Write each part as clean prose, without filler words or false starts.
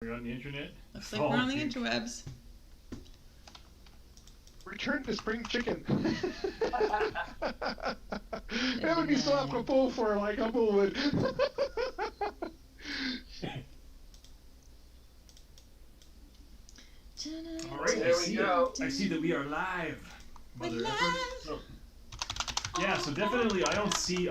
We're on the internet. Looks like we're on the interwebs. Return to spring chicken. That would be so apropos for like Humblewood. All right, there we go. I see that we are live. We're Mother live. effort. So, yeah, so definitely I don't see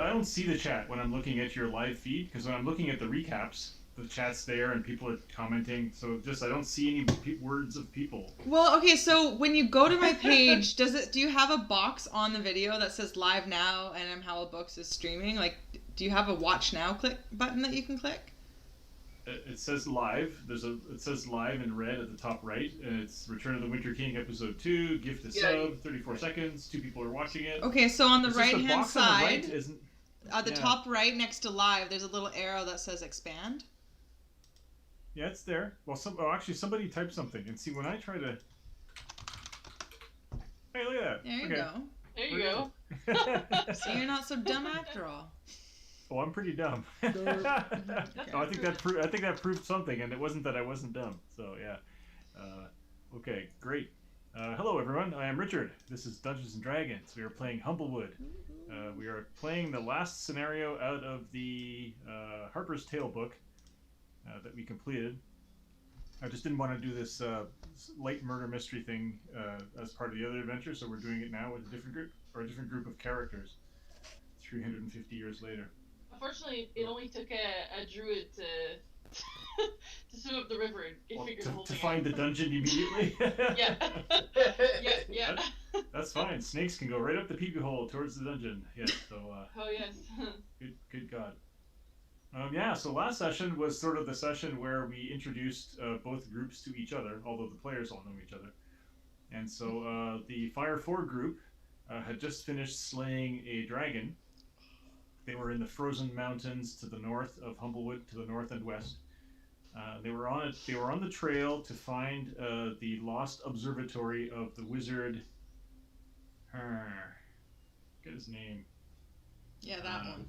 the chat when I'm looking at your live feed, because when I'm looking at the recaps, the chat's there and people are commenting. So just I don't see any words of people. Well, okay, so when you go to my page, do you have a box on the video that says live now and M Howell Books is streaming? Like, do you have a watch now click button that you can click? It says live. It says live in red at the top right, and it's Return of the Winter King episode 2. Gift a sub, 34 seconds. 2 people are watching it. Okay, so on the right hand on the side, right isn't, the top right next to live, there's a little arrow that says expand. Yeah, it's there. Well, actually, somebody typed something, and see when I try to. Hey, look at that. There you go. There you go. So you're not so dumb after all. Oh, I'm pretty dumb. No, I think that proved something, and it wasn't that I wasn't dumb. So yeah. Okay, great. Hello everyone. I am Richard. This is Dungeons and Dragons. We are playing Humblewood. We are playing the last scenario out of the Harper's Tale book that we completed. I just didn't want to do this light murder mystery thing as part of the other adventure, so we're doing it now with a different group of characters. 350 years later. Unfortunately, it only took a druid to swim up the river and figure the whole to thing find out. the dungeon immediately. Yeah. Yeah. That's fine. Snakes can go right up the peepee hole towards the dungeon. Yes. So. Oh yes. Good God. Yeah. So last session was sort of the session where we introduced both groups to each other, although the players all know each other. And so the Fire 4 group had just finished slaying a dragon. They were in the frozen mountains to the north of Humblewood, to the north and west. They were on the trail to find the lost observatory of the wizard. Get his name. Yeah, that one.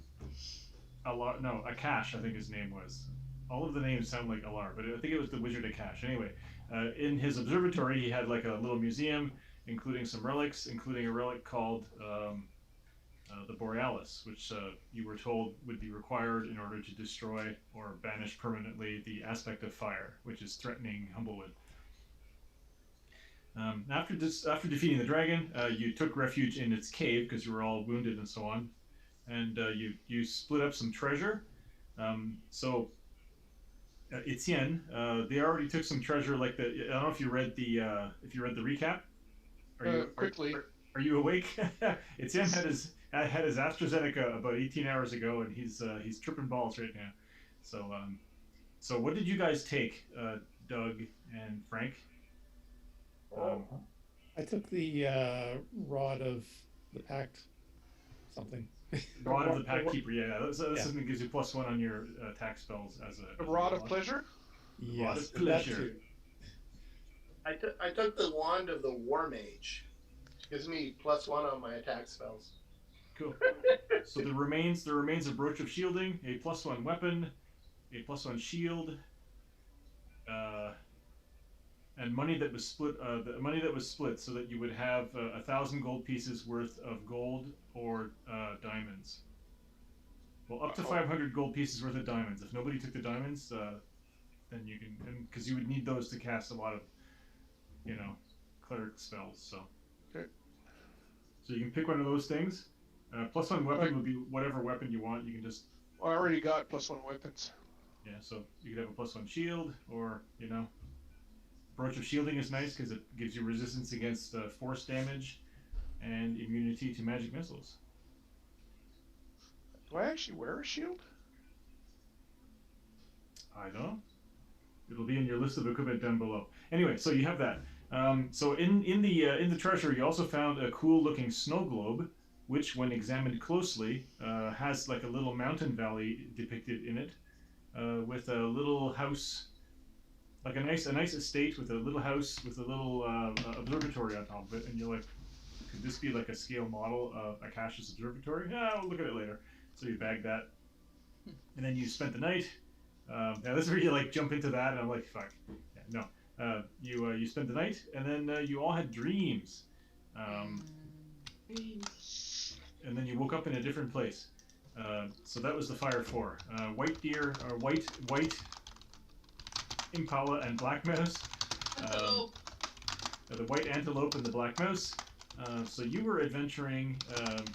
Akash, I think his name was. All of the names sound like Alar, but I think it was the wizard Akash. Anyway, in his observatory, he had like a little museum, including some relics, including a relic called the Borealis, which you were told would be required in order to destroy or banish permanently the aspect of fire, which is threatening Humblewood. After defeating the dragon, you took refuge in its cave because you were all wounded and so on, and you split up some treasure. Etienne, they already took some treasure. I don't know if you read the recap. Quickly. Are you awake? Etienne had his AstraZeneca about 18 hours ago, and he's tripping balls right now. So what did you guys take, Doug and Frank? I took the Rod of the Pact something. Rod of the Pact Keeper, yeah. That's something that gives you +1 on your attack spells as a Rod of Pleasure? Yes, Rod of Pleasure. I took the Wand of the War Mage. Gives me +1 on my attack spells. Cool. So there remains a Brooch of Shielding, a +1 weapon, a +1 shield, and money that was split. The money that was split so that you would have 1,000 gold pieces worth of gold or diamonds. Well, up to 500 gold pieces worth of diamonds. If nobody took the diamonds, then you can, because you would need those to cast a lot of, cleric spells. So. Okay. So you can pick one of those things. +1 weapon would be whatever weapon you want. You can just. I already got +1 weapons. Yeah, so you could have a +1 shield, or Brooch of Shielding is nice because it gives you resistance against force damage and immunity to magic missiles. Do I actually wear a shield? I don't know. It'll be in your list of equipment down below. Anyway, so you have that. So in the treasure, you also found a cool-looking snow globe, which, when examined closely, has like a little mountain valley depicted in it, with a little house, like a nice estate with a little house with a little observatory on top of it. And you're like, could this be like a scale model of Akash's observatory? Yeah, we'll look at it later. So you bagged that, and then you spent the night Now this is where you like jump into that, and I'm like, fuck, yeah, no. You spent the night, and then you all had dreams, and then you woke up in a different place. So that was the fire four: white deer, or white impala and black mouse. The white antelope and the black mouse. So you were adventuring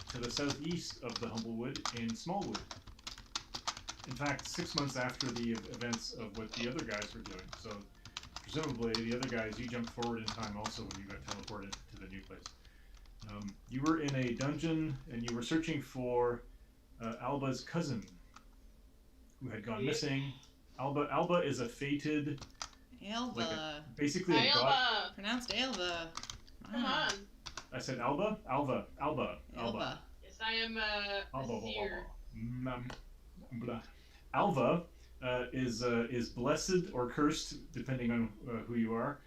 to the southeast of the Humblewood in Smallwood. In fact, 6 months after the events of what the other guys were doing. So presumably the other guys, you jumped forward in time also when you got teleported to the new place. You were in a dungeon and you were searching for Alba's cousin who had gone missing. Alba is a fated... Alba. Basically a god. Pronounced Alba. Come on. I said Alba? Alba. Yes, I am a seer. Alva is blessed or cursed, depending on who you are,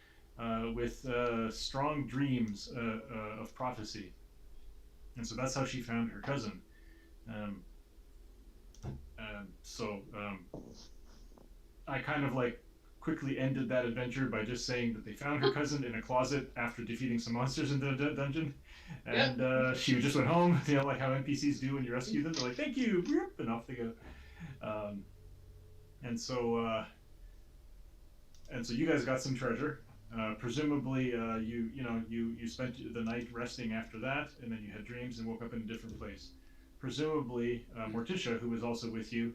with strong dreams of prophecy. And so that's how she found her cousin. I kind of like quickly ended that adventure by just saying that they found her cousin in a closet after defeating some monsters in the dungeon, and she just went home, you know, like how NPCs do when you rescue them. They're like, "Thank you," and off they go. And so you guys got some treasure. Presumably, you spent the night resting after that, and then you had dreams and woke up in a different place. Presumably, Morticia, who was also with you,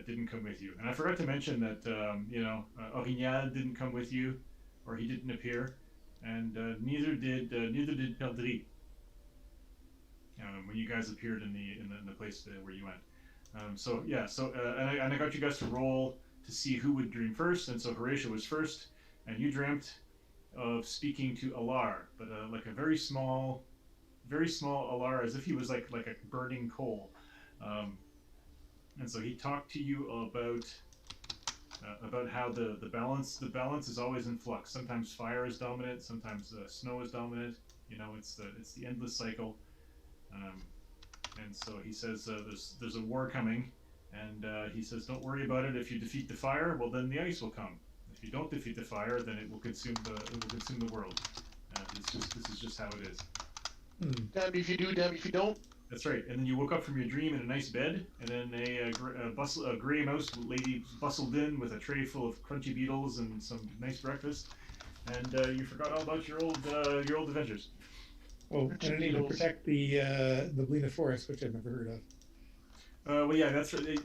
didn't come with you. And I forgot to mention that, Orignal didn't come with you, or he didn't appear, and neither did Perdri. When you guys appeared in the place where you went. And I got you guys to roll to see who would dream first, and so Horatio was first, and you dreamt of speaking to Alar, but like a very small Alar, as if he was like a burning coal. And so he talked to you about how the balance is always in flux. Sometimes fire is dominant, sometimes snow is dominant. You know, it's the endless cycle. And so he says there's a war coming, and he says don't worry about it. If you defeat the fire, well then the ice will come. If you don't defeat the fire, then it will consume the world. This is just how it is. Damn if you do, damn if you don't. That's right. And then you woke up from your dream in a nice bed, and then a gray mouse lady bustled in with a tray full of crunchy beetles and some nice breakfast, and you forgot all about your old adventures. Well, and I need to protect the Blina Forest, which I've never heard of. Well, yeah, that's right.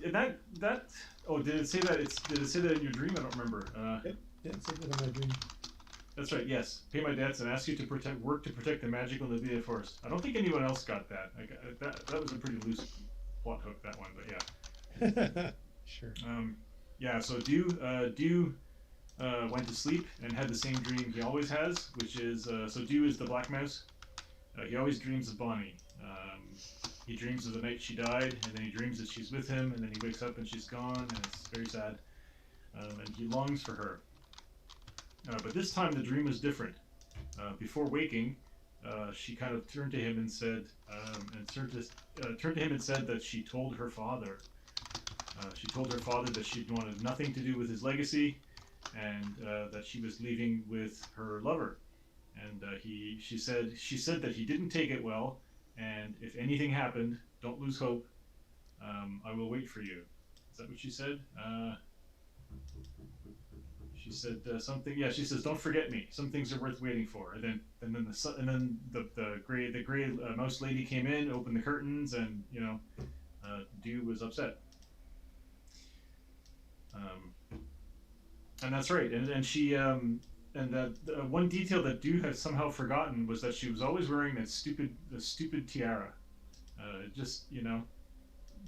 Oh, did it say that? Did it say that in your dream? I don't remember. Yeah, it said that in my dream. That's right. Yes, pay my debts and ask you to work to protect the magical Blina Forest. I don't think anyone else got that. That was a pretty loose plot hook, that one, but yeah. Sure. Yeah. So Dew went to sleep and had the same dream he always has, which is so Dew is the black mouse. He always dreams of Bonnie. He dreams of the night she died, and then he dreams that she's with him, and then he wakes up and she's gone, and it's very sad. And he longs for her. But this time the dream was different. Before waking, she kind of turned to him and said, that she told her father. She told her father that she wanted nothing to do with his legacy, and that she was leaving with her lover. And she said that he didn't take it well, and if anything happened, don't lose hope. I will wait for you. Is that what she said? She said something. Yeah, she says, "Don't forget me. Some things are worth waiting for." And then the gray mouse lady came in, opened the curtains, and Dew was upset. And that's right. And she and that one detail that Dew had somehow forgotten was that she was always wearing the stupid tiara.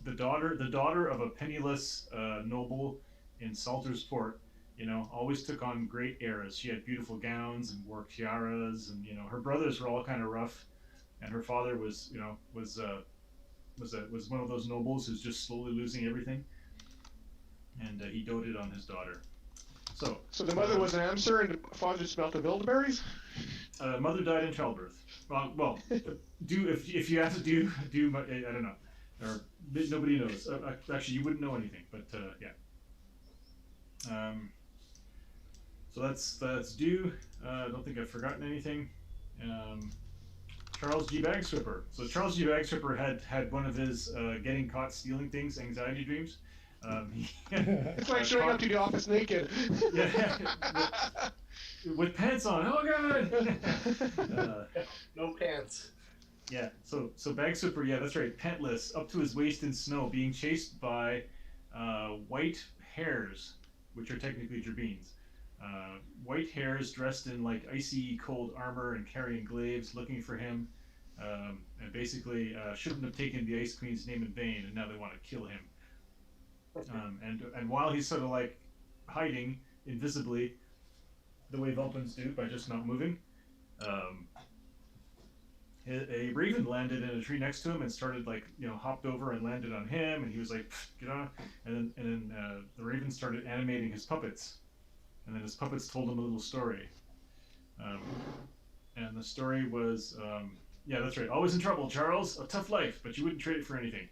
The daughter of a penniless noble in Salter's Port. Always took on great airs. She had beautiful gowns and wore tiaras, and her brothers were all kind of rough, and her father was one of those nobles who's just slowly losing everything, and he doted on his daughter. So the mother was an hamster and the father smelled the bilderberries? Mother died in childbirth. Well, if you ask Dew, I don't know, or nobody knows. Actually, you wouldn't know anything, but yeah. So that's due. I don't think I've forgotten anything. Charles G. Bagswipper. So Charles G. Bagswipper had one of his getting caught stealing things anxiety dreams. It's like showing up to the office naked. Yeah, with pants on. Oh god. No pants. Yeah. So Bagswipper. Yeah, that's right. Pantless, up to his waist in snow, being chased by white hares, which are technically gerbeens. White hares dressed in like icy cold armor and carrying glaives, looking for him, and basically shouldn't have taken the Ice Queen's name in vain, and now they want to kill him. And while he's sort of like hiding invisibly, the way Vulpins do by just not moving, a raven landed in a tree next to him and started like hopped over and landed on him, and he was like, get on, and then the raven started animating his puppets. And then his puppets told him a little story. And the story was, yeah, that's right. Always in trouble, Charles. A tough life, but you wouldn't trade it for anything.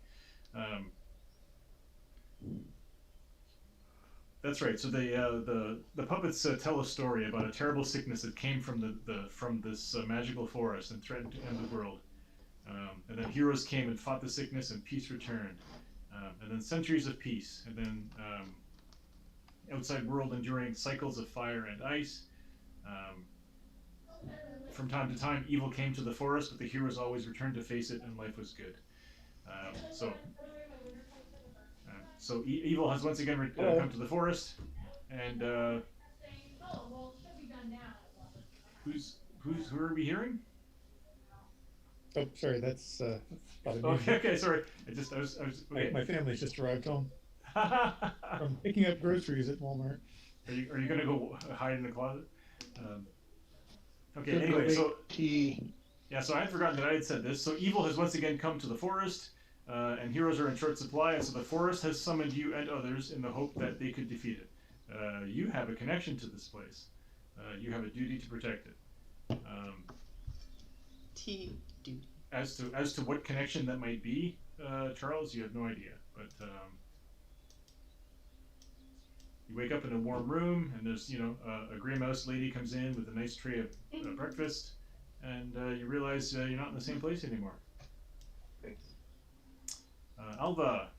That's right. So the puppets tell a story about a terrible sickness that came from from this magical forest and threatened to end the world. And then heroes came and fought the sickness, and peace returned. And then centuries of peace, and then outside world enduring cycles of fire and ice. From time to time, evil came to the forest, but the heroes always returned to face it, and life was good. So evil has once again come to the forest, and who are we hearing? Oh, sorry, that's probably me. Okay, sorry. I was okay. My family's just arrived home. I'm picking up groceries at Walmart. Are you gonna go hide in the closet? Okay. Anyway, so yeah, so I had forgotten that I had said this. So evil has once again come to the forest, and heroes are in short supply, and so the forest has summoned you and others in the hope that they could defeat it. You have a connection to this place. You have a duty to protect it. Duty. As to what connection that might be, Charles, you have no idea, but. You wake up in a warm room, and there's, a gray mouse lady comes in with a nice tray of breakfast, and you realize you're not in the same place anymore. Alva,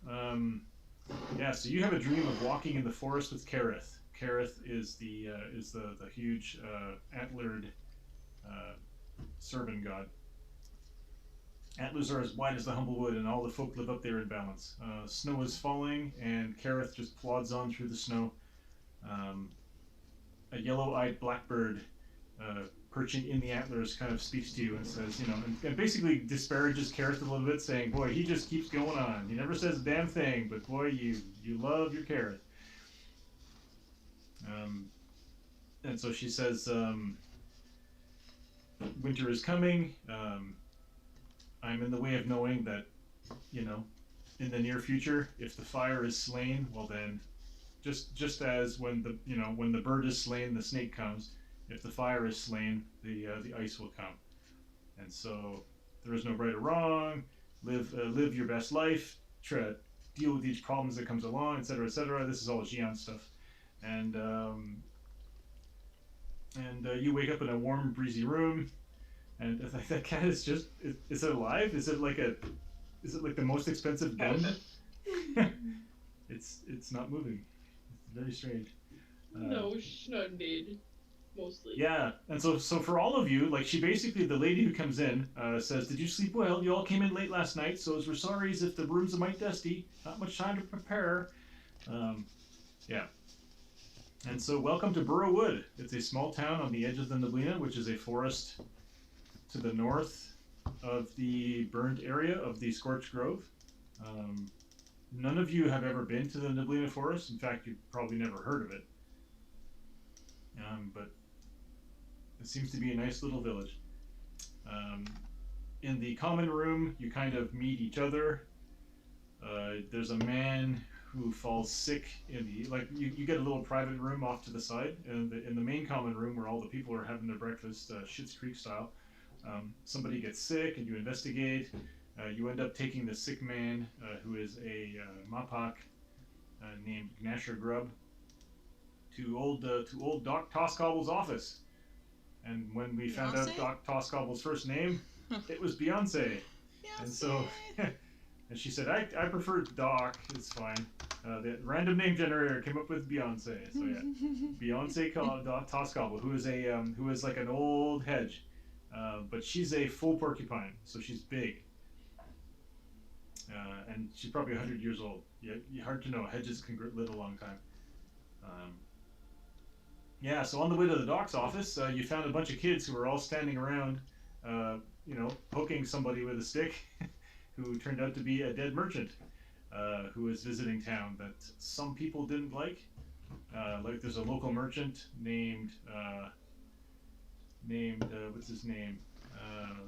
yeah, so you have a dream of walking in the forest with Kareth. Kareth is the huge antlered servant god. Antlers are as wide as the Humblewood, and all the folk live up there in balance. Snow is falling, and Kareth just plods on through the snow. A yellow-eyed blackbird perching in the antlers kind of speaks to you and says, and basically disparages Kareth a little bit, saying, boy, he just keeps going on. He never says a damn thing, but boy, you love your Kareth. And so she says, winter is coming. I'm in the way of knowing that, in the near future, if the fire is slain, well then, just as when the bird is slain, the snake comes. If the fire is slain, the ice will come. And so there is no right or wrong. Live your best life. Try to deal with each problems that comes along, etc., etc. This is all Xi'an stuff. And you wake up in a warm, breezy room. And that cat is is it alive? Is it like the most expensive gun? It's not moving. It's very strange. No, she's not dead. Mostly. Yeah, and so for all of you, like the lady who comes in says, did you sleep well? You all came in late last night, so as we're sorry as if the room's a mite dusty. Not much time to prepare. Yeah. And so welcome to Humblewood. It's a small town on the edge of the Neblina, which is a forest to the north of the burned area of the Scorched Grove. None of you have ever been to the Neblina Forest. In fact, you've probably never heard of it. But it seems to be a nice little village. In the common room, you kind of meet each other. There's a man who falls sick you get a little private room off to the side. And in the main common room where all the people are having their breakfast, Schitt's Creek style, somebody gets sick and you investigate. You end up taking the sick man, who is a Mapak named Gnasher Grub. to old Doc Toscobble's office. And when we found out Doc Toscobble's first name, it was Beyonce. And so, and she said, I prefer Doc. It's fine. The random name generator came up with Beyonce. So yeah, Beyonce Doc Toscobble, who is like an old hedge, but she's a full porcupine, so she's big. And she's probably 100 years old. Yeah, hard to know. Hedges can live a long time. Yeah, so on the way to the doc's office, you found a bunch of kids who were all standing around, poking somebody with a stick, who turned out to be a dead merchant, who was visiting town that some people didn't like. Like there's a local merchant named what's his name?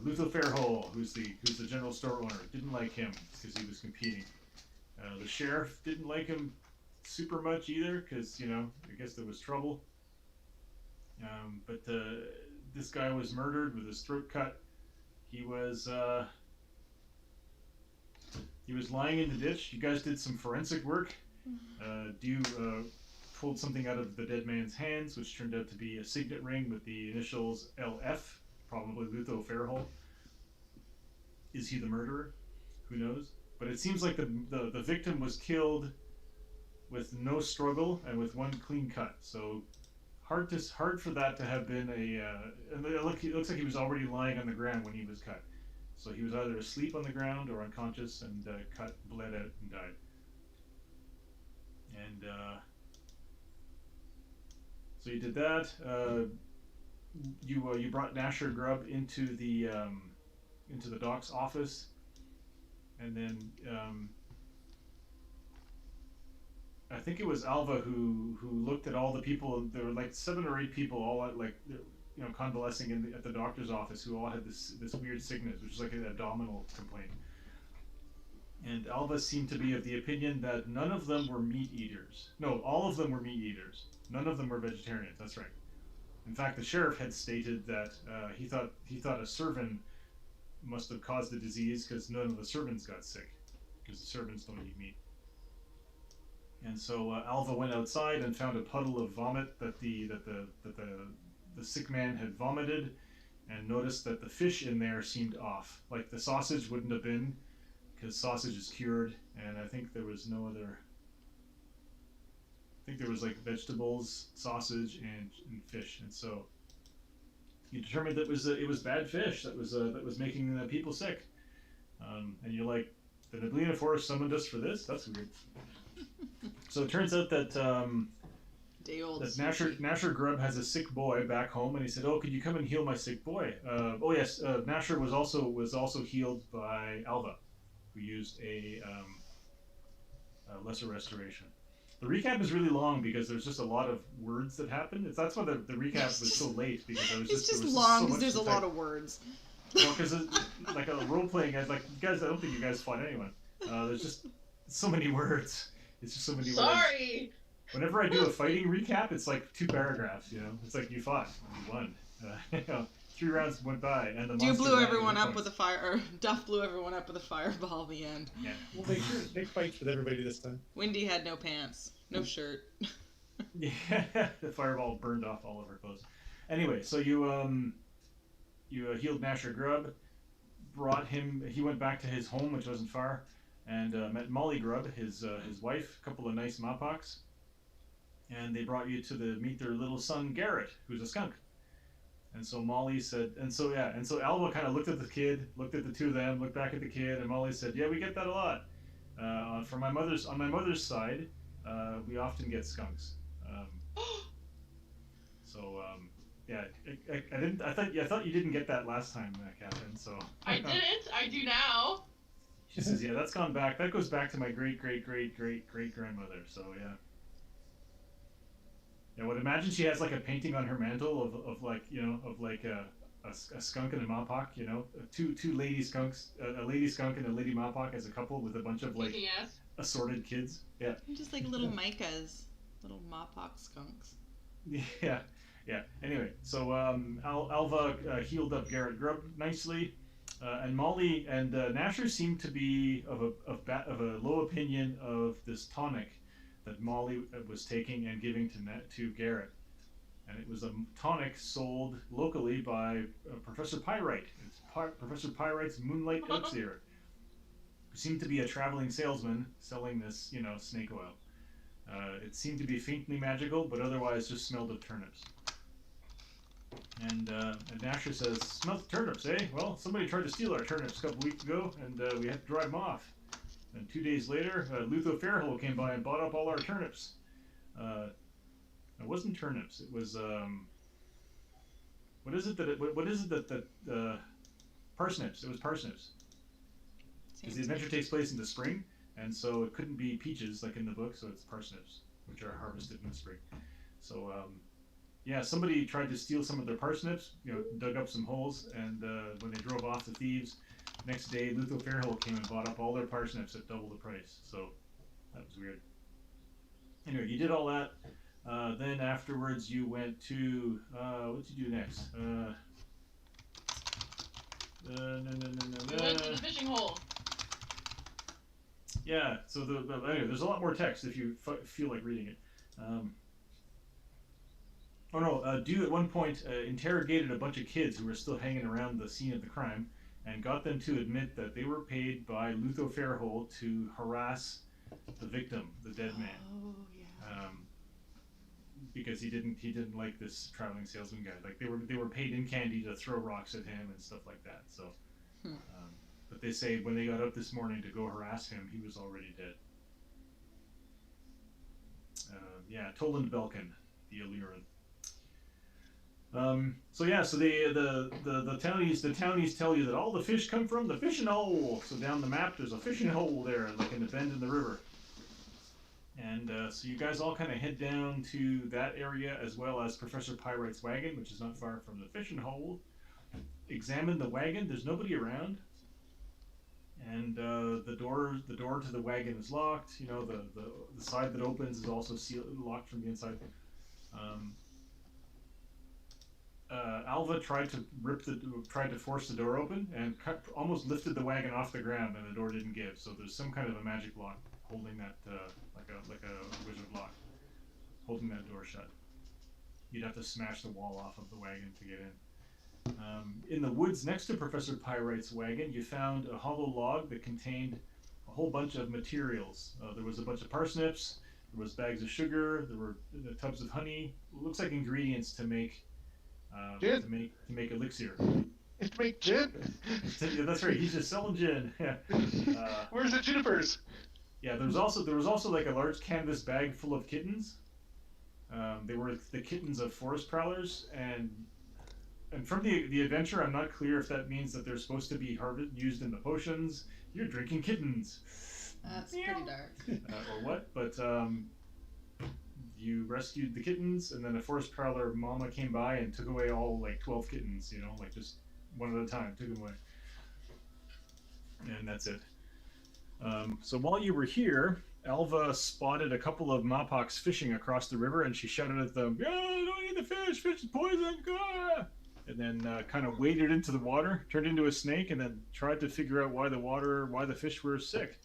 Luther Fairhole, who's the general store owner. Didn't like him because he was competing. The sheriff didn't like him super much either because, I guess there was trouble. But this guy was murdered with his throat cut. He was lying in the ditch. You guys did some forensic work. Pulled something out of the dead man's hands, which turned out to be a signet ring with the initials LF, probably Luther Fairhole. Is he the murderer? Who knows? But it seems like the victim was killed with no struggle and with one clean cut. So hard for that to have been and it looks like he was already lying on the ground when he was cut. So he was either asleep on the ground or unconscious and bled out and died. And so you did that. You brought Nasher Grubb into the doc's office, and then I think it was Alva who looked at all the people. There were like 7 or 8 people all convalescing at the doctor's office who all had this weird sickness, which is like an abdominal complaint. And Alva seemed to be of the opinion that none of them were meat eaters. No, all of them were meat eaters. None of them were vegetarians. That's right. In fact, the sheriff had stated that he thought a servant must have caused the disease because none of the servants got sick, because the servants don't eat meat. And so Alva went outside and found a puddle of vomit that the sick man had vomited, and noticed that the fish in there seemed off. Like the sausage wouldn't have been, because sausage is cured, and I think there was no other. I think there was like vegetables, sausage, and fish, and so you determined that it was bad fish that was making people sick. And you're like, the Neblina Forest summoned us for this? That's weird. So it turns out that Nasher Grubb has a sick boy back home, and he said, "Oh, could you come and heal my sick boy?" Oh yes, Nasher was also healed by Alva, who used a lesser restoration. The recap is really long because there's just a lot of words that happen. That's why the recap was so late, because it's just long because there's a lot of words. Well, because like a role playing, I don't think you guys fought anyone. There's just so many words. It's just so many words. Sorry. Whenever I do a fighting recap, it's like 2 paragraphs. It's like you fought, you won. 3 rounds went by, and the Duff blew everyone up with a fireball at the end. Yeah. We'll make sure big fights with everybody this time. Windy had no pants, no shirt. Yeah, the fireball burned off all of her clothes. Anyway, so you healed Nasher Grubb, brought him. He went back to his home, which wasn't far, and met Molly Grubb, his wife, a couple of nice Moppocs, and they brought you to meet their little son Garrett, who's a skunk. And so Molly said, and so Alva kind of looked at the kid, looked at the two of them, looked back at the kid, and Molly said, "Yeah, we get that a lot. On my mother's side, we often get skunks." Yeah, I thought you didn't get that last time, Catherine. So I didn't. I do now. She says, "Yeah, that's gone back. That goes back to my great grandmother." So yeah. Yeah, well, imagine she has like a painting on her mantle of a skunk and a Moppoc, two lady skunks, a lady skunk and a lady Moppoc as a couple with a bunch of like assorted kids. Yeah. Just like little Micahs, little Moppoc skunks. Yeah. Anyway, so Alva healed up Garrett Grubb nicely, and Molly and Nasher seemed to be of a low opinion of this tonic that Molly was taking and giving to Garrett. And it was a tonic sold locally by Professor Pyrite. It's Professor Pyrite's Moonlight Elixir, who seemed to be a traveling salesman selling this, snake oil. It seemed to be faintly magical, but otherwise just smelled of turnips. And Nasher says, "Smells of turnips, eh? Well, somebody tried to steal our turnips a couple weeks ago, and we had to drive them off. And 2 days later, Lutho Fairhole came by and bought up all our turnips." It wasn't turnips. It was what is it that parsnips? It was parsnips. Because the adventure takes place in the spring, and so it couldn't be peaches like in the book. So it's parsnips, which are harvested in the spring. So somebody tried to steal some of their parsnips. Dug up some holes, and when they drove off, the thieves, next day Lutho Fairhole came and bought up all their parsnips at double the price. So that was weird. Anyway, you did all that. Then afterwards you went to, what did you do next? We went to the fishing hole. Yeah, so anyway, there's a lot more text if you feel like reading it. Dew at one point interrogated a bunch of kids who were still hanging around the scene of the crime and got them to admit that they were paid by Lutho Fairhole to harass the victim, the dead man. Oh, yeah. Because he didn't like this traveling salesman guy. Like they were paid in candy to throw rocks at him and stuff like that. So, but they say when they got up this morning to go harass him, he was already dead. Toland Belkin, the Illyrian. So the townies tell you that all the fish come from the fishing hole. So down the map, there's a fishing hole there, like in the bend in the river. And so you guys all kind of head down to that area, as well as Professor Pyrite's wagon, which is not far from the fishing hole. Examine the wagon. There's nobody around, and the door to the wagon is locked. The side that opens is also locked from the inside. Alva tried to force the door open and almost lifted the wagon off the ground, and the door didn't give. So there's some kind of a magic lock holding that, like a wizard lock, holding that door shut. You'd have to smash the wall off of the wagon to get in. In the woods next to Professor Pyrite's wagon, you found a hollow log that contained a whole bunch of materials. There was a bunch of parsnips, there was bags of sugar, there were tubs of honey. It looks like ingredients to make Gin. to make elixir. It's to make gin. Yeah, that's right. He's just selling gin. Yeah. Where's the junipers? Yeah, there was also like a large canvas bag full of kittens. They were the kittens of forest prowlers, and from the adventure, I'm not clear if that means that they're supposed to be used in the potions. You're drinking kittens. That's pretty dark. Or what? But you rescued the kittens, and then a forest prowler mama came by and took away all like 12 kittens. Like just one at a time, took them away, and that's it. So while you were here, Alva spotted a couple of Mapaks fishing across the river, and she shouted at them, "Yeah, don't eat the fish! Fish is poison! Gah!" And then kind of waded into the water, turned into a snake, and then tried to figure out why the fish were sick.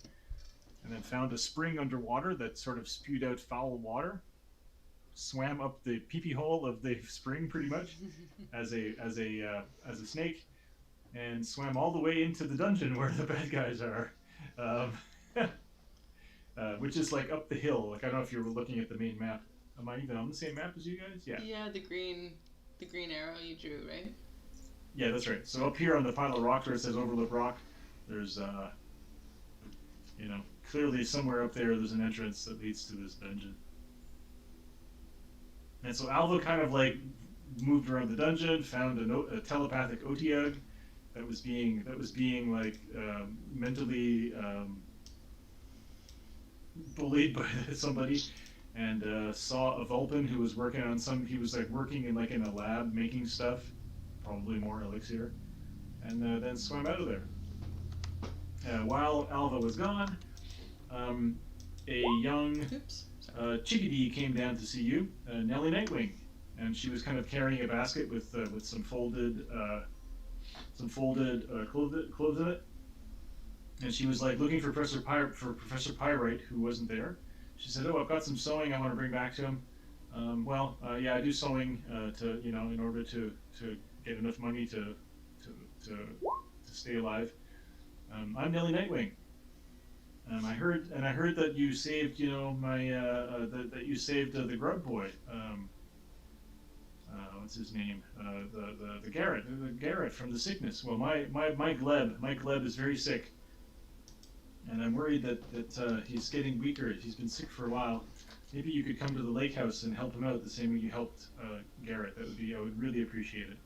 And then found a spring underwater that sort of spewed out foul water. Swam up the pee-pee hole of the spring, pretty much, as a snake, and swam all the way into the dungeon where the bad guys are. Which is like up the hill. Like I don't know if you were looking at the main map. Am I even on the same map as you guys? Yeah. Yeah, the green arrow you drew, right? Yeah, that's right. So up here on the pile of rock where it says Overlook Rock, there's clearly somewhere up there's an entrance that leads to this dungeon. And so Alva kind of like moved around the dungeon, found a telepathic Otiug that was being like mentally bullied by somebody, and saw a Vulpin who was working on he was like working in a lab making stuff, probably more elixir, and then swam out of there. While Alva was gone, a young chickadee came down to see you, Nellie Nightwing, and she was kind of carrying a basket with some folded clothes in it, and she was like looking for Professor Pyrite, who wasn't there. she said, "Oh, I've got some sewing I want to bring back to him." Yeah, I do sewing to in order to get enough money to stay alive. I'm Nellie Nightwing. I heard that you saved that you saved the Grub Boy. What's his name? The Garrett from the sickness. Well, my Gleb is very sick, and I'm worried that he's getting weaker. He's been sick for a while. Maybe you could come to the lake house and help him out the same way you helped Garrett. I would really appreciate it.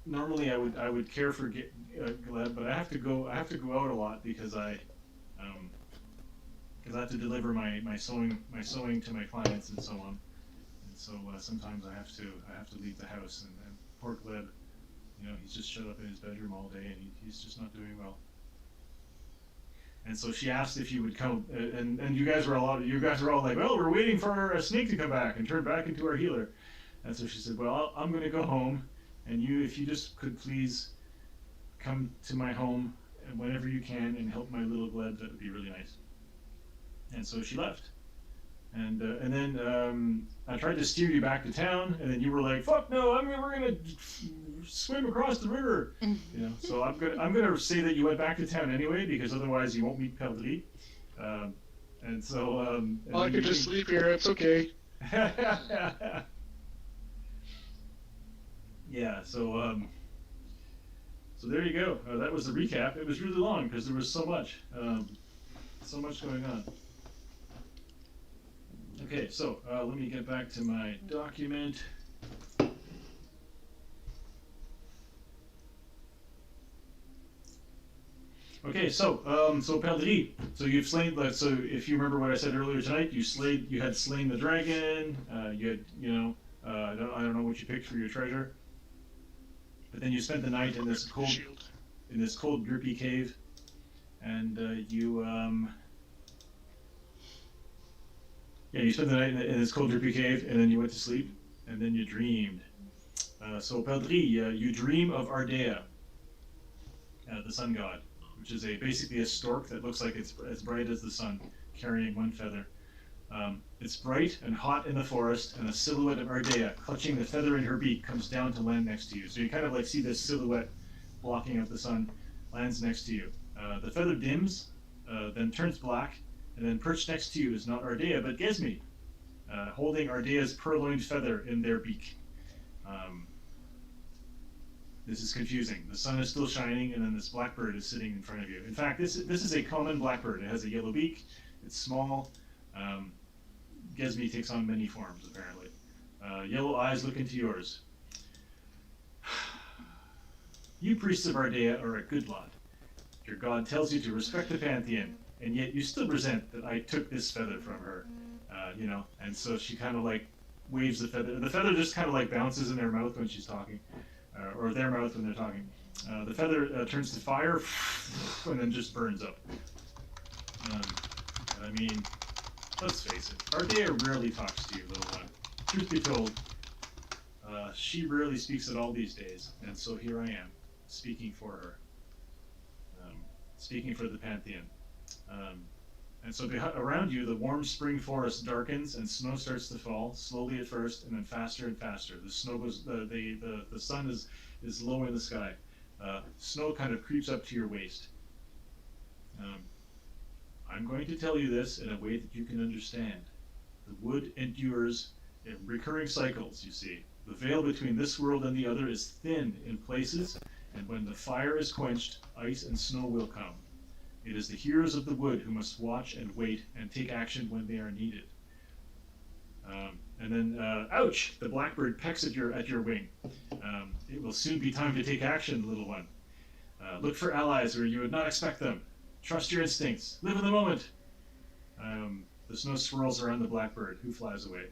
Normally I would care for Gleb, but I have to go out a lot because I have to deliver my sewing to my clients and so on. And so sometimes I have to leave the house, and poor Gleb, he's just shut up in his bedroom all day, and he's just not doing well. And so she asked if you would come, and you guys were all like, well, we're waiting for a snake to come back and turn back into our healer. And so she said, well, I'm going to go home, and if you just could please come to my home whenever you can and help my little Gleb, that would be really nice. And so she left. And then I tried to steer you back to town, and then you were like, "Fuck no! We're gonna swim across the river." So I'm gonna say that you went back to town anyway, because otherwise you won't meet Perdrix. And so. Well, I could just sleep here. It's okay. Yeah. So there you go. That was the recap. It was really long because there was so much going on. Okay, so let me get back to my document. Okay, so Perdrix. So you've slain. So if you remember what I said earlier tonight, you had slain the dragon. You had, I don't know what you picked for your treasure. But then you spent the night in this cold, drippy cave, and you spent the night in this cold, drippy cave, and then you went to sleep, and then you dreamed. So Perdrix, you dream of Ardea, the sun god, which is basically a stork that looks like it's as bright as the sun, carrying one feather. It's bright and hot in the forest, and a silhouette of Ardea, clutching the feather in her beak, comes down to land next to you. So you kind of like see this silhouette blocking out the sun, lands next to you. The feather dims, then turns black, and then perched next to you is not Ardea, but Gesmi, holding Ardea's purloined feather in their beak. This is confusing. The sun is still shining, and then this blackbird is sitting in front of you. In fact, this is a common blackbird. It has a yellow beak. It's small. Gesmi takes on many forms, apparently. Yellow eyes look into yours. You priests of Ardea are a good lot. Your god tells you to respect the Pantheon, and yet you still resent that I took this feather from her. And so she kind of like waves the feather. The feather just kind of like bounces in their mouth when she's talking, or their mouth when they're talking. The feather turns to fire, and then just burns up. Let's face it, Ardea rarely talks to you, little one. Truth be told, she rarely speaks at all these days, and so here I am, speaking for her. Speaking for the Pantheon. And so around you, the warm spring forest darkens and snow starts to fall, slowly at first, and then faster and faster. The snow goes, the sun is low in the sky. Snow kind of creeps up to your waist. I'm going to tell you this in a way that you can understand. The wood endures in recurring cycles, you see. The veil between this world and the other is thin in places, and when the fire is quenched, ice and snow will come. It is the heroes of the wood who must watch and wait and take action when they are needed. And then, ouch! The blackbird pecks at your wing. It will soon be time to take action, little one. Look for allies where you would not expect them. Trust your instincts. Live in the moment. The snow swirls around the blackbird, who flies away.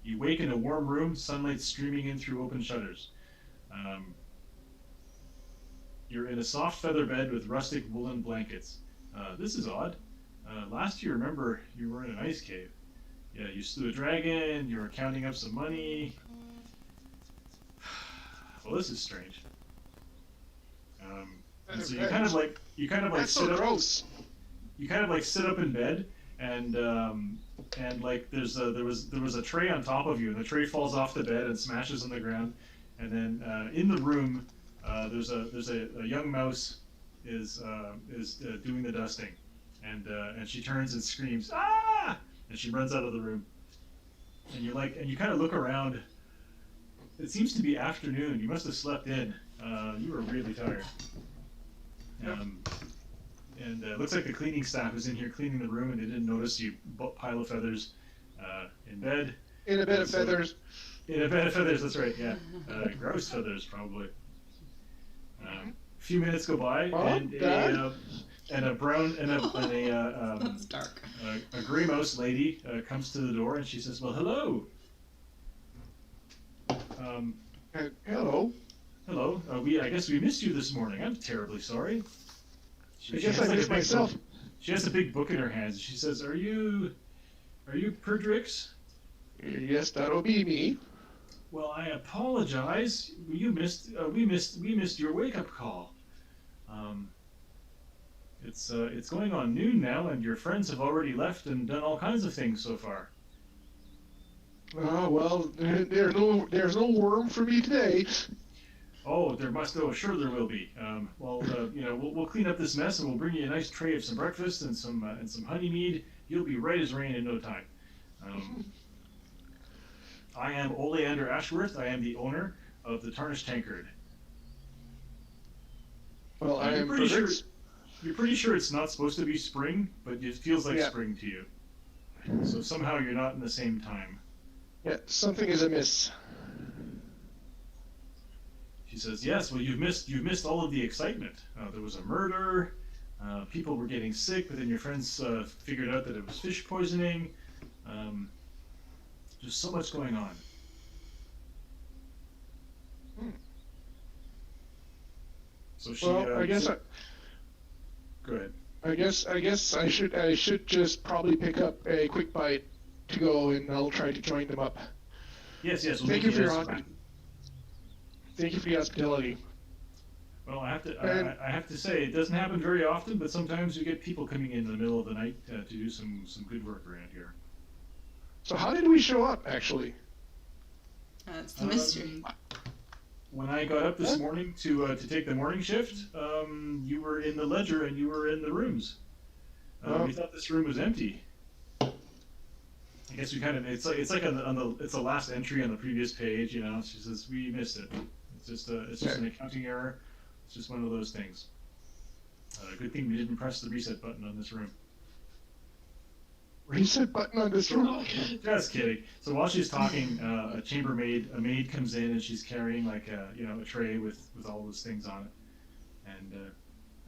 You wake in a warm room, sunlight streaming in through open shutters. You're in a soft feather bed with rustic woolen blankets. This is odd. Last you remember, you were in an ice cave. Yeah, you slew a dragon, you were counting up some money. Well, this is strange. And so you kind of like That's sit so up. gross. You kind of like sit up in bed, and like there was a tray on top of you, and the tray falls off the bed and smashes on the ground, and then in the room there's a young mouse is doing the dusting, and she turns and screams ah, and she runs out of the room, and you kind of look around. It seems to be afternoon. You must have slept in. You were really tired. And it looks like the cleaning staff is in here cleaning the room, and they didn't notice you pile of feathers in bed. In a bed of feathers. In a bed of feathers, that's right, yeah. Gross feathers, probably. A few minutes go by, Mom, and a brown and That's dark. a gray mouse lady comes to the door, and she says, "Well, hello." Hello. Hello. I guess we missed you this morning. I'm terribly sorry. I guess I missed myself. She has a big book in her hands. She says, "Are you Perdrix?" Yes, that'll be me. Well, I apologize. We missed your wake-up call. It's going on noon now, and your friends have already left and done all kinds of things so far. Oh well, there's no worm for me today. Oh, there must. Oh, sure there will be. We'll clean up this mess, and we'll bring you a nice tray of some breakfast and some honey mead. You'll be right as rain in no time. I am Oleander Ashworth. I am the owner of the Tarnished Tankard. Well, I am pretty sure. You're pretty sure it's not supposed to be spring, but it feels like spring to you. So somehow you're not in the same time. Yeah, something is amiss. She says, "Yes, well, you've missed all of the excitement. There was a murder. People were getting sick, but then your friends figured out that it was fish poisoning. There's so much going on." So she. Well, I guess. Go ahead. I guess I should just probably pick up a quick bite to go, and I'll try to join them up. Yes. We'll Thank you for your hospitality. Well, I have to say it doesn't happen very often, but sometimes you get people coming in the middle of the night to do some good work around here. So how did we show up, actually? That's the mystery. When I got up this morning to take the morning shift, you were in the ledger and you were in the rooms. We thought this room was empty. I guess we kind of it's like it's the last entry on the previous page. You know, she says we missed it. It's just an accounting error. It's just one of those things. Good thing we didn't press the reset button on this room. Reset button on this room? Just kidding. So while she's talking, a maid comes in, and she's carrying like a tray with all those things on it,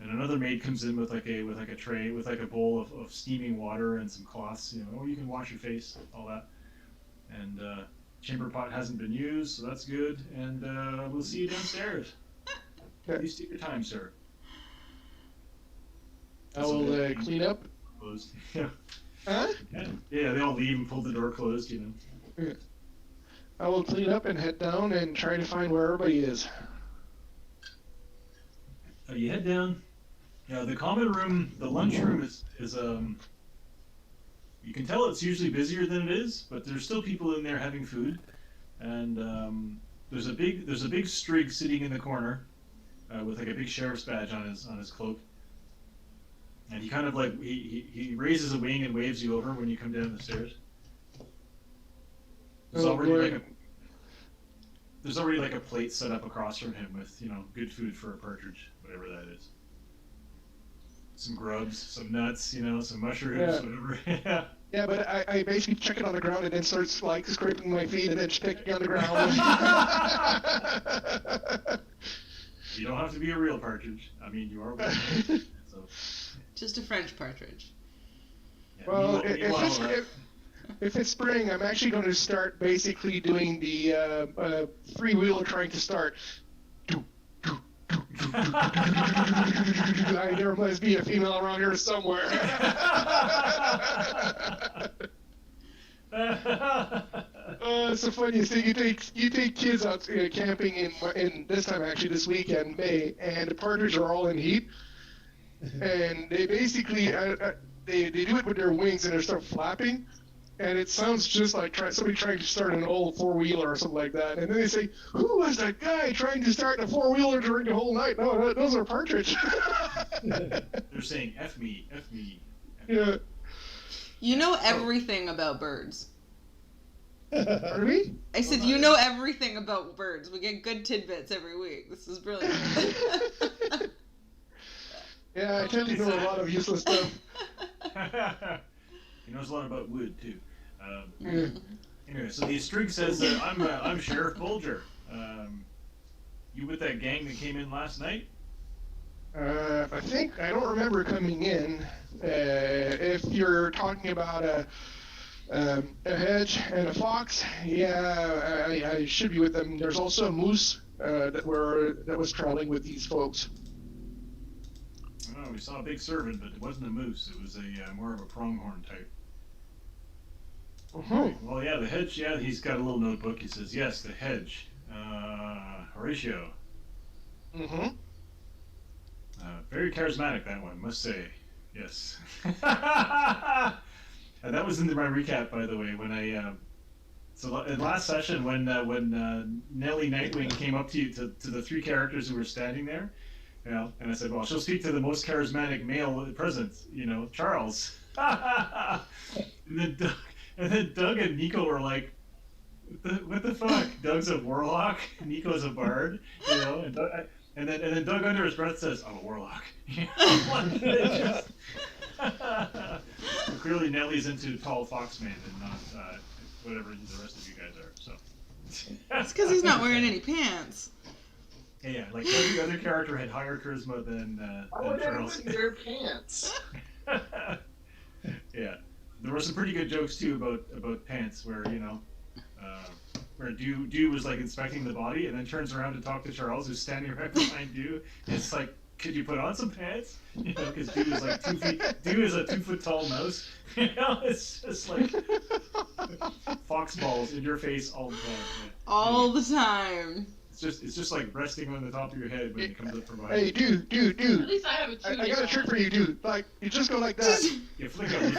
and another maid comes in with like a tray with like a bowl of steaming water and some cloths. You can wash your face, all that, and chamber pot hasn't been used, so that's good. And we'll see you downstairs. Please take your time, sir. I will clean up. Closed. Yeah. Huh? Yeah, they all leave and pull the door closed, Yeah. I will clean up and head down and try to find where everybody is. You head down. The common room, the lunchroom is you can tell it's usually busier than it is, but there's still people in there having food, and there's a big Strigg sitting in the corner with like a big sheriff's badge on his cloak. And he kind of like he raises a wing and waves you over when you come down the stairs. There's already like a plate set up across from him with good food for a partridge, whatever that is. Some grubs, some nuts, some mushrooms, whatever. Yeah. Yeah, but I basically check it on the ground and then starts like scraping my feet and then picking on the ground. You don't have to be a real partridge. I mean, you are one. So. Just a French partridge. Yeah, well, if it's spring, I'm actually going to start basically doing the three-wheeler trying to start. There must be a female around here somewhere. It's the funniest thing. You take kids out camping in this time actually this weekend, May, and the partridge are all in heat, and they basically they do it with their wings and they start flapping, and it sounds just like somebody trying to start an old four-wheeler or something like that. And then they say, "Who was that guy trying to start a four-wheeler during the whole night?" No, those are partridge. They're saying F me, F me. Yeah. You know everything about birds. Pardon me? I said you know everything about birds. We get good tidbits every week. This is brilliant. Yeah, I tend to know a lot of useless stuff. He knows a lot about wood too. Yeah. Anyway, so the string says, "I'm Sheriff Bolger. You with that gang that came in last night?" I don't remember coming in. If you're talking about a hedge and a fox, yeah, I should be with them. There's also a moose that was traveling with these folks. Oh, we saw a big servant, but it wasn't a moose. It was a more of a pronghorn type. Uh-huh. Well, yeah, the hedge. Yeah, he's got a little notebook. He says, "Yes, the hedge. Horatio. Mm-hmm. Very charismatic, that one, must say. Yes." And that was in my recap, by the way, when I. So in last session, when Nellie Nightwing came up to you to the three characters who were standing there, you know, and I said, "Well, she'll speak to the most charismatic male present, you know, Charles." and then Doug and Nico were like, "What the fuck? Doug's a warlock, Nico's a bard, you know." And then Doug under his breath says, "I'm a warlock." So clearly Nellie's into tall foxman and not whatever the rest of you guys are. So. It's because he's not wearing any pants. Yeah, like every other character had higher charisma than Charles. Wear pants. Yeah, there were some pretty good jokes too about pants, where where Dew was like inspecting the body and then turns around to talk to Charles, who's standing right behind Dew. It's like, "Could you put on some pants?" You know, because Dew is like 2 feet. Dew is a 2 foot tall mouse. You know, it's just like fox balls in your face all the time. Yeah. All the time. It's just like resting on the top of your head when it comes up from behind. Hey, dude. At least I have a tune. I got a trick for you, dude. Like, you just go like that. You flick him.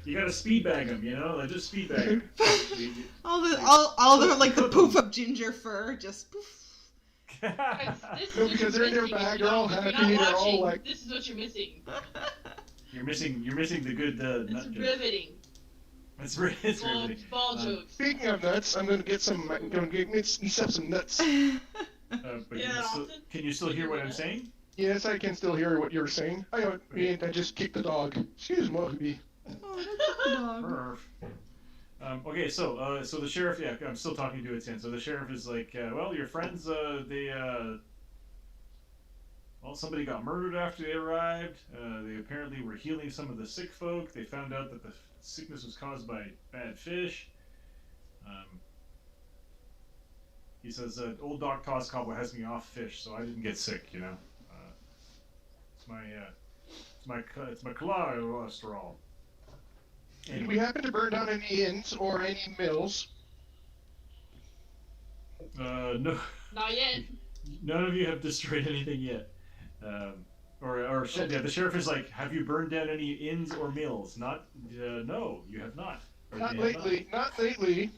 You gotta speed bag him. You know, like just speed bag him. all the like the poof of ginger fur, just poof. No, because they're in their bag, they're all happy, they're all like. This is what you're missing. You're missing the good It's nut joke. riveting. It's riveting. Ball jokes. Speaking of nuts, I'm gonna get some. I'm gonna get me some nuts. But can you still hear what I'm saying? Yes, I can still hear what you're saying. I just kicked the dog. Excuse me. Oh, that's the dog. Perf. Okay, so the sheriff, yeah, I'm still talking to Etienne. So the sheriff is like, "Well, your friends, somebody got murdered after they arrived. They apparently were healing some of the sick folk. They found out that the sickness was caused by bad fish." He says, "Old Doc Toscobble has me off fish, so I didn't get sick, you know. It's my cholesterol." Did we happen to burn down any inns or any mills? No. Not yet. None of you have destroyed anything yet. The sheriff is like, "Have you burned down any inns or mills?" No, you have not. Or Not they have lately. Not lately.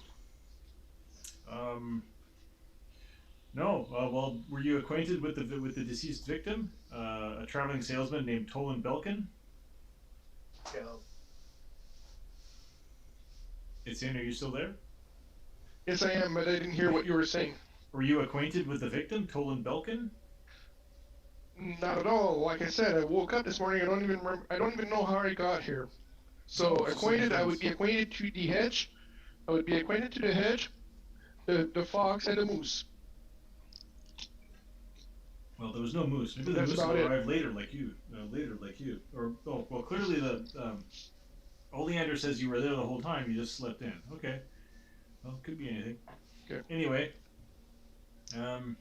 No. Well, were you acquainted with the deceased victim, a traveling salesman named Tolan Belkin? Yeah. Etienne, are you still there? Yes, I am, but I didn't hear what you were saying. Were you acquainted with the victim, Tolan Belkin? Not at all. Like I said, I woke up this morning. I don't even remember. I don't even know how I got here. So acquainted, I would be acquainted to the hedge. I would be acquainted to the hedge, the fox, and the moose. Well, there was no moose. Maybe the That's moose about it. arrived later, like you. Clearly Oleander says you were there the whole time. You just slept in. Okay. Well, it could be anything. Okay. Anyway, some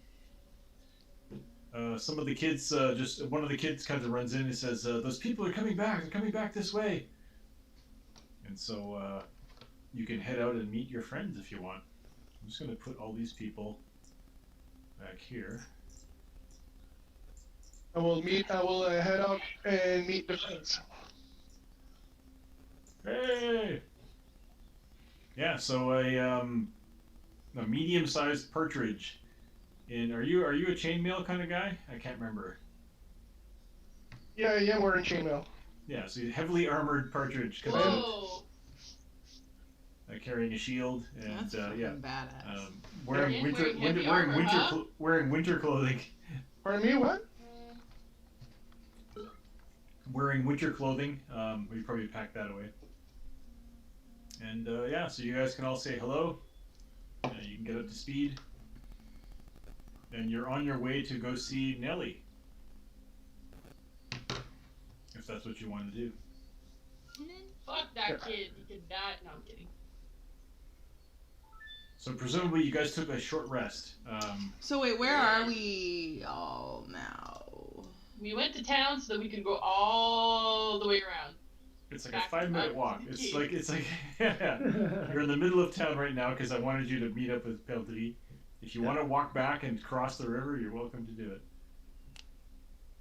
of the kids, one of the kids kind of runs in and says, "Those people are coming back. They're coming back this way." And so you can head out and meet your friends if you want. I'm just going to put all these people back here. I will head out and meet the friends. Hey! Yeah, so a medium-sized partridge. Are you a chainmail kind of guy? I can't remember. Yeah, I'm wearing chainmail. Yeah, so you're heavily armored partridge. Whoa! Carrying a shield and That's fucking badass. wearing Wearing heavy armor, wearing winter clothing. Pardon me, what? Wearing winter clothing. We probably packed that away. And yeah, so you guys can all say hello. You can get up to speed. And you're on your way to go see Nellie. If that's what you want to do. Fuck that kid. He could die. No, I'm kidding. So presumably you guys took a short rest. So wait, where are we all now? We went to town so that we could go all the way around. It's like a 5-minute walk. It's like yeah. You're in the middle of town right now because I wanted you to meet up with Peltry. If you want to walk back and cross the river, you're welcome to do it.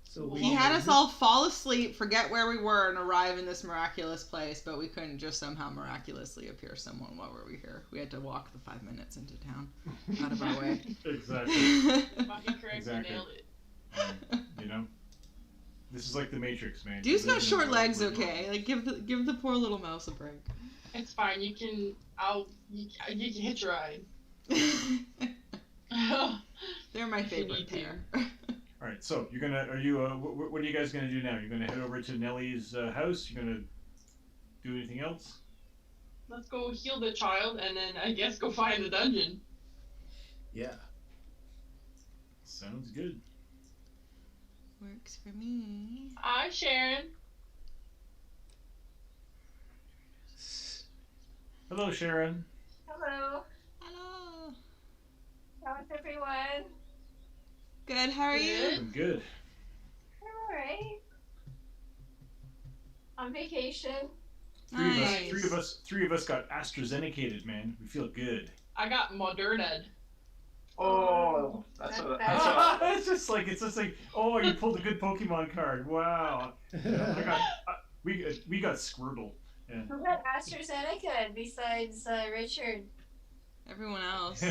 So He had us all fall asleep, forget where we were, and arrive in this miraculous place, but we couldn't just somehow miraculously appear someone while we were here. We had to walk the 5 minutes into town, out of our way. Exactly. Fucking correct. Exactly. Nailed it. You know, this is like the Matrix, man. Dude's got short legs, okay? Like give the poor little mouse a break. It's fine. You can hitch a ride. They're my If you favorite need to. pair. All right, so what are you guys gonna do now? You're gonna head over to Nellie's house. You're gonna do anything else? Let's go heal the child and then I guess go find the dungeon. Yeah. Sounds good. Works for me. Hi, Sharon. Hello, Sharon. Hello. Hello. How's everyone? Good, how are you? I'm good. I'm alright. On vacation. Nice. Three of us got AstraZenecated, man. We feel good. I got Moderna. Oh, That's that's what. bad. That's what It's just like, oh, you pulled a good Pokemon card. Wow. We got Squirtle. Yeah. Who got AstraZeneca besides Richard? Everyone else.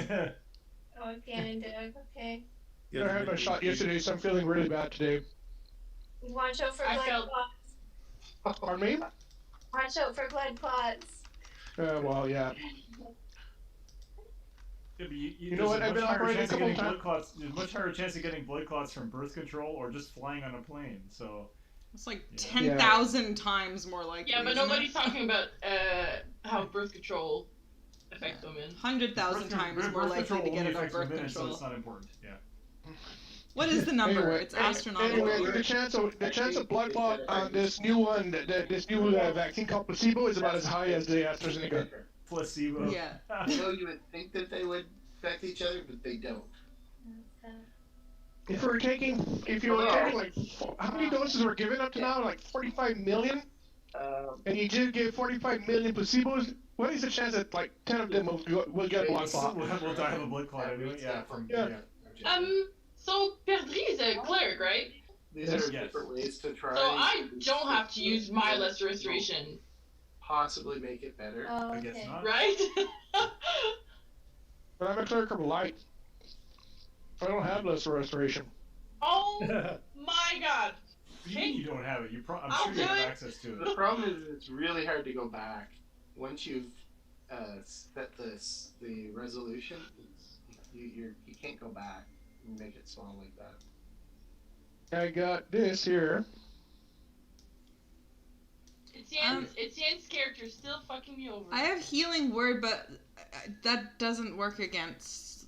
Oh, Dan and Doug. Okay. I had my shot yesterday, so I'm feeling really bad today. Watch out for I blood felt- clots. Pardon me? Watch out for blood clots. Well, yeah. Yeah, but You know what, I've been operating a couple times. There's a much higher chance of getting blood clots from birth control or just flying on a plane. So It's like Yeah. 10,000 times more likely. Yeah, but isn't nobody's it? talking about how birth control affects women. 100,000 times more birth likely control to get only it on affects birth women, so control. it's not important. Yeah. What is the number? Anyway, It's astronomical. Anyway, the chance of blood clot on this new one, this new vaccine called placebo, is about as high as the AstraZeneca. Placebo. Yeah. You know, you would think that they would affect each other, but they don't. If you were taking like, how many doses were given up to now? Like 45 million? And you did give 45 million placebos? What is the chance that like 10 of them will get blood clot? We'll die of a blood clot anyway. Yeah. So Perdri is a cleric, right? These are different ways to try. So I to don't have to use my lesser restoration, possibly make it better. Oh, I okay. guess not. right? But I'm a cleric of light. I don't have lesser restoration. Oh my god. You don't have it. I'm I'll sure you do have it. access to The it. problem is it's really hard to go back once you've set the resolution. You can't go back and make it small like that. I got this here. Etienne's character still fucking me over. I have healing word, but that doesn't work against.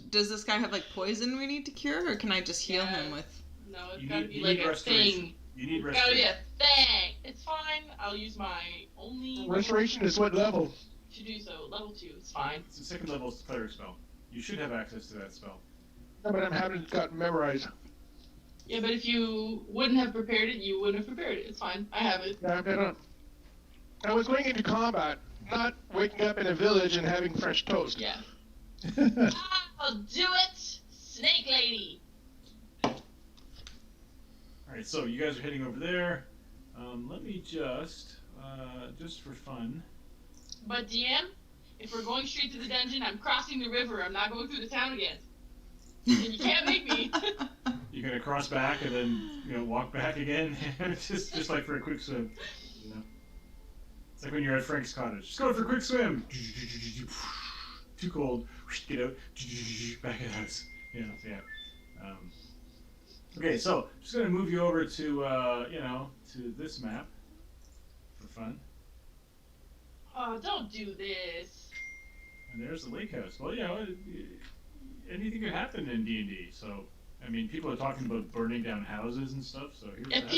Does this guy have like poison we need to cure, or can I just heal him with? No, it's You gotta need- be you like need a restoration. thing. You need It's gotta be restoration. a thing. It's fine. I'll use my only Restoration is what level? to do so. Level 2. It's fine. It's a second level cleric spell. You should have access to that spell. No, but I haven't got memorized. Yeah, but if you wouldn't have prepared it, you wouldn't have prepared it. It's fine. I have it. I was going into combat, not waking up in a village and having fresh toast. Yeah. I'll do it, Snake Lady. Alright, so you guys are heading over there. Let me just for fun. But DM, if we're going straight to the dungeon, I'm crossing the river. I'm not going through the town again. And you can't make me. You're gonna cross back and then walk back again, just like for a quick swim. You know, it's like when you're at Frank's cottage. Just go for a quick swim. Too cold. Get out. Back in the house. Yeah. Okay, so just gonna move you over to to this map for fun. Oh, don't do this. And there's the lake house. Well, anything could happen in D&D. So, I mean, people are talking about burning down houses and stuff. So here's Yeah, that.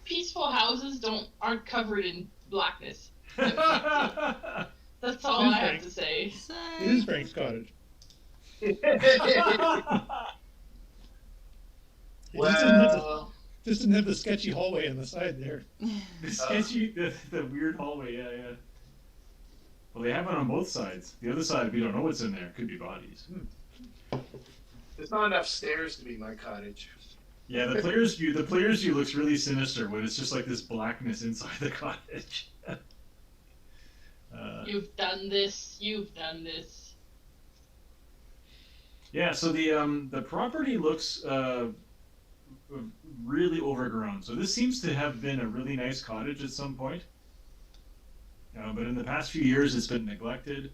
peaceful houses aren't covered in blackness. That's all I have to say. It is Frank's cottage. Well, Just didn't have the sketchy hallway on the side there. The sketchy, the weird hallway. Yeah. Well, they have it on both sides. The other side, we don't know what's in there. Could be bodies. there's not enough stairs to be my cottage. Yeah, the player's view looks really sinister when it's just like this blackness inside the cottage. You've done this. Yeah, so the property looks really overgrown. So this seems to have been a really nice cottage at some point. But in the past few years, it's been neglected.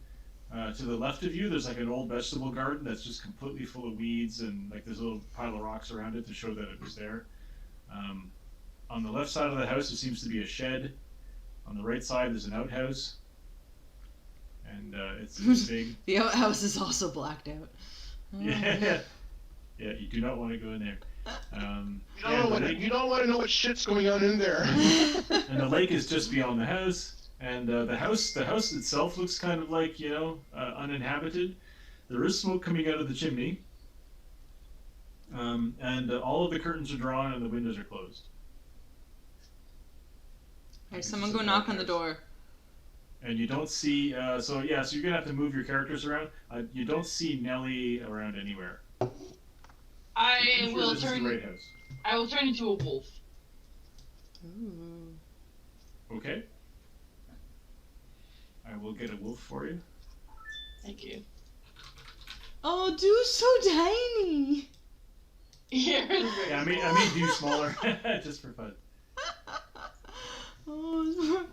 To the left of you, there's like an old vegetable garden that's just completely full of weeds and like there's a little pile of rocks around it to show that it was there. On the left side of the house, there seems to be a shed. On the right side, there's an outhouse. And it's big. The outhouse is also blacked out. Yeah, you do not want to go in there. You don't want to know what shit's going on in there. And the lake is just beyond the house. And the house itself looks kind of like, uninhabited. There is smoke coming out of the chimney. And all of the curtains are drawn and the windows are closed. Hey, someone go knock on the door. And you don't see, so you're going to have to move your characters around. You don't see Nellie around anywhere. I will this is the right house. I will turn into a wolf. Ooh. Okay. I will get a wolf for you. Thank you. Oh, dude's so tiny. Yeah, I made you smaller, just for fun. Oh,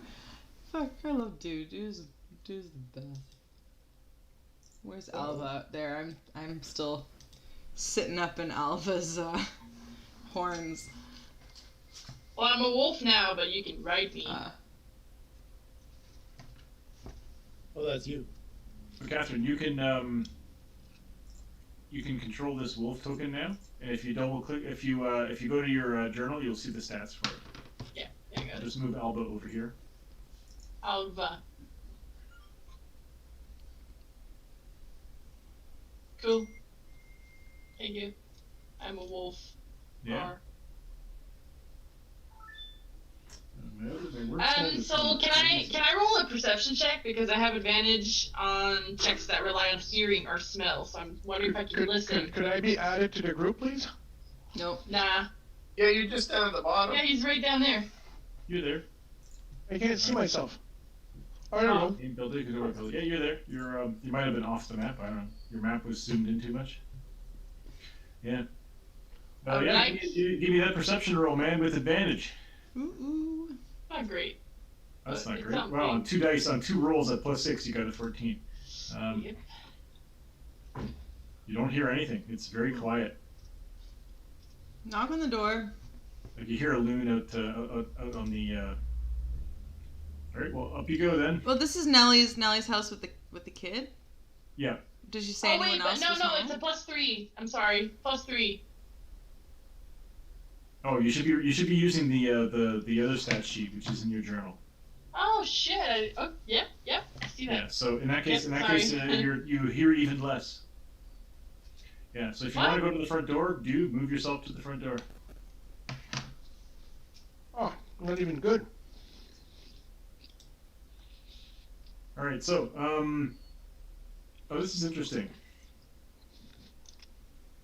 fuck! I love dude. Dude's the best. Where's Alva? There. I'm still sitting up in Alva's horns. Well, I'm a wolf now, but you can ride me. Oh, that's you. So Catherine, you can control this wolf token now, and if you double click, if you go to your journal, you'll see the stats for it. Yeah, I got it. Just move Alba over here. Alva. Cool. Thank you. I'm a wolf. Yeah. So can I roll a perception check because I have advantage on checks that rely on hearing or smell? So I'm wondering if I can listen. Could I be added to the group, please? Nope. Nah. Yeah, you're just down at the bottom. Yeah, he's right down there. You're there. I can't see myself. I don't know. Yeah, you're there. You might have been off the map. I don't know. Your map was zoomed in too much. Yeah. Give me that perception roll, man, with advantage. Ooh. Not great. That's not It's great. something. Well, on 2 dice, on 2 rolls at +6, you got a 14. Yep. You don't hear anything. It's very quiet. Knock on the door. Like you hear a loon out on the. All right. Well, up you go then. Well, this is Nellie's house with the kid. Yeah. Did she say anyone else? No, was no, home? it's a +3. I'm sorry, +3. Oh, you should be using the other stat sheet, which is in your journal. Oh shit! Yep, I see that. Yeah. So in that case, Sorry. you hear even less. Yeah. So if you want to go to the front door, move yourself to the front door. Oh, not even good. All right, so oh, this is interesting.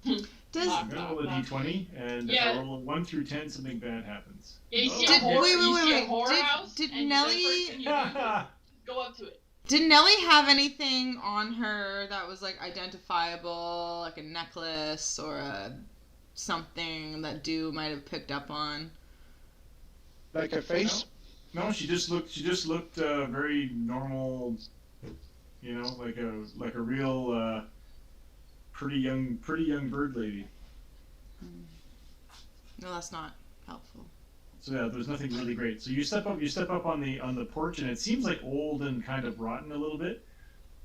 Does I'm gonna roll a d20, and if I roll a 1 through 10, something bad happens. Yeah, you see Did- a horror, wait, you see a wait. horror Did- house, did and Nelly- the first thing you do is go up to it. Did Nellie have anything on her that was like identifiable, like a necklace or something that Dew might have picked up on? Like a face? No, she just looked very normal. You know, like a real pretty young bird lady. No, that's not helpful. So yeah, there's nothing really great. So you step up on the porch, and it seems like old and kind of rotten a little bit.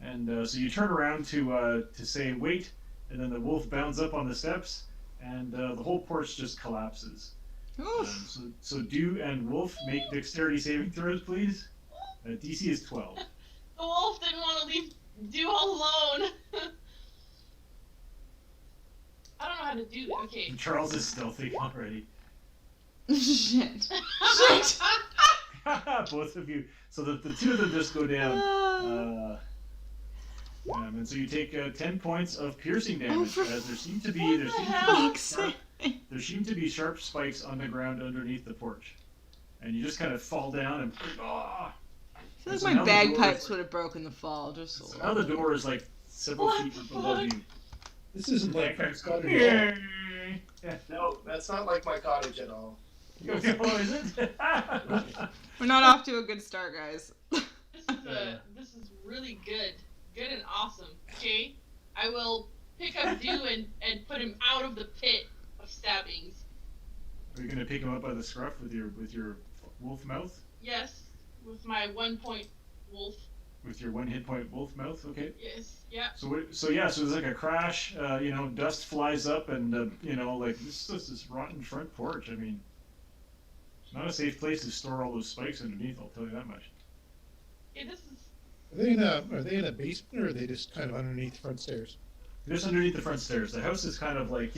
And so you turn around to say wait, and then the wolf bounds up on the steps, and the whole porch just collapses. Oof. So Dew and Wolf make dexterity saving throws, please. DC is 12. The wolf didn't want to leave Dew all alone. I don't know how to do that. Okay. Charles is stealthy already. Shit. Shit. Both of you. So the two of them just go down. And so you take 10 points of piercing damage, as there seem to be sharp spikes on the ground underneath the porch, and you just kind of fall down and. I feel like my bagpipes would have broken the fall. Just a So little. now the door is like several feet above you. This isn't like Frank's cottage at all. Yeah. No, that's not like my cottage at all. Oh, is it? We're not off to a good start, guys. This is really good. Good and awesome. Okay? I will pick up Dew and put him out of the pit of stabbings. Are you gonna pick him up by the scruff with your wolf mouth? Yes, with my 1 point wolf. With your 1 hit point wolf mouth? Okay. Yes, yeah. So there's like a crash. Dust flies up, and like this is this rotten front porch. I mean, it's not a safe place to store all those spikes underneath. I'll tell you that much. Yeah, this is. Are they in a basement, or are they just kind of underneath the front stairs? Just underneath the front stairs. The house is kind of like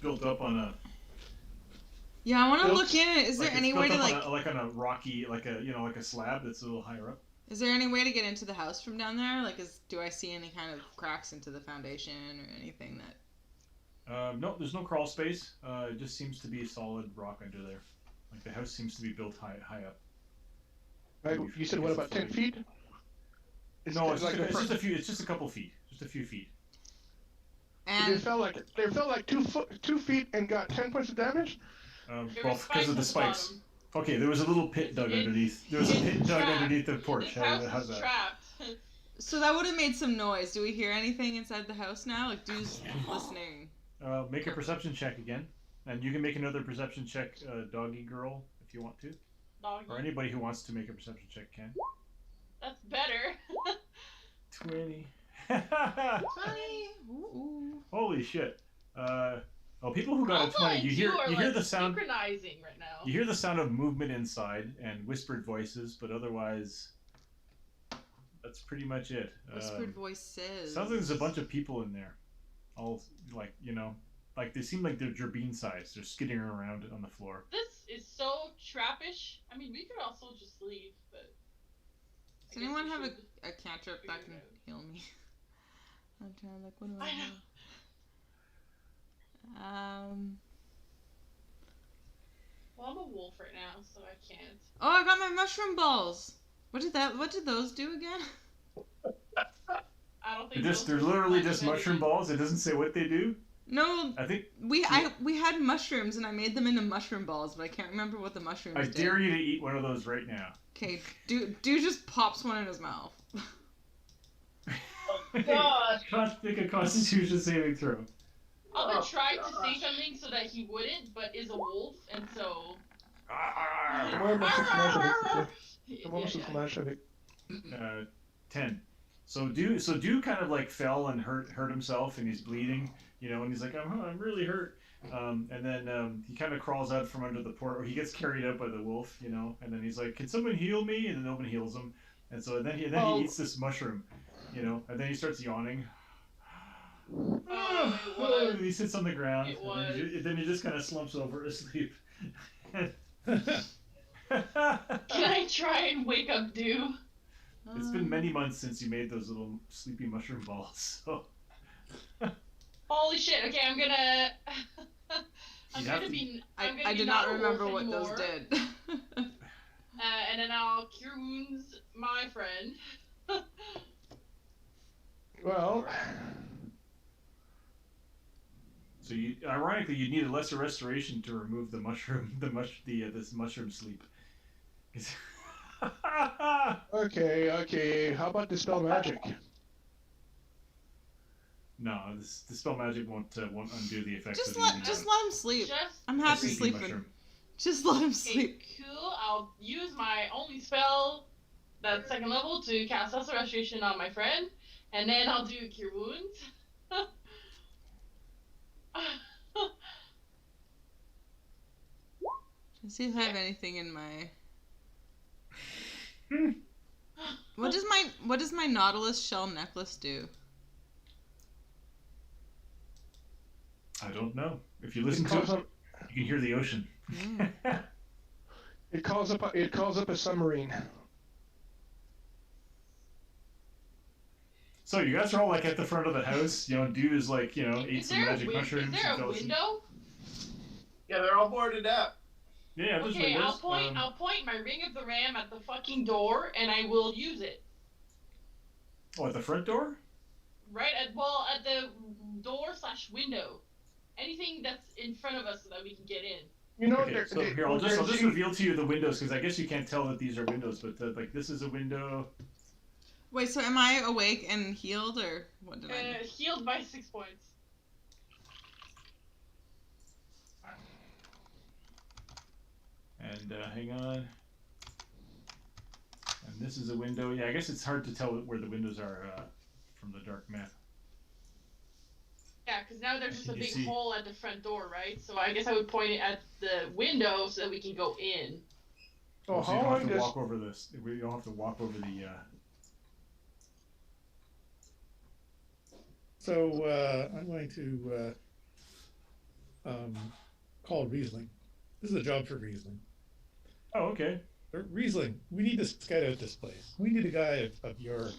built up on a. Yeah, I want to look in it. Is there any way to on a rocky, like a slab that's a little higher up? Is there any way to get into the house from down there? Like, do I see any kind of cracks into the foundation or anything that? No, there's no crawl space. It just seems to be solid rock under there. Like the house seems to be built high up. Like, you said, what about 10 feet? No, it's just a few. It's just a couple feet. Just a few feet. And They fell like 2 feet and got 10 points of damage. Well, There were because of the spikes spikes. at Okay, there was a little pit dug underneath. There was a pit dug underneath the porch. This house How's is that? trapped. so that would have made some noise. Do we hear anything inside the house now? Like, Dew's listening. Make a perception check again, and you can make another perception check, doggy girl, if you want to, Doggy. or anybody who wants to make a perception check can. That's better. 20. Funny. Ooh. Holy shit. People who got a 20, you hear the sound. Synchronizing right now. You hear the sound of movement inside and whispered voices, but otherwise, that's pretty much it. Whispered voices. Sounds like there's a bunch of people in there, all like they seem like they're gerbine sized. They're skidding around on the floor. This is so trappish. I mean, we could also just leave, but. Does anyone have a cantrip that can heal me? I'm trying to what do I know. Well, I'm a wolf right now, so I can't. Oh, I got my mushroom balls. What did those do again? I don't think They're literally just mushroom balls. It doesn't say what they do. No, I think we had mushrooms and I made them into mushroom balls, but I can't remember what the mushrooms I did. dare you to eat one of those right now. Okay, Dew just pops one in his mouth. God. Make a Constitution saving throw. Alva tried to say something so that he wouldn't, but is a wolf, and so. Magic. 10. So Dew kind of like fell and hurt himself, and he's bleeding, and he's like, I'm really hurt. And then he kind of crawls out from under the porch, or he gets carried out by the wolf, and then he's like, can someone heal me? And then no one heals him. And so then he eats this mushroom, and then he starts yawning. Oh, he sits on the ground, It and then he just kind of slumps over asleep. Can I try and wake up Dew? It's been many months since you made those little sleepy mushroom balls. So. Holy shit! Okay, I'm gonna. I did not remember what those did. And then I'll cure wounds my friend. Well. So ironically, you need a lesser restoration to remove the mushroom, this mushroom sleep. Okay. How about dispel magic? No, the spell magic won't undo the effects. Just of let him sleep. I'm happy sleeping. Mushroom. Just let him sleep. Cool. I'll use my only spell that's 2nd level to cast Lesser Restoration on my friend, and then I'll do Cure Wounds. Let's see if I have anything in my. What does my Nautilus shell necklace do? I don't know. If you listen to it, you can hear the ocean. Mm. It calls up a submarine. So you guys are all like at the front of the house. You know, dude is like, you know, ate some magic mushrooms. Is there a window? Yeah, they're all boarded up. Yeah, there's Okay, windows. I'll point my Ring of the Ram at the fucking door, and I will use it. Oh, at the front door? Right at the door/window. Anything that's in front of us so that we can get in. You know, Okay, so here I'll just reveal to you the windows because I guess you can't tell that these are windows, but like this is a window. Wait, so am I awake and healed, or what did I do? Healed by 6 points. And hang on. And this is a window. Yeah, I guess it's hard to tell where the windows are from the dark map. Yeah, because now there's just a big hole at the front door, right? So I guess I would point it at the window so that we can go in. Oh, so you don't have to walk over this. We don't have to walk over the. So I'm going to call Riesling. This is a job for Riesling. Oh, okay. Riesling, we need to scout out this place. We need a guy of your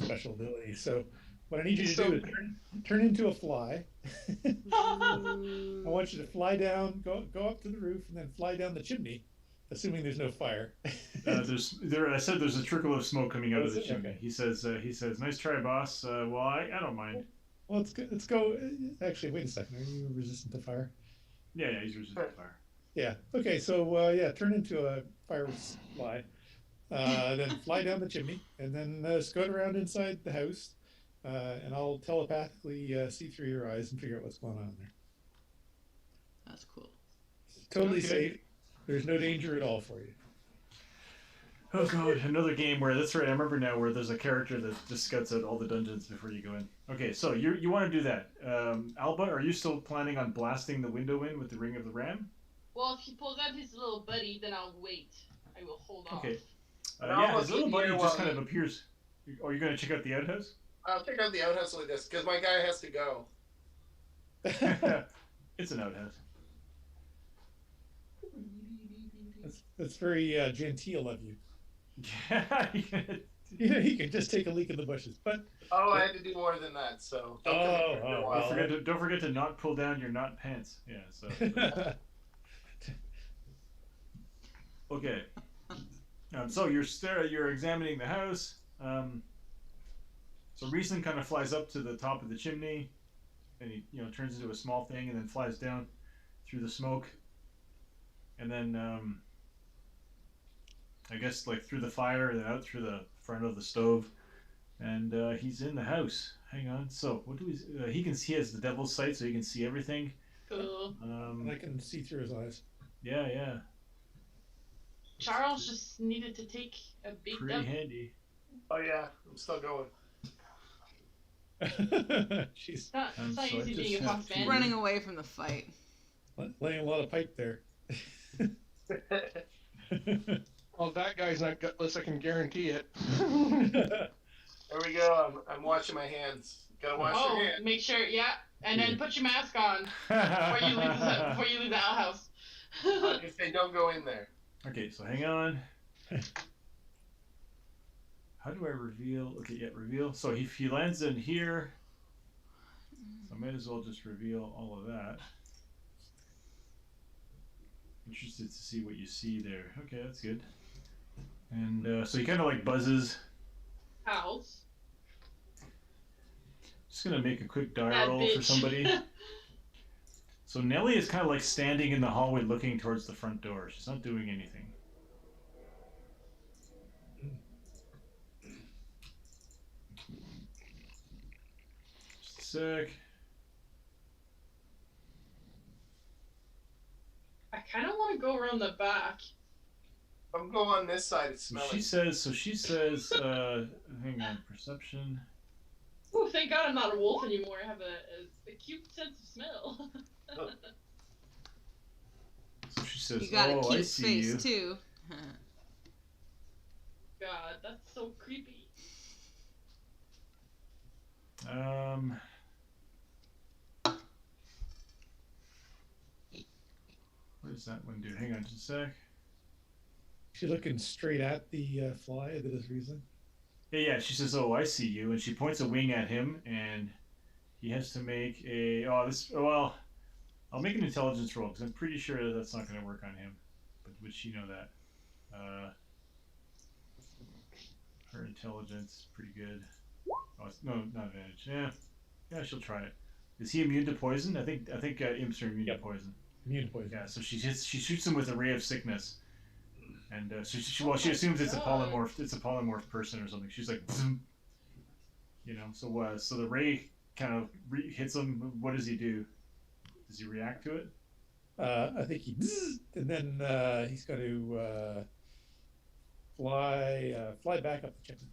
special ability. So what I need you to do is turn into a fly. I want you to fly down, go up to the roof, and then fly down the chimney, assuming there's no fire. I said there's a trickle of smoke coming out of the chimney. Okay. He says, nice try, boss. Well, I don't mind. Well, let's go. Actually, wait a second. Are you resistant to fire? Yeah, he's resistant to fire. Yeah. Okay. So turn into a fire fly, then fly down the chimney, and then scout around inside the house, and I'll telepathically see through your eyes and figure out what's going on there. That's cool. Totally safe. There's no danger at all for you. Oh god, another game where, that's right, I remember now, where there's a character that just scouts out all the dungeons before you go in. Okay, so you want to do that. Alba, are you still planning on blasting the window in with the Ring of the Ram? Well, if he pulls out his little buddy, then I'll wait. I will hold off. Okay. Yeah, his little buddy just kind of appears. Oh, you're going to check out the outhouse? I'll check out the outhouse like this, because my guy has to go. It's an outhouse. That's very genteel of you. Yeah, He can just take a leak in the bushes, but I had to do more than that. So don't forget to not pull down your not pants. Yeah. So. Okay. So you're examining the house. So Riesling kind of flies up to the top of the chimney, and he turns into a small thing, and then flies down through the smoke, and then I guess like through the fire and out through the front of the stove, and he's in the house. Hang on. So what do we? He has the devil's sight, so he can see everything. Cool. And I can see through his eyes. Yeah. Charles just needed to take a big Pretty dump. handy. Oh yeah, I'm still going. She's It's not easy being a fox man. Running away from the fight. laying a lot of pipe there. Well, that guy's not gutless, I can guarantee it. There we go. I'm washing my hands. Gotta wash your hands. Make sure, yeah. And then put your mask on before you leave the outhouse. If they don't go in there. Okay, so hang on. How do I reveal? Okay, yeah, reveal. So if he lands in here, so I might as well just reveal all of that. Interested to see what you see there. Okay, that's good. And so he kind of like buzzes. House. Just gonna make a quick die That roll bitch. for somebody. So Nellie is kind of like standing in the hallway looking towards the front door. She's not doing anything. Just a sec. I kind of want to go around the back. I'm going on this side. It's So smelling. she says, hang on, perception. Oh, thank God I'm not a wolf anymore. I have a cute sense of smell. So she says, You got a "Oh, I cute see face you." too. God, that's so creepy. What does that one do? Hang on just a sec. She's looking straight at the fly that is reason. Yeah, she says, "Oh, I see you," and she points a wing at him, and he has to make a. Well, I'll make an intelligence roll because I'm pretty sure that that's not going to work on him. But would she know that? Her intelligence pretty good. Oh, no, not advantage. Yeah, she'll try it. Is he immune to poison? I think imps are immune to poison. Immune to poison. Yeah, so she shoots him with a ray of sickness, and so she assumes it's a polymorph. It's a polymorph person or something. She's like, you know. So the ray kind of hits him. What does he do? Does he react to it? I think he, and then he's going to fly back up the chimney.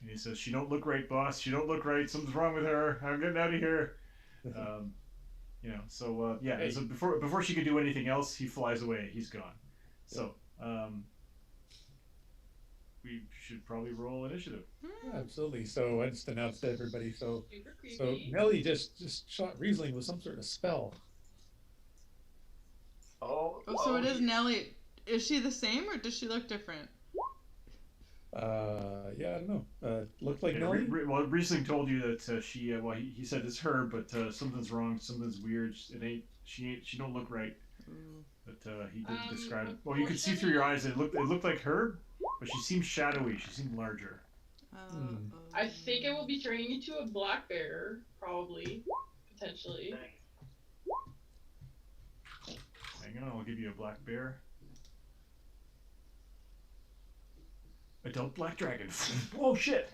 And he says, "She don't look right, boss. She don't look right. Something's wrong with her. I'm getting out of here." You know. So yeah. Hey. So before she could do anything else, he flies away. He's gone. So we should probably roll initiative. Yeah, absolutely. So I just announced to everybody. So Super creepy. so Nellie just shot Riesling with some sort of spell. Oh, So it is Nellie. Is she the same or does she look different? Yeah, I don't know. Looked like Yeah, Nellie. well, Riesling told you that she. Well, he said it's her, but something's wrong. Something's weird. It ain't. She ain't. She don't look right. But he didn't describe it. Well, you could see through your eyes. It looked like her, but she seemed shadowy. She seemed larger. I think it will be turning into a black bear, probably, potentially. Hang on, I'll give you a black bear. Adult black dragon. Oh shit.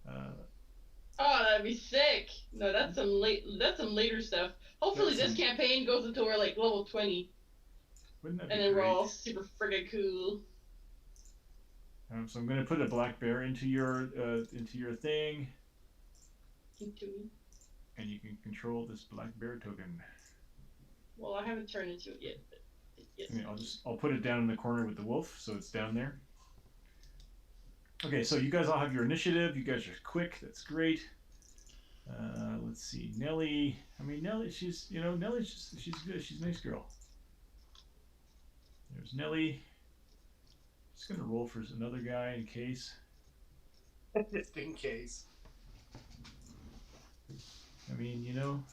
Oh, that'd be sick. No, that's some later stuff. Hopefully this campaign goes until we're like level 20. Wouldn't that be and then great? we're all super friggin' cool. So I'm gonna put a black bear into your thing, and you can control this black bear token. Well, I haven't turned into it yet, but yes. Okay, I'll put it down in the corner with the wolf, so it's down there. Okay, so you guys all have your initiative. You guys are quick. That's great. Let's see, Nellie. I mean, Nellie. She's good. She's a nice girl. There's Nellie. Just gonna roll for another guy in case. Just in case. I mean, you know.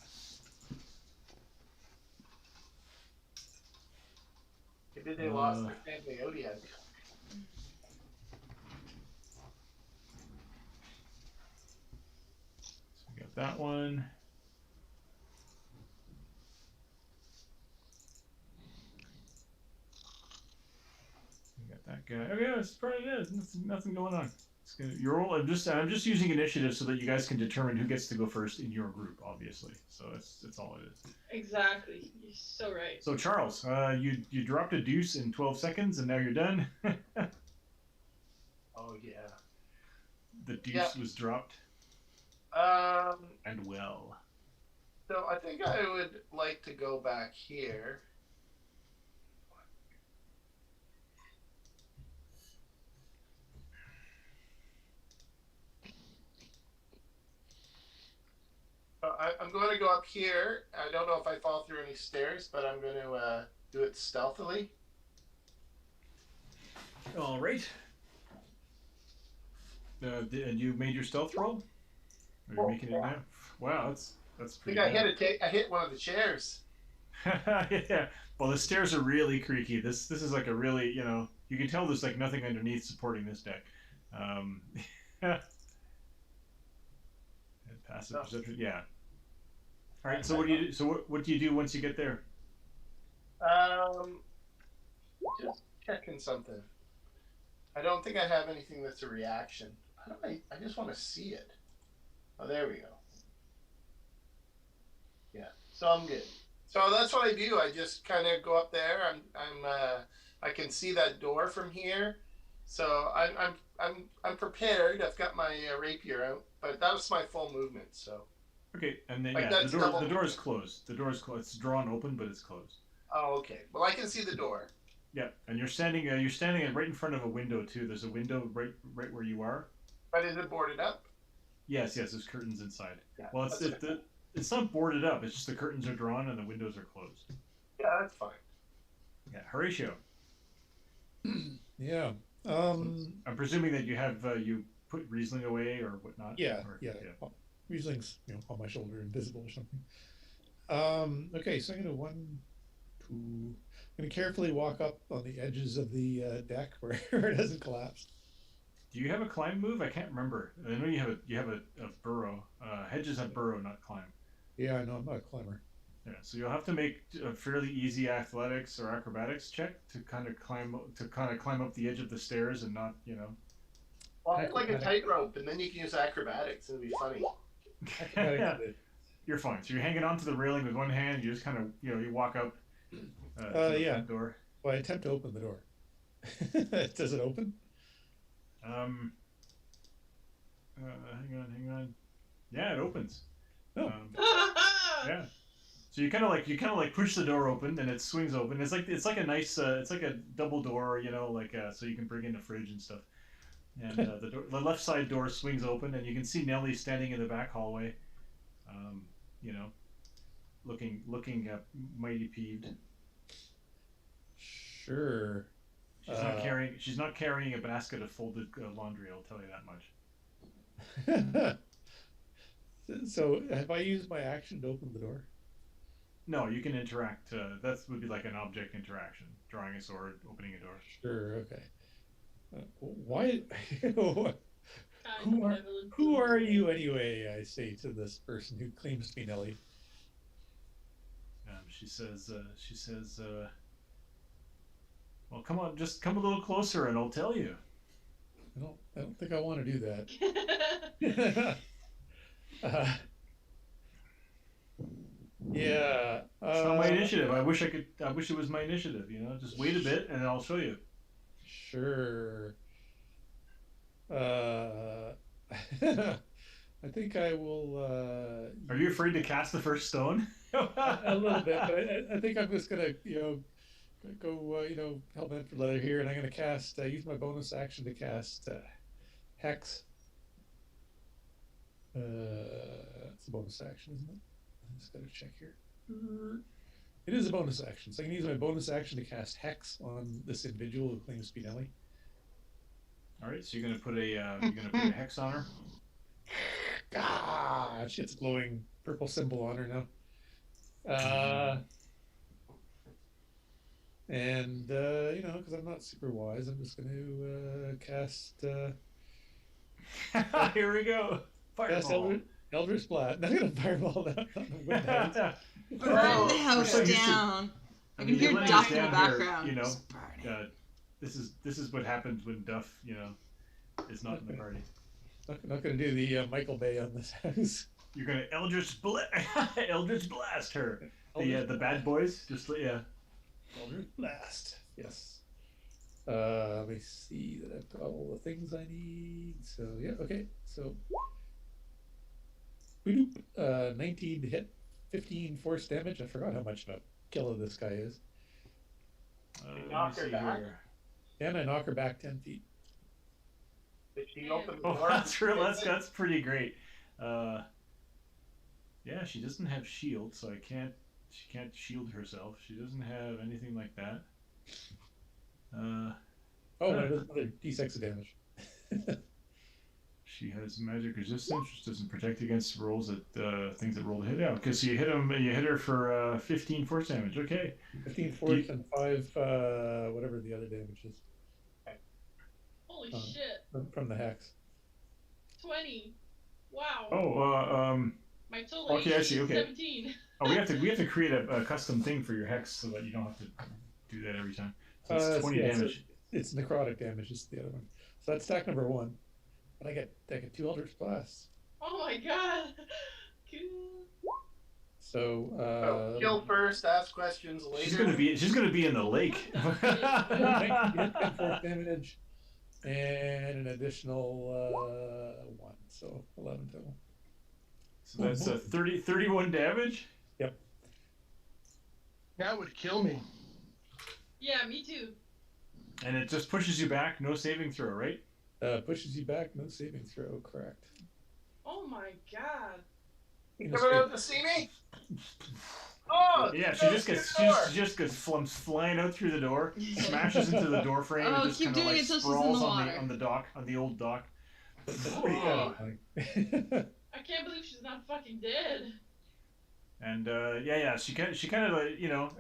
Maybe they lost their family Odiad. So we got that one. We got that guy. Oh yeah, it's probably nothing going on. It's gonna I'm just using initiative so that you guys can determine who gets to go first in your group, obviously. So that's all it is. Exactly. You're so right. So Charles, you dropped a deuce in 12 seconds and now you're done. Oh yeah. The deuce was dropped. And well. So I think I would like to go back here. I'm going to go up here. I don't know if I fall through any stairs, but I'm going to do it stealthily. All right. And you made your stealth roll? Are you making it now? Wow, that's pretty I good. think I hit one of the chairs. Yeah. Well, the stairs are really creaky. This is like a really, you can tell there's like nothing underneath supporting this deck. And passive perception. Yeah. All right. So what do you do? So what do you do once you get there? Just checking something. I don't think I have anything that's a reaction. I just want to see it. Oh, there we go. Yeah. So I'm good. So that's what I do. I just kind of go up there. I can see that door from here. So I'm prepared. I've got my rapier out, but that was my full movement. So. Okay, and then Like the door is closed. The door is closed. It's drawn open, but it's closed. Oh, okay. Well, I can see the door. Yeah, and you're standing right in front of a window too. There's a window right where you are. But is it boarded up? Yes. There's curtains inside. Yeah, Well, it's not boarded up. It's just the curtains are drawn and the windows are closed. Yeah, that's fine. Yeah, Horatio. Yeah. I'm presuming that you have you put Riesling away or whatnot. Yeah. Or, Yeah. Riesling's on my shoulder, invisible or something. Okay, so I'm I'm gonna carefully walk up on the edges of the deck where it doesn't collapse. Do you have a climb move? I can't remember. I know you have a burrow. Hedges have burrow, not climb. Yeah, I know. I'm not a climber. Yeah, so you'll have to make a fairly easy athletics or acrobatics check to kind of climb up the edge of the stairs and not. Well, I like a tightrope, and then you can use acrobatics. It'll be funny. Yeah. You're fine. So you're hanging onto the railing with one hand. You just kind of you walk up. To the front door. Well, I attempt to open the door. Does it open? Hang on. Yeah, it opens. Oh. Yeah. So you kind of like push the door open and it swings open. It's like a nice it's like a double door, so you can bring in the fridge and stuff. And the left side door swings open and you can see Nellie standing in the back hallway. Looking mighty peeved. Sure. She's not carrying a basket of folded laundry. I'll tell you that much. So, have I used my action to open the door? No, you can interact. That would be like an object interaction: drawing a sword, opening a door. Sure. Okay. Why? Who are you anyway? I say to this person who claims to be Nellie. She says. Well, come on, just come a little closer and I'll tell you. I don't think I want to do that. Yeah. It's not my initiative. I wish it was my initiative, Just wait a bit and I'll show you. Sure. I think I will. Are you afraid to cast the first stone? A little bit, but I think I'm just gonna, go, hell bent for leather here, and I'm gonna cast. Use my bonus action to cast Hex. It's a bonus action, isn't it? I just gotta check here. It is a bonus action, so I can use my bonus action to cast Hex on this individual who claims to be Nellie. All right, so you're gonna put a hex on her. Ah, shit's glowing purple symbol on her now. And because I'm not super wise, I'm just going to cast. Here we go. Fireball. Eldritch Blast. Not going to fireball down on the wood house. Burn the house down. I can hear Duff in the background. Here, this is what happens when Duff, is not in the party. Not going to do the Michael Bay on this house. You're going to Eldritch Blast her. The bad boys. Eldritch Blast. Yes. Let me see that I've got all the things I need. So yeah, okay. So 19 to hit, 15 force damage. I forgot how much of a killer this guy is. Knock her back. And I knock her back 10 feet. Did she open the door? That's pretty great. Yeah, she doesn't have shield, so she can't shield herself. She doesn't have anything like that. Another D6 of damage. She has magic resistance, which doesn't protect against rolls at things that roll to hit. Yeah, because you hit her for 15 force damage. Okay. 15 force and 5 whatever the other damage is. Holy shit. From the hex. 20. Wow. Oh, my total okay, I see. is Okay. 17. Oh, we have to create a custom thing for your hex so that you don't have to do that every time. So it's 20 damage. It's necrotic damage. Is the other one. So that's stack number 1. But I get 2 Eldritch Blasts. Oh my god. Cool. So kill first, ask questions later. She's gonna be in the lake. 10 force damage and an additional 1, so 11 total. So that's 31 damage. Yep. That would kill me. Yeah, me too. And it just pushes you back. No saving throw, right? Pushes you back. No saving throw. Correct. Oh my god. You coming out to see me? Oh, yeah, she just gets flying out through the door, smashes into the door frame, and just kind of like sprawls on the dock, on the old dock. Oh. I can't believe she's not fucking dead. And she kind of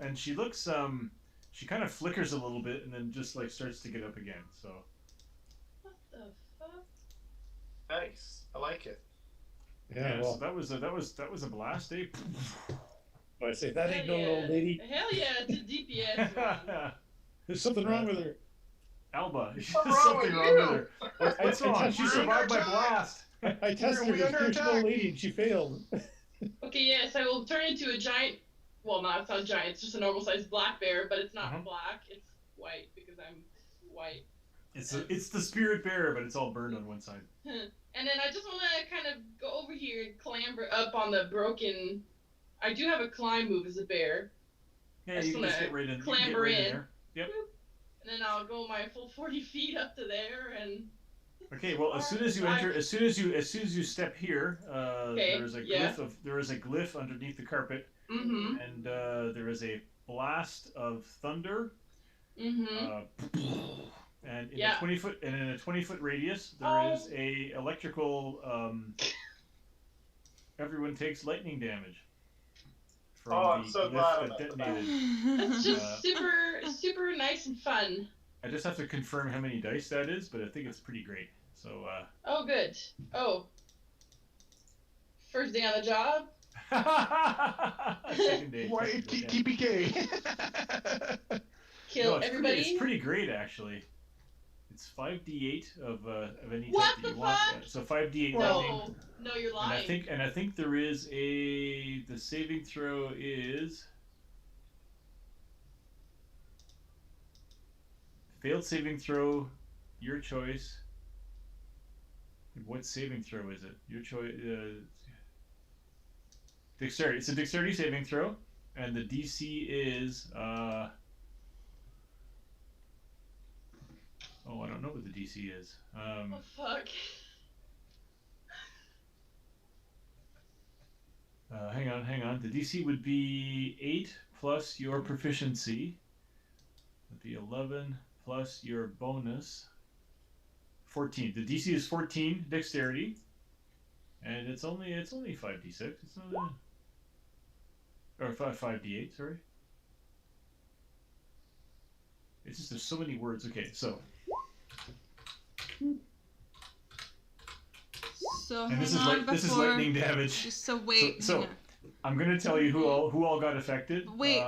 and she looks she kind of flickers a little bit and then just like starts to get up again. So. What the fuck? Nice, I like it. Yeah, well, so that was a blast, eh? I say that ain't no old lady. Hell yeah, it's a DPS one. There's something wrong with her. Alba, there's What's something wrong with her. What's wrong? She survived my blast. I tested her with an old lady and she failed. Okay, yes, I will turn into a giant. Well, no, it's not a giant. It's just a normal sized black bear, but it's not black. It's white because I'm white. It's the spirit bear, but it's all burned on one side. And then I just want to kind of go over here and clamber up on the broken. I do have a climb move as a bear. Yeah, you can just get right in. Clamber in there. Yep. And then I'll go my full 40 feet up to there and. Okay, well, as soon as you enter, as soon as you step here, there is a glyph underneath the carpet, and there is a blast of thunder. And in a 20-foot radius, there is a electrical. Everyone takes lightning damage. I'm so glad about detonated. It's just super nice and fun. I just have to confirm how many dice that is, but I think it's pretty great. So. Oh, good. Oh. First day on the job. Second day. TPK. Kill everybody. It's pretty great, actually. It's 5d8 of any type what that you the want. fuck? So 5d8 Whoa. lightning. No, you're lying. And I think there is the saving throw is failed saving throw, your choice. What saving throw is it? Your choice. Dexterity. It's a dexterity saving throw, and the DC is I don't know what the DC is. Oh fuck. Hang on. The DC would be 8 plus your proficiency. That'd be 11 plus your bonus. 14. The DC is 14 dexterity, and it's only 5d6. It's not or 5d8. Sorry. It's just there's so many words. Okay, so. So and this is lightning damage. So wait. So I'm gonna tell you who all got affected. Wait.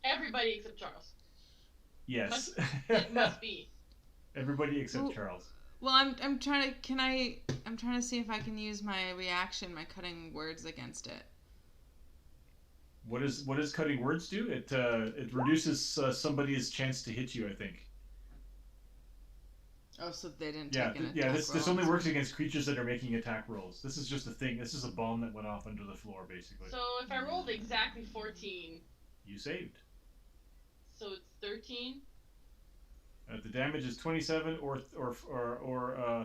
Everybody except Charles. Yes. It must be. Everybody except Charles. Well, I'm trying to. I'm trying to see if I can use my reaction, my cutting words against it. What does cutting words do? It reduces somebody's chance to hit you, I think. Oh, so they didn't take an attack Yeah, this roll. only works against creatures that are making attack rolls. This is just a thing. This is a bomb that went off under the floor, basically. So if I rolled exactly 14... You saved. So it's 13? The damage is 27 or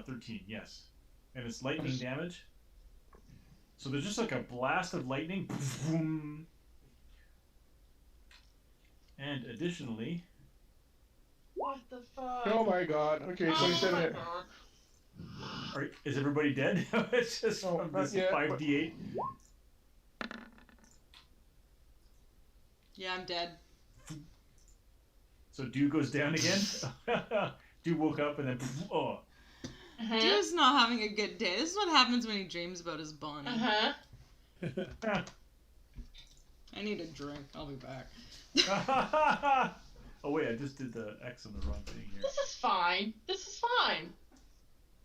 13, yes. And it's lightning damage. So there's just like a blast of lightning. Boom. And additionally... What the fuck? Oh my god. Okay, 27. Is everybody dead? It's just No, from not this yet, 5d8. Yeah, I'm dead. So Dew goes down again. Dew woke up and then oh. Dew's not having a good day. This is what happens when he dreams about his bunny. I need a drink. I'll be back. Oh wait, I just did the X on the wrong thing here. This is fine. This is fine.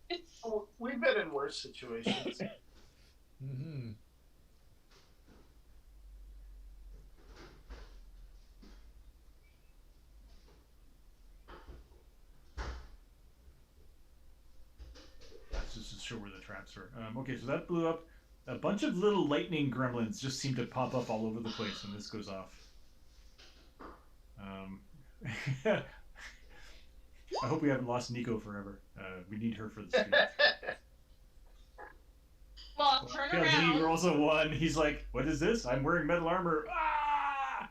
It's. Oh, we've been in worse situations. Mm-hmm. That's just to show where the traps were. Okay, so that blew up. A bunch of little lightning gremlins just seem to pop up all over the place when this goes off. I hope we haven't lost Nico forever. We need her for the stream. Well, turn He around. rolls a 1. He's like, "What is this? I'm wearing metal armor." Ah!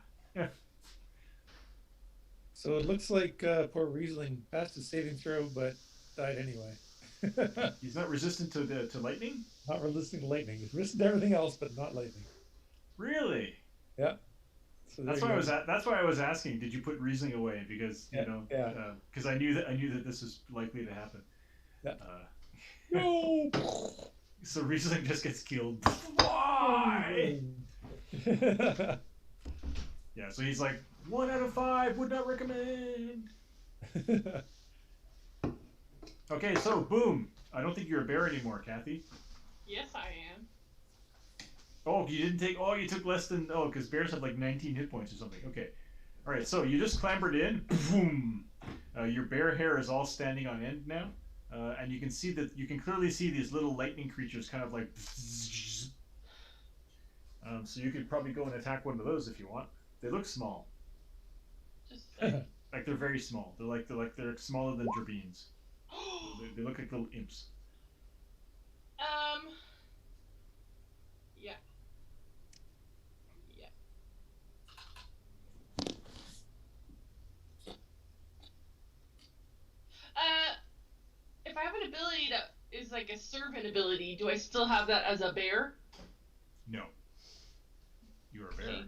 So it looks like poor Riesling passed his saving throw, but died anyway. He's not resistant to lightning. Not resisting to lightning. He's resistant to everything else, but not lightning. Really? Yeah. So That's why I was asking. Did you put Riesling away? Because because I knew that this was likely to happen. Yeah. No. So Riesling just gets killed. Why? Yeah. So he's like 1 out of 5. Would not recommend. Okay. So boom. I don't think you're a bear anymore, Kathy. Yes, I am. Oh, you didn't take. Oh, you took less than. Oh, because bears have like 19 hit points or something. Okay. All right. So you just clambered in. Boom. Your bear hair is all standing on end now, and you can see that you can clearly see these little lightning creatures kind of like. So you could probably go and attack one of those if you want. They look small. Just Like they're very small. They're smaller than Drabeens. They look like little imps. Yeah. Yeah. If I have an ability that is like a servant ability, do I still have that as a bear? No. You're a bear. Okay.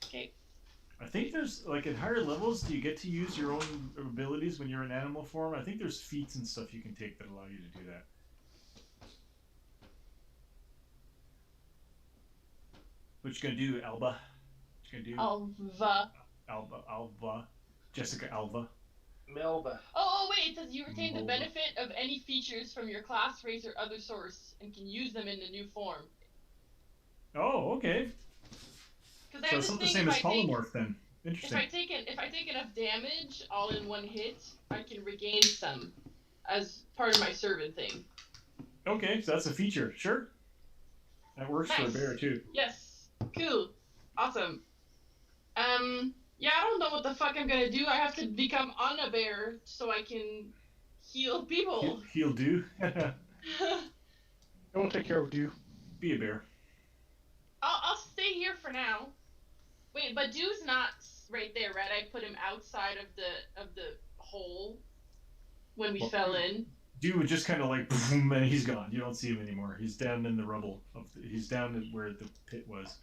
Okay. I think there's like at higher levels, do you get to use your own abilities when you're in animal form? I think there's feats and stuff you can take that allow you to do that. What you gonna do, Alba? What you gonna do? Alva. Jessica Alva. Melba. Oh, wait, it says you retain the Melba. benefit of any features from your class, race, or other source, and can use them in the new form. Oh, okay. Because So it's not the same as polymorph then. Interesting. If I take enough damage all in one hit, I can regain some as part of my servant thing. Okay, so that's a feature. Sure. That works for a Nice. bear too. Yes. Cool. Awesome. Yeah, I don't know what the fuck I'm gonna do. I have to become on a bear so I can heal people. He'll do. I won't take care of you. Be a bear. I'll stay here for now. Wait, but Dew's not right there, right? I put him outside of the hole when we fell in. Dew would just kind of like boom, and he's gone. You don't see him anymore. He's down in the rubble. He's down at where the pit was.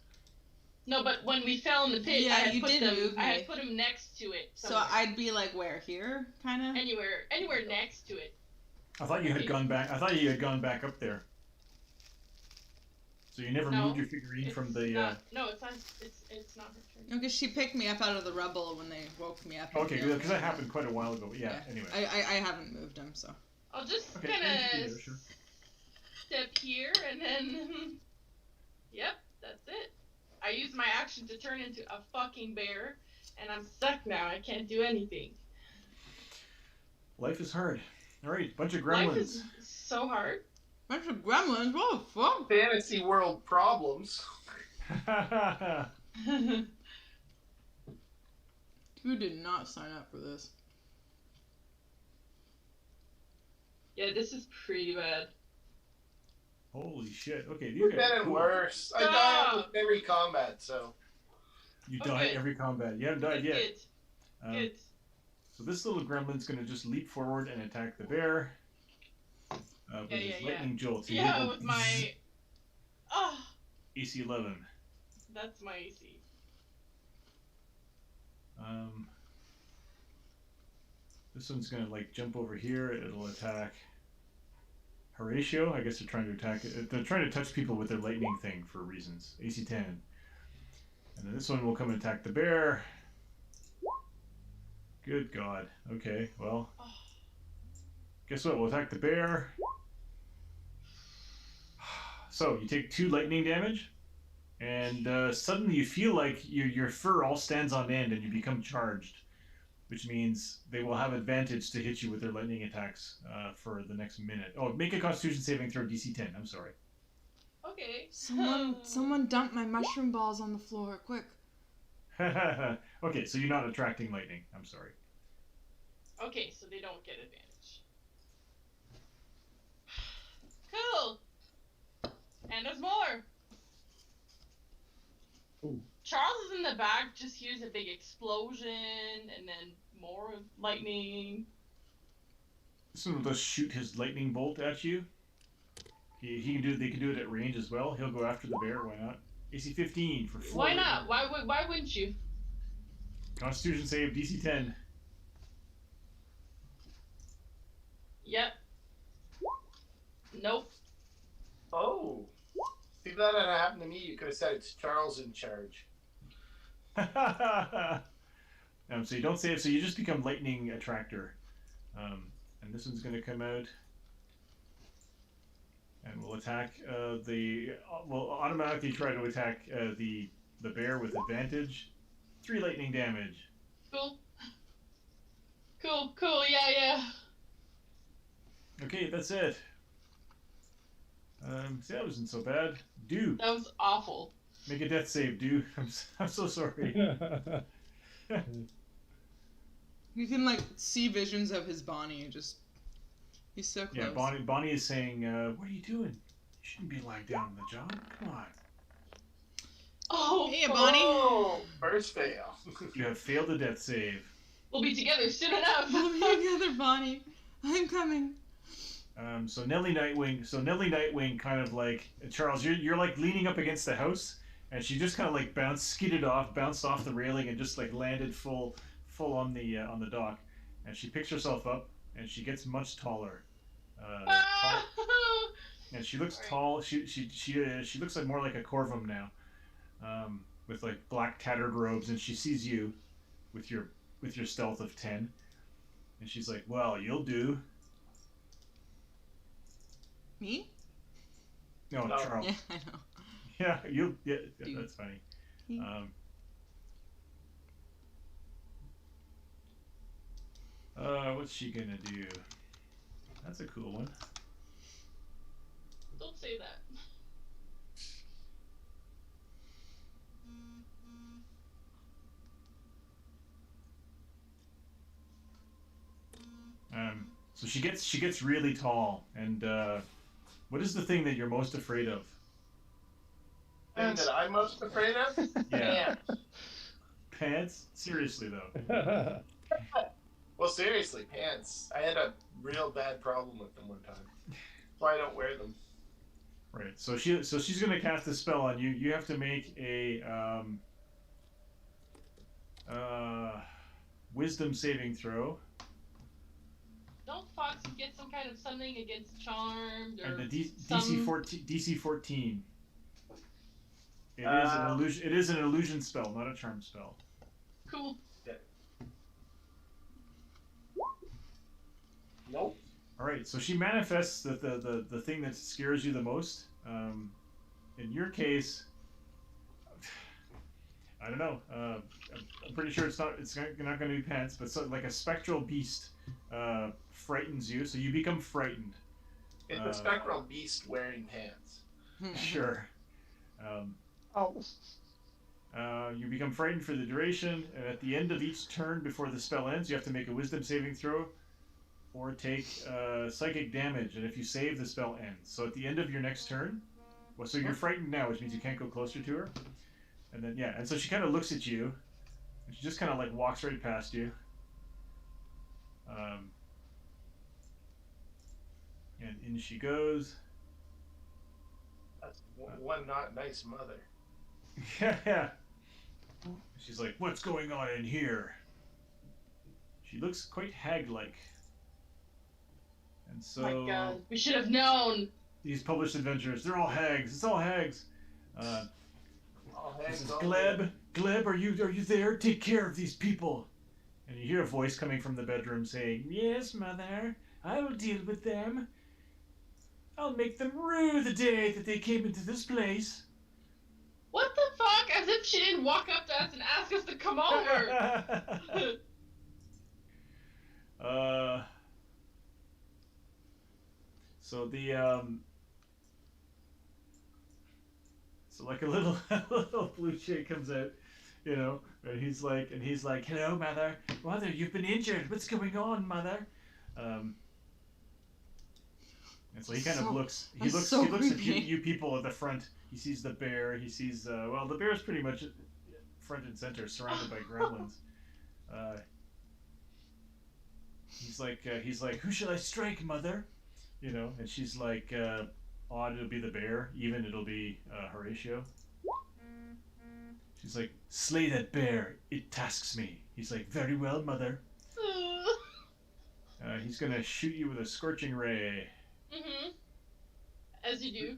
No, but when we fell in the pit, Yeah, I had you put did them. move I me. had put him next to it. So somewhere. I'd be like, where? Here? Kind of? anywhere next to it. I thought you had gone back. I thought you had gone back up there. So you never No, moved your figurine from the. No, it's not. It's not her turn. Because she picked me up out of the rubble when they woke me up. Okay, good, because that happened quite a while ago. But yeah. Anyway. I haven't moved him, so. I'll just Okay, kind you of can do that, sure. step here and then. Yep, that's it. I used my action to turn into a fucking bear, and I'm stuck now. I can't do anything. Life is hard. All right, bunch of gremlins. Life is so hard. Bunch of gremlins, what the fuck? Fantasy world problems. You did not sign up for this. Yeah, this is pretty bad. Holy shit! Okay, these We've guys. been are in cool. worse. I die with every combat, so. You Okay. die every combat. You haven't died yet. Good. Um, Good. So this little gremlin's gonna just leap forward and attack the bear. with Yeah, his yeah, lightning jolt. So Yeah, with my. Oh, AC 11. that's my AC. This one's gonna like jump over here. It'll attack Horatio. I guess they're trying to attack it. They're trying to touch people with their lightning thing for reasons. AC 10. And then this one will come and attack the bear. Good God. Okay, well. Guess what? We'll attack the bear. So, you take 2 lightning damage. And suddenly you feel like your fur all stands on end and you become charged. Which means they will have advantage to hit you with their lightning attacks for the next minute. Oh, make a Constitution saving throw DC 10. I'm sorry. Okay. Someone dump my mushroom balls on the floor, quick. Okay, so you're not attracting lightning. I'm sorry. Okay, so they don't get advantage. Cool. And there's more. Ooh. Charles is in the back, just hears a big explosion, and then more lightning. This one will just shoot his lightning bolt at you. He can do. They can do it at range as well. He'll go after the bear. Why not? AC 15 for 4. Why not? Why wouldn't you? Constitution save DC 10. Yep. Nope. Oh. If that had happened to me, you could have said it's Charles in charge. So you don't save, so you just become lightning attractor. And this one's going to come out and will attack will automatically try to attack the bear with advantage. 3 lightning damage. Cool. Cool, yeah. Okay, that's it. See, that wasn't so bad. Do. That was awful. Make a death save, do. I'm so sorry. You can like see visions of his Bonnie. He's so close. Yeah, Bonnie is saying, "What are you doing? You shouldn't be lying down on the job. Come on." Oh, Hey, Bonnie. Oh, first fail. You have failed a death save. We'll be together soon enough. We'll be together, Bonnie. I'm coming. So Nellie Nightwing kind of like Charles, you're like leaning up against the house, and she just kind of like bounced off the railing, and just like landed full on the dock, and she picks herself up, and she gets much taller. And she looks tall. She looks like more like a Corvum now, with like black tattered robes, and she sees you, with your stealth of 10, and she's like, "Well, you'll do." Me? No, No. Charles. Yeah, I know. Yeah, Dude. that's funny. He- What's she gonna do? That's a cool one. Don't say that. So she gets really tall, and what is the thing that you're most afraid of? Thing that I'm most afraid of? Yeah. Pants? Seriously though. Well, seriously, pants. I had a real bad problem with them one time. That's why I don't wear them. Right. So she's gonna cast a spell on you. You have to make a wisdom saving throw. Don't Fox get some kind of something against charmed or And the some... DC 14. It is an illusion spell, not a charm spell. Cool. Nope. All right, so she manifests the thing that scares you the most. In your case, I don't know. I'm pretty sure it's not going to be pants, but like a spectral beast frightens you, so you become frightened. It's a spectral beast wearing pants. Sure. You become frightened for the duration, and at the end of each turn before the spell ends, you have to make a wisdom saving throw or take psychic damage, and if you save, the spell ends. So at the end of your next turn, so you're frightened now, which means you can't go closer to her. And then, and so she kind of looks at you, and she just kind of like walks right past you. And in she goes. That's one not nice mother. Yeah. She's like, what's going on in here? She looks quite hag-like. And so... My God, we should have known. These published adventures, they're all hags. It's all hags. This is Gleb. Gleb, are you there? Take care of these people. And you hear a voice coming from the bedroom saying, yes, mother, I will deal with them. I'll make them rue the day that they came into this place. What the fuck? As if she didn't walk up to us and ask us to come over. So the so like a little blue jay comes out, you know, and he's like, hello, mother, you've been injured. What's going on, mother? And so he kind of looks. He looks at you people at the front. He sees the bear. He sees well, the bear's pretty much front and center, surrounded by gremlins. He's like, who shall I strike, mother? You know, and she's like, odd it'll be the bear, even it'll be Horatio. She's like, slay that bear, it tasks me. He's like, very well, mother. He's gonna shoot you with a scorching ray. Mm-hmm. As you do.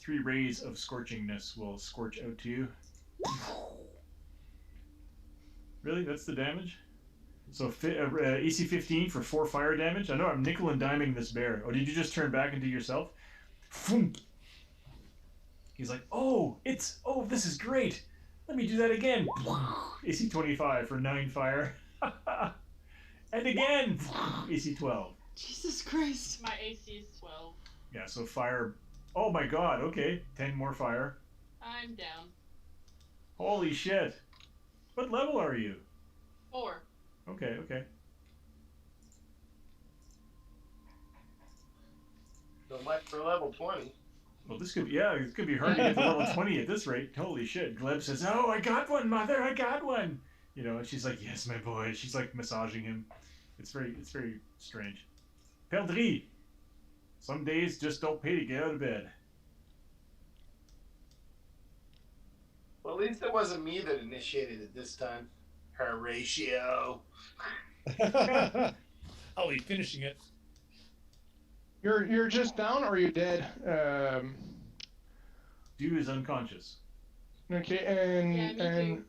3 rays of scorchingness will scorch out to you. Really? That's the damage? So AC 15 for 4 fire damage? I know I'm nickel and diming this bear. Oh, did you just turn back into yourself? He's like, oh, this is great. Let me do that again. AC 25 for 9 fire. And again, AC 12. Jesus Christ. My AC is 12. Yeah, so fire. Oh my god, okay. 10 more fire. I'm down. Holy shit. What level are you? 4. Okay. So much for level 20. Well, it could be hard to get to level 20 at this rate. Holy shit. Gleb says, oh, I got one, mother, I got one. You know, and she's like, yes, my boy. She's like massaging him. It's very strange. Perdrix. Some days just don't pay to get out of bed. Well, at least it wasn't me that initiated it this time. Horatio. I'll be finishing it. You're just down or you're dead? Dew is unconscious. Okay, Yeah, me too.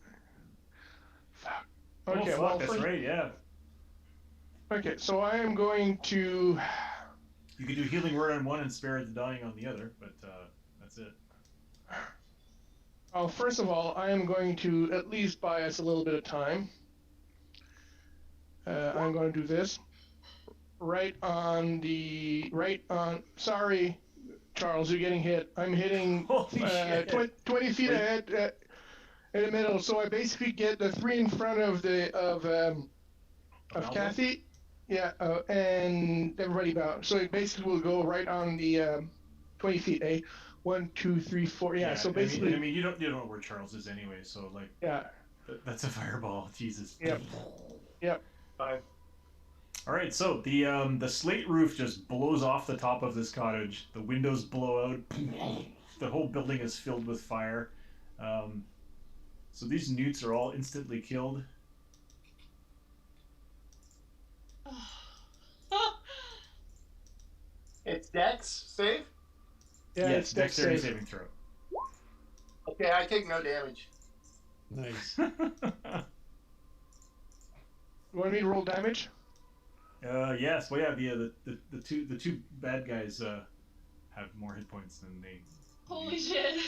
Fuck. Okay, Okay, well, that's right, yeah. Okay, so I am going to. You could do healing word on one and spare the dying on the other, but that's it. Well, first of all, I am going to at least buy us a little bit of time. I'm going to do this. Sorry, Charles, you're getting hit. I'm hitting 20 feet ahead in the middle, so I basically get the 3 in front of Kathy. Yeah, and everybody bound. So it basically will go right on the 20 feet, eh? 1, 2, 3, 4. Yeah, so basically. I mean, you don't know where Charles is anyway, so like. Yeah. That's a fireball. Jesus. Yep. 5. All right, so the slate roof just blows off the top of this cottage. The windows blow out. The whole building is filled with fire. So these newts are all instantly killed. It's Dex save? Yeah, yes, it's Dex dexterity save. saving throw. Okay, I take no damage. Nice. You want me to roll damage? Yes. Well, yeah. The two bad guys have more hit points than they. Holy shit.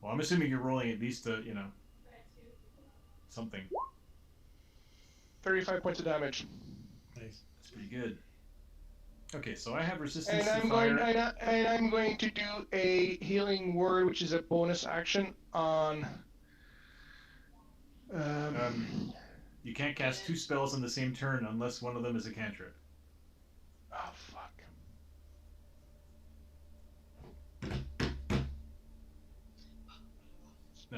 Well, I'm assuming you're rolling at least something. 35 points of damage. Nice. That's pretty good. Okay, so I have resistance And to fire. I'm going to do a healing word, which is a bonus action on. You can't cast 2 spells on the same turn unless one of them is a cantrip. Oh fuck. Do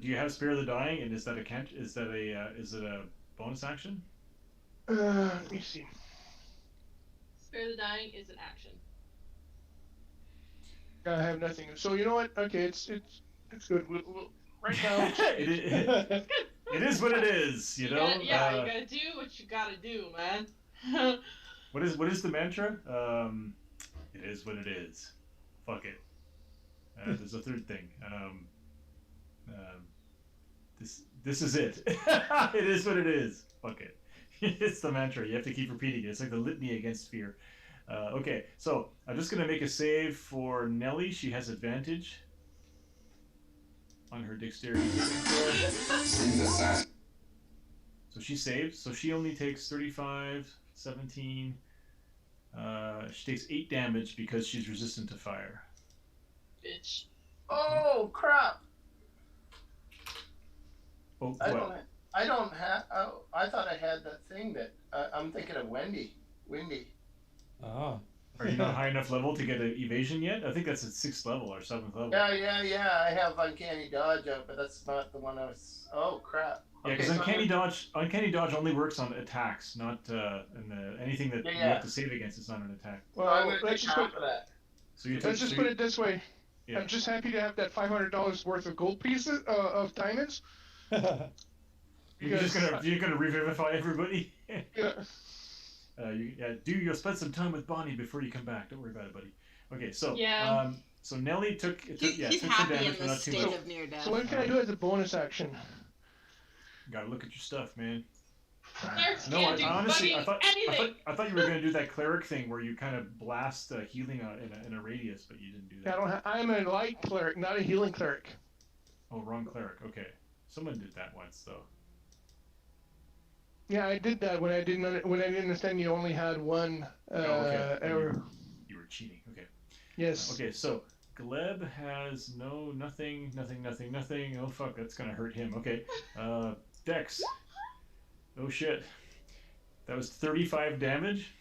you have spare the dying, and is that a bonus action? Let me see. Spare the dying is an action. I have nothing. So you know what? Okay, it's good. We'll right now. It is what it is, you know. You gotta do what you gotta do, man. What is the mantra? It is what it is. Fuck it. There's a third thing. This is it. It is what it is. Fuck it. It's the mantra. You have to keep repeating it. It's like the litany against fear. Okay, so I'm just gonna make a save for Nelly. She has advantage on her dexterity. So she saves. So she only takes 35, 17. She takes 8 damage because she's resistant to fire. Bitch. Oh crap! Oh, what? I don't have. Oh, I thought I had that thing that I'm thinking of Wendy. Ah. Are you not high enough level to get an evasion yet? I think that's at 6th level or 7th level. Yeah. I have uncanny dodge out, but that's not the one I was. Oh crap! Yeah, because uncanny dodge only works on attacks, not anything that you have to save against is not an attack. Well, let's just put that. So you let's just put it this way. Yeah. I'm just happy to have that $500 worth of gold pieces of diamonds. You're gonna revivify everybody. Yeah. You'll spend some time with Bonnie before you come back. Don't worry about it, buddy. Okay, so Yeah. so Nelly took He's some happy damage, in but the not too state much. of near death. So what can I do as a bonus action? Gotta look at your stuff, man. Clerics No, can't do honestly, I fucking thought anything. I thought you were gonna do that cleric thing where you kind of blast healing in a radius, but you didn't do that. I'm a light cleric, not a healing cleric. Oh, wrong cleric. Okay, someone did that once though. Yeah, I did that when I didn't understand you only had one okay. error. You were cheating. Okay. Yes. Okay, so Gleb has nothing. Oh fuck, that's gonna hurt him. Okay. Dex. Oh shit. That was 35 damage.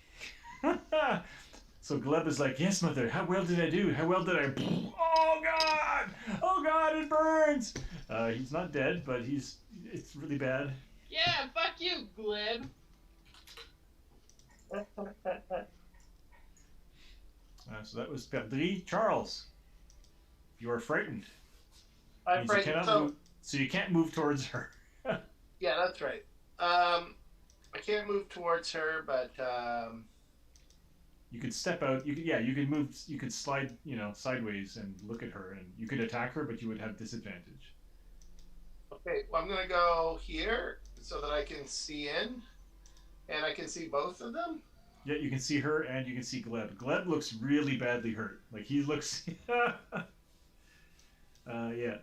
So Gleb is like, yes, mother. How well did I do? How well did I? Oh god! Oh god, it burns. He's not dead, but it's really bad. Yeah, fuck you, Glib. So that was Perdri. Charles, you are frightened. I'm frightened. So you can't move towards her. Yeah, that's right. I can't move towards her, but you could step out. You could move. You could slide, sideways and look at her, and you could attack her, but you would have disadvantage. Okay, well, I'm gonna go here so that I can see in, and I can see both of them. Yeah, you can see her, and you can see Gleb. Gleb looks really badly hurt. Like he looks. Yeah.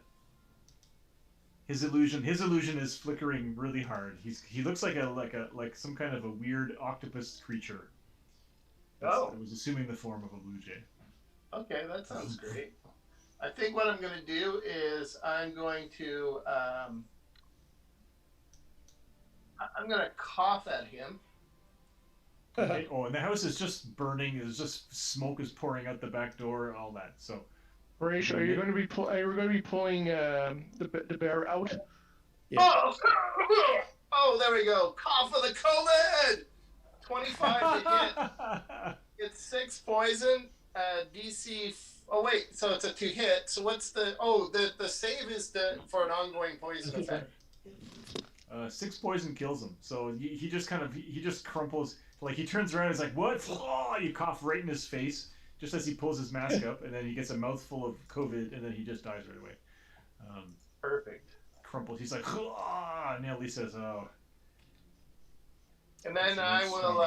His illusion is flickering really hard. He looks like some kind of a weird octopus creature. Oh. It was assuming the form of a blue jay. Okay, that sounds great. I think what I'm going to do is I'm going to cough at him. Okay. Oh, and the house is just burning. There's just smoke is pouring out the back door, all that. So, Horatio, are you going to be pulling the bear out? Yeah. Oh, there we go. Cough of the COVID. 25 to hit. It's 6 poison. DC. Oh wait, so it's a 2 hit. So what's the? Oh, the save is for an ongoing poison effect. 6 poison kills him. So he just crumples. Like he turns around and is like, "What?" Oh, you cough right in his face, just as he pulls his mask up, and then he gets a mouthful of COVID, and then he just dies right away. Perfect. Crumples. He's like, "Ah!" And Nelly says, "Oh." And then I will.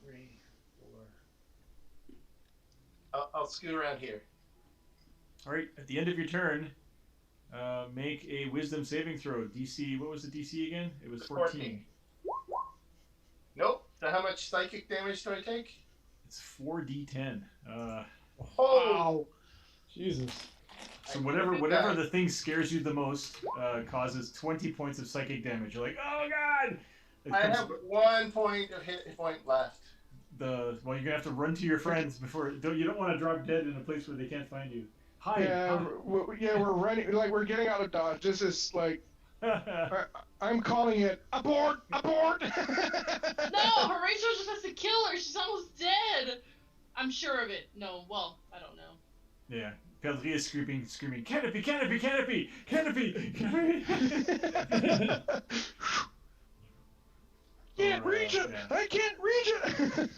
3, 4. I'll scoot around here. All right. At the end of your turn, make a Wisdom saving throw. DC. What was the DC again? It was 14. Nope. So how much psychic damage do I take? It's 4d10. Oh, Jesus. So whatever the thing scares you the most causes 20 points of psychic damage. You're like, oh god! I have 1 point of hit point left. You're gonna have to run to your friends before. You don't want to drop dead in a place where they can't find you. Hide. Yeah, we're running. Like we're getting out of dodge. This is like I'm calling it abort! Abort! No, Horatio just has to kill her. She's almost dead. I'm sure of it. No, well, I don't know. Yeah. Pellegrine is screaming, canopy, canopy, canopy, canopy, canopy. Can't reach it! Yeah. I can't reach it!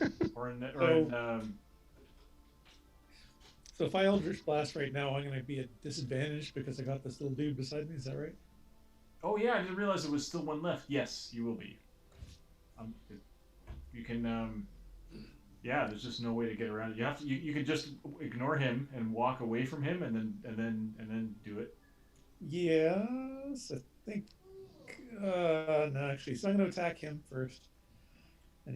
So if I Eldritch Blast right now, I'm going to be at disadvantage because I got this little dude beside me. Is that right? Oh yeah, I didn't realize there was still one left. Yes, you will be. You can. Yeah, there's just no way to get around it. You have to. You can just ignore him and walk away from him, and then do it. Yes, I think. No, actually, so I'm going to attack him first. I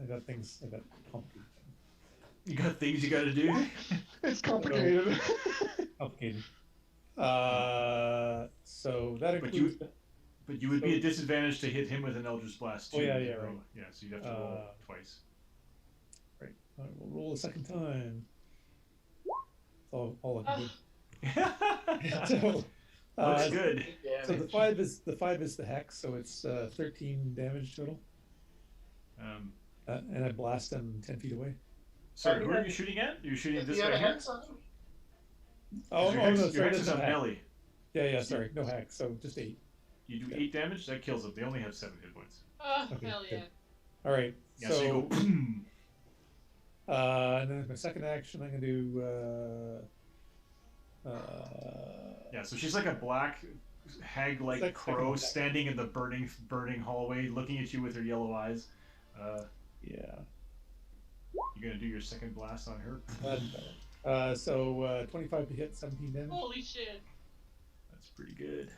got things. I got complicated. You got things you got to do. It's complicated. Complicated. So that includes. But you would be at disadvantage to hit him with an Eldritch Blast too. Oh yeah, right. Yeah, so you'd have to roll twice. Right. All right, we'll roll a second time. It's all looking good. So, looks good. So the 5 is the hex, so it's 13 damage total. And I blast him 10 feet away. Sorry, who are you shooting at? You're shooting at this guy here? Oh, your no, hex sorry, is on Nelly. Yeah, sorry, no hack, so just 8. You do 8 damage, that kills them. They only have 7 hit points. Okay, Hell yeah. good. All right, Yeah, so you go boom. And then my second action, I'm gonna do. Yeah, so she's like a black hag-like Like crow second standing in the burning hallway, looking at you with her yellow eyes. Yeah. You're gonna do your second blast on her. That's better. So 25 to hit, 17 damage. Holy shit. That's pretty good.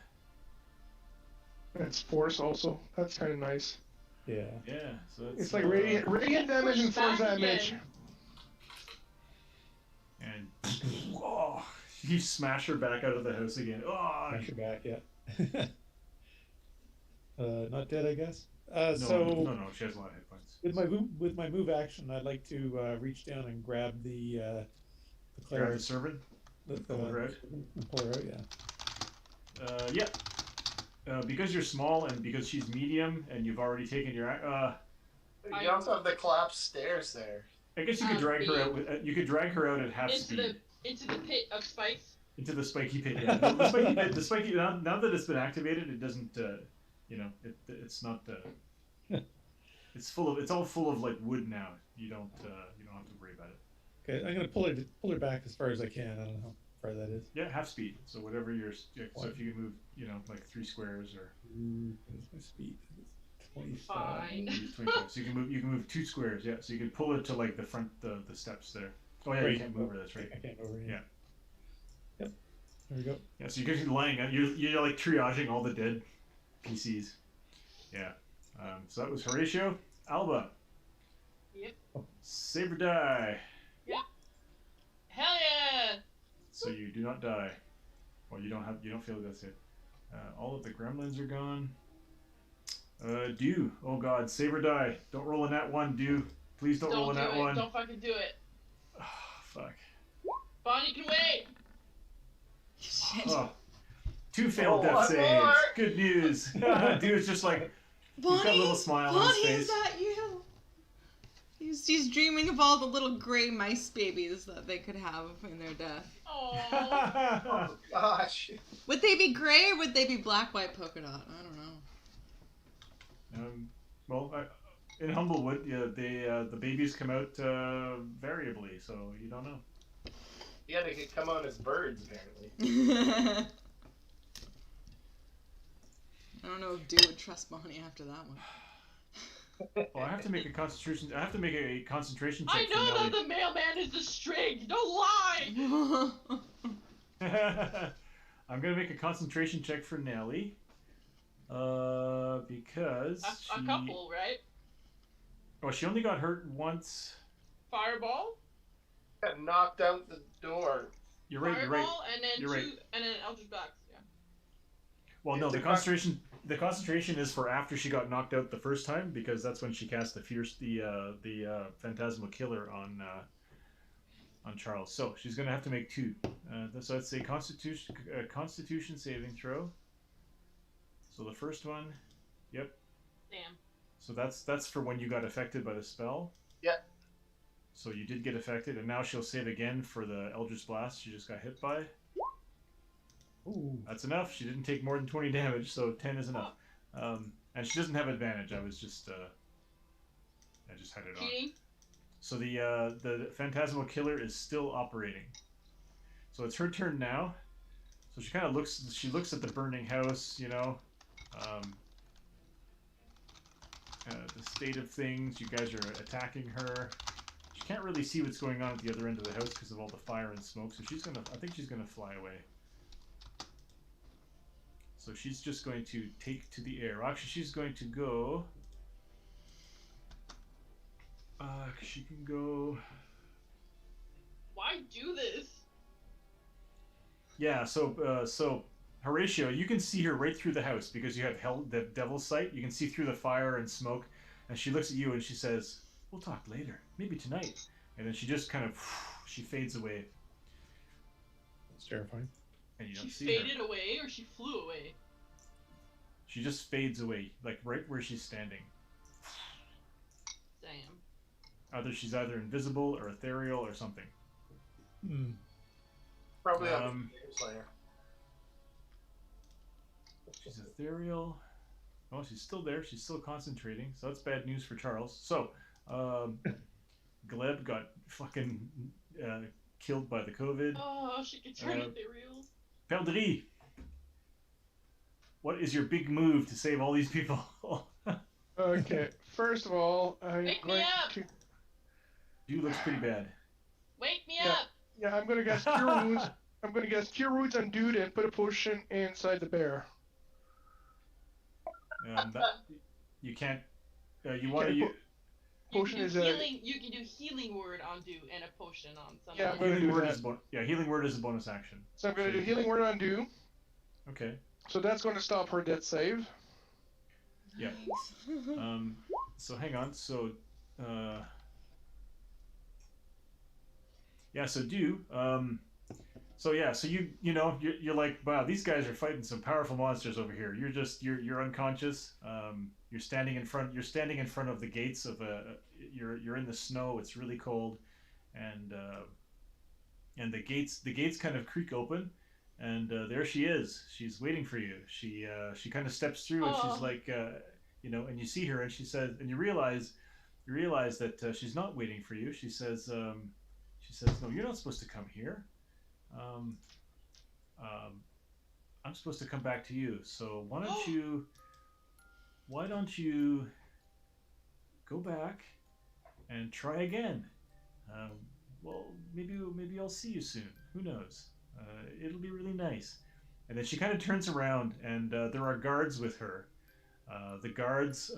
That's force also. That's kind of nice. Yeah. Yeah, so that's, It's like radiant damage and force Back damage. again. And oh, you smash her back out of the house again. Oh, Smash her back, yeah. Not dead, I guess. no, So no, she has a lot of hit points. with my move action, I'd like to reach down and grab the Grab the cleric. servant. Pull her out. Pull her out, yeah. Yeah. Because you're small and because she's medium and you've already taken your You also have the collapsed stairs there. I guess you could drag her out. You could drag her out at half speed Into the pit of spikes. into the spiky pit. Yeah, the spiky. Now that it's been activated, it doesn't. It's not. It's all full of like wood now. You don't have to worry about it. Okay, I'm gonna pull her back as far as I can. I don't know how far that is. Yeah, half speed. So whatever your. So if you can move, like 3 squares or. What's my speed? It's 25. Fine. 25. So you can move 2 squares. Yeah. So you can pull it to like the front the steps there. Oh yeah, Right. you can't move her. That's right. I can't over. Yeah. Yep. There we go. Yeah, so you're lying. You're like triaging all the dead PCs. Yeah. So that was Horatio. Alba. Yep. Save or die. Hell yeah! So you do not die. Well, you don't feel that's it. All of the gremlins are gone. Do. Oh God, save or die. Don't roll a nat 1, do. Please don't roll a nat 1. Don't fucking do it. Oh, fuck. Bonnie can wait. Shit. Oh. 2 failed death one saves. more. Good news. Dude's just like, he's got a little smile on his Bonnie, face. is that you? He's dreaming of all the little gray mice babies that they could have in their death. Oh. Oh gosh. Would they be gray or would they be black, white, polka dot? I don't know. Well, in Humblewood, yeah, the babies come out variably, so you don't know. Yeah, they could come out as birds apparently. I don't know if Dew would trust Bonnie after that one. Well, I have to make a concentration. I have to make a concentration check. I know for that the mailman is the string. Don't lie. Nelly. I'm gonna make a concentration check for Nelly. Because A couple, right? Oh, she only got hurt once. Fireball. Got knocked out the door. You're right. Fireball, You're right. and then You're right. and then Eldritch Blast. Yeah. Well, no, It's the a concentration. The concentration is for after she got knocked out the first time because that's when she cast the phantasmal killer on Charles. So she's gonna have to make 2. So it's a constitution saving throw. So the first one, yep. Damn. So that's for when you got affected by the spell. Yep. So you did get affected, and now she'll save again for the Eldritch Blast she just got hit by. Ooh. That's enough. She didn't take more than 20 damage, so 10 is enough. And she doesn't have advantage. I just had it on. Cheating? So the Phantasmal Killer is still operating. So it's her turn now. So she kind of looks at the burning house, you know. The state of things. You guys are attacking her. She can't really see what's going on at the other end of the house because of all the fire and smoke. So I think she's gonna fly away. So she's just going to take to the air. Actually, she's going to go. She can go. Why do this? Yeah. So Horatio, you can see her right through the house because you have the devil's sight. You can see through the fire and smoke, and she looks at you and she says, "We'll talk later, maybe tonight." And then she just kind of she fades away. That's terrifying. And you don't She see faded her. away or she flew away? She just fades away, like right where she's standing. Damn. She's either invisible or ethereal or something. Hmm. Probably on the Slayer. She's ethereal. Oh, she's still there. She's still concentrating. So that's bad news for Charles. So, Gleb got fucking killed by the COVID. Oh, she could turn ethereal. Perdri, what is your big move to save all these people? Okay, first of all, I'm Wake me going up! to. You looks pretty bad. Wake me Yeah. up! Yeah, I'm gonna guess Cure Wounds. I'm gonna guess Cure Wounds on Dude and put a potion inside the bear. You can't. You want to Okay, use. Potion you is can do a. healing. You can do healing word on do and a potion on someone. Yeah, I'm gonna Healing do word that. is healing word is a bonus action. So I'm gonna do Healing Word on Do. Okay. So that's going to stop her death save. Yeah. So hang on. So, yeah. So do. So yeah. So you're like, wow, these guys are fighting some powerful monsters over here. You're unconscious. You're standing in front of the gates of you're in the snow. It's really cold, and the gates kind of creak open. And there she is. She's waiting for you. She kind of steps through, and she's like, and you see her, and she says, and you realize that she's not waiting for you. She says, no, you're not supposed to come here. I'm supposed to come back to you. So why don't you go back and try again? Well, maybe I'll see you soon. Who knows? It'll be really nice. And then she kind of turns around, and there are guards with her. The guards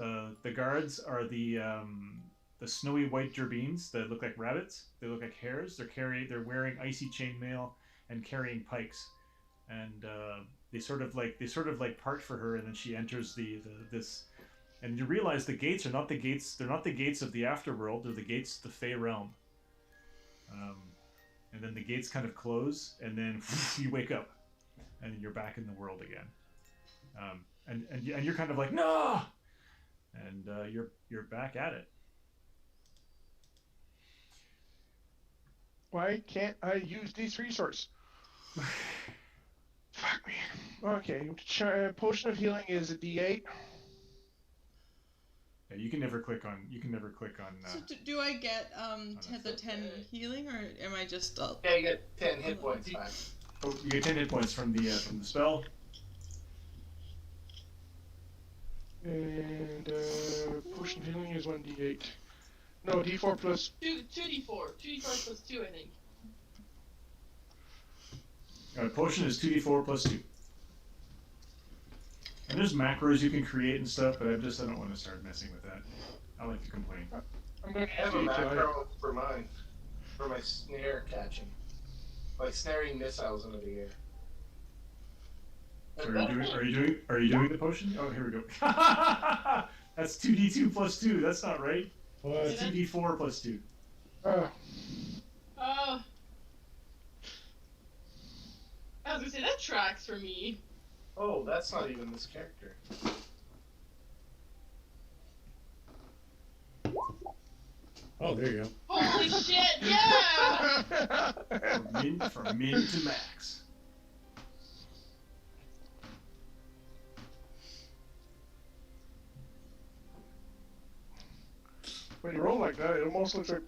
are the snowy white gerbeens that look like rabbits. They look like hares. They're wearing icy chainmail and carrying pikes, and they sort of like part for her, and then she enters this. And you realize the gates are not the gates. They're not the gates of the afterworld. They're the gates of the Fey realm. And then the gates kind of close, and then you wake up, and you're back in the world again. And you're kind of like, no, and you're back at it. Why can't I use this resource? Fuck me. Okay, Potion of Healing is a D8. Yeah, you can never click on. So do I get the 10 healing, or am I just? Yeah, you get 10 hit points back. Oh, you get 10 hit points from the spell. And Potion of Healing is 1d8. No, d4 plus. 2d4. 2d4 plus 2, I think. Potion is 2d4 plus 2. And there's macros you can create and stuff, but I don't want to start messing with that. I like to complain. I'm going I have a macro for mine. For my snare catching. Like snaring missiles into the air. So are you doing the potion? Oh, here we go. That's 2d2 plus 2. That's not right. It's 2d4 plus 2. I was gonna say that tracks for me. Oh, that's not even this character. Oh, there you go. Holy shit, yeah! From min to max. When you roll like that, it almost looks like.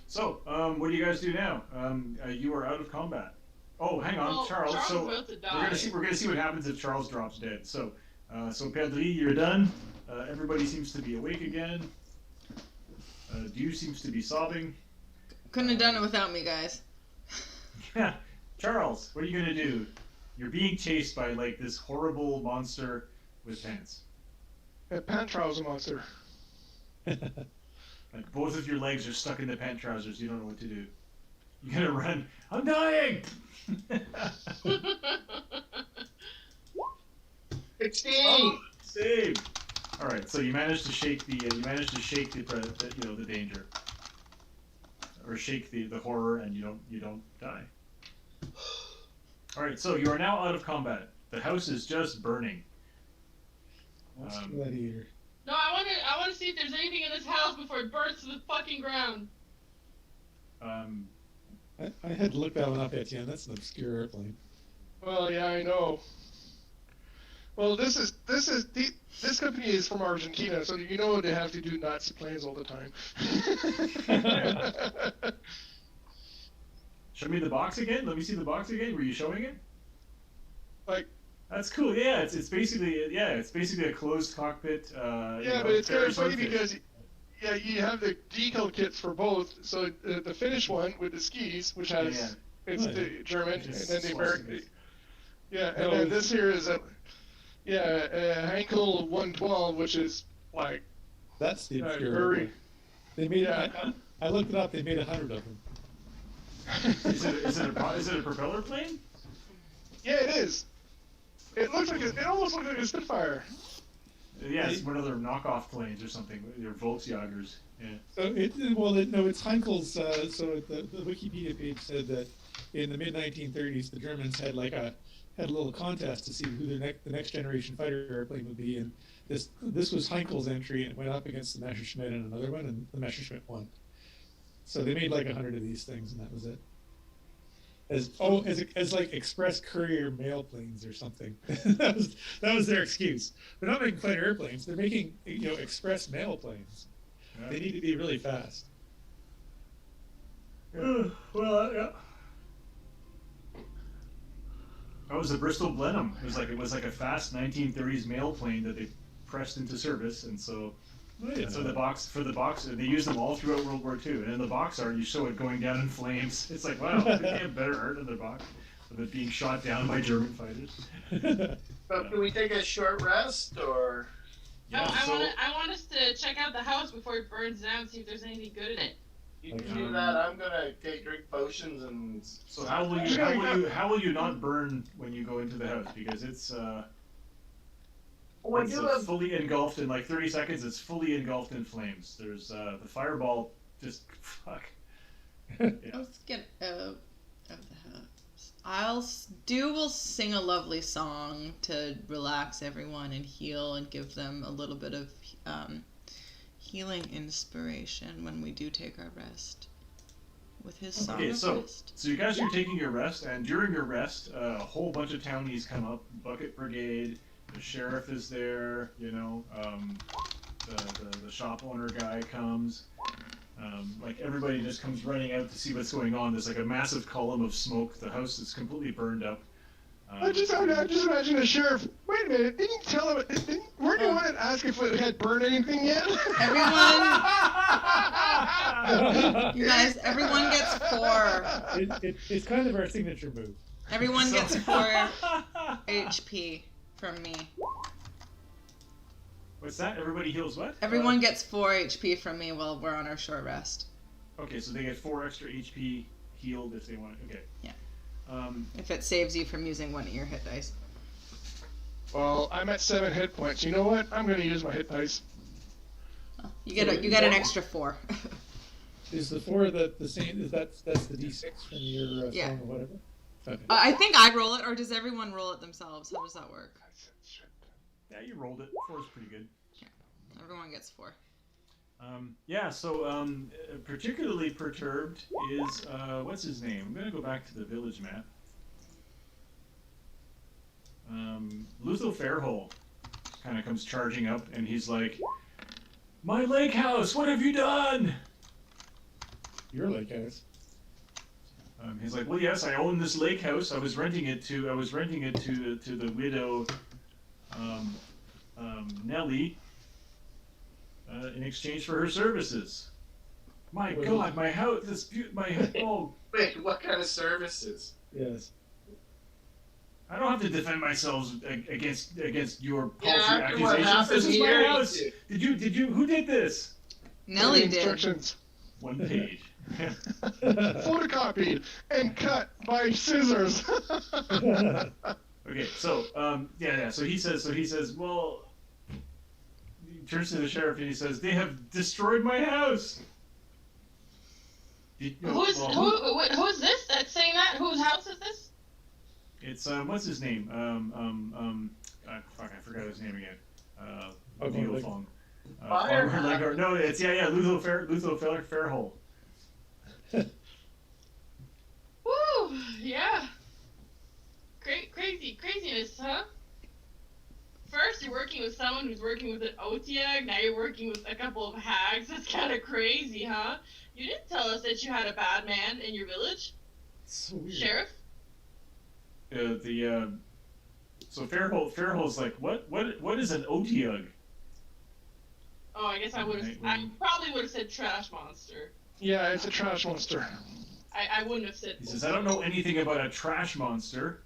So, what do you guys do now? You are out of combat. Oh, hang on, Well, Charles. Charles So about to die. we're gonna see what happens if Charles drops dead. So, Pedri, you're done. Everybody seems to be awake again. Dew seems to be sobbing. Couldn't have done it without me, guys. Yeah, Charles, what are you gonna do? You're being chased by like this horrible monster with pants. Pant trouser monster. Like both of your legs are stuck in the pant trousers. You don't know what to do. You gotta run. I'm dying. 16. Oh, save. All right, so you managed to shake the the danger, or shake the horror, and you don't die. All right, so you are now out of combat. The house is just burning. That's gladiator. No, I want to see if there's anything in this house before it burns to the fucking ground. I had to look that one up, Etienne. That's an obscure airplane. Well, yeah, I know. Well, this company is from Argentina, so you know they have to do Nazi planes all the time. Show me the box again. Let me see the box again. Were you showing it? Like. That's cool. Yeah, it's basically a closed cockpit. Yeah, but it's kind of funny because you have the decal kits for both. So the Finnish one with the skis, which has the German, and then the American. Yeah, and then this here is a Heinkel 112, which is like. That's the obscure very. airplane. They made. I looked it up. They made 100 of them. Is it a propeller plane? Yeah, it is. It looks like it almost looks like a Spitfire. Yeah, it's one of their knockoff planes or something. They're Volksjagers. Yeah. So it's Heinkel's. So the Wikipedia page said that in the mid 1930s, the Germans had a little contest to see who the next generation fighter airplane would be, and this was Heinkel's entry, and it went up against the Messerschmitt and another one, and the Messerschmitt won. So they made like 100 of these things, and that was it. As like express courier mail planes or something. that was their excuse. They're not making fighter airplanes. They're making express mail planes. Yeah. They need to be really fast. Yeah. Yeah. That was the Bristol Blenheim. It was like a fast 1930s mail plane that they pressed into service, and so. So the box they use them all throughout World War II, and in the box art you show it going down in flames. It's like, wow, they have better art in their box of it being shot down by German fighters. So can we take a short rest, or? Yeah, I want us to check out the house before it burns down, see if there's anything good in it. You can do that. I'm gonna drink potions and. So how will you not burn when you go into the house, because it's fully engulfed in like 30 seconds. It's fully engulfed in flames. There's the fireball. Just fuck. Yeah. Let's get out of the house. Dew will sing a lovely song to relax everyone and heal and give them a little bit of healing inspiration when we do take our rest. With his song of rest. So you guys are taking your rest, and during your rest, a whole bunch of townies come up. Bucket Brigade. The sheriff is there, the shop owner guy comes. Like everybody just comes running out to see what's going on. There's like a massive column of smoke. The house is completely burned up. I just imagine the sheriff. Wait a minute, didn't you tell him? Weren't you want to ask if it had burned anything yet? Everyone, you guys, everyone gets 4. It's kind of our signature move. Everyone gets 4 HP. From me. What's that? Everybody heals what? Everyone gets 4 HP from me while we're on our short rest. Okay, so they get 4 extra HP healed if they want it. Okay. Yeah. If it saves you from using one of your hit dice. Well, I'm at 7 hit points. You know what? I'm going to use my hit dice. Oh, you get an extra 4. Is the 4 the same? That's the D6 from your song or whatever? Okay. I think I roll it, or does everyone roll it themselves? How does that work? Yeah, you rolled it. 4 is pretty good. Everyone gets 4. Yeah, so particularly perturbed is, what's his name? I'm going to go back to the village map. Lutho Fairhole kind of comes charging up, and he's like, "My lake house, what have you done?" Your lake house. He's like, "Well, yes, I own this lake house. I was renting it to the widow, Nellie, in exchange for her services." My God, my house, oh. Wait, what kind of services? Yes. I don't have to defend myself against your paltry after what accusations. happened This is my here, house. Did you? Who did this? Nelly did. Instructions. 1 page. Photocopied and cut by scissors. Okay, so yeah. So he says, well, he turns to the sheriff and he says, "They have destroyed my house." Who's this that's saying that? Whose house is this? It's what's his name? Fuck, I forgot his name again. Okay, Fong. Fire. No, it's Lutho Fairhole. Woo! Yeah. Craziness, huh? First, you're working with someone who's working with an Otiag. Now you're working with a couple of hags. That's kind of crazy, huh? You didn't tell us that you had a bad man in your village, So weird. Sheriff. So Fairhole's like, what is an Otiag? Oh, I guess I probably would have said trash monster. Yeah, it's a trash monster. I wouldn't have said. He says, "I don't know anything about a trash monster.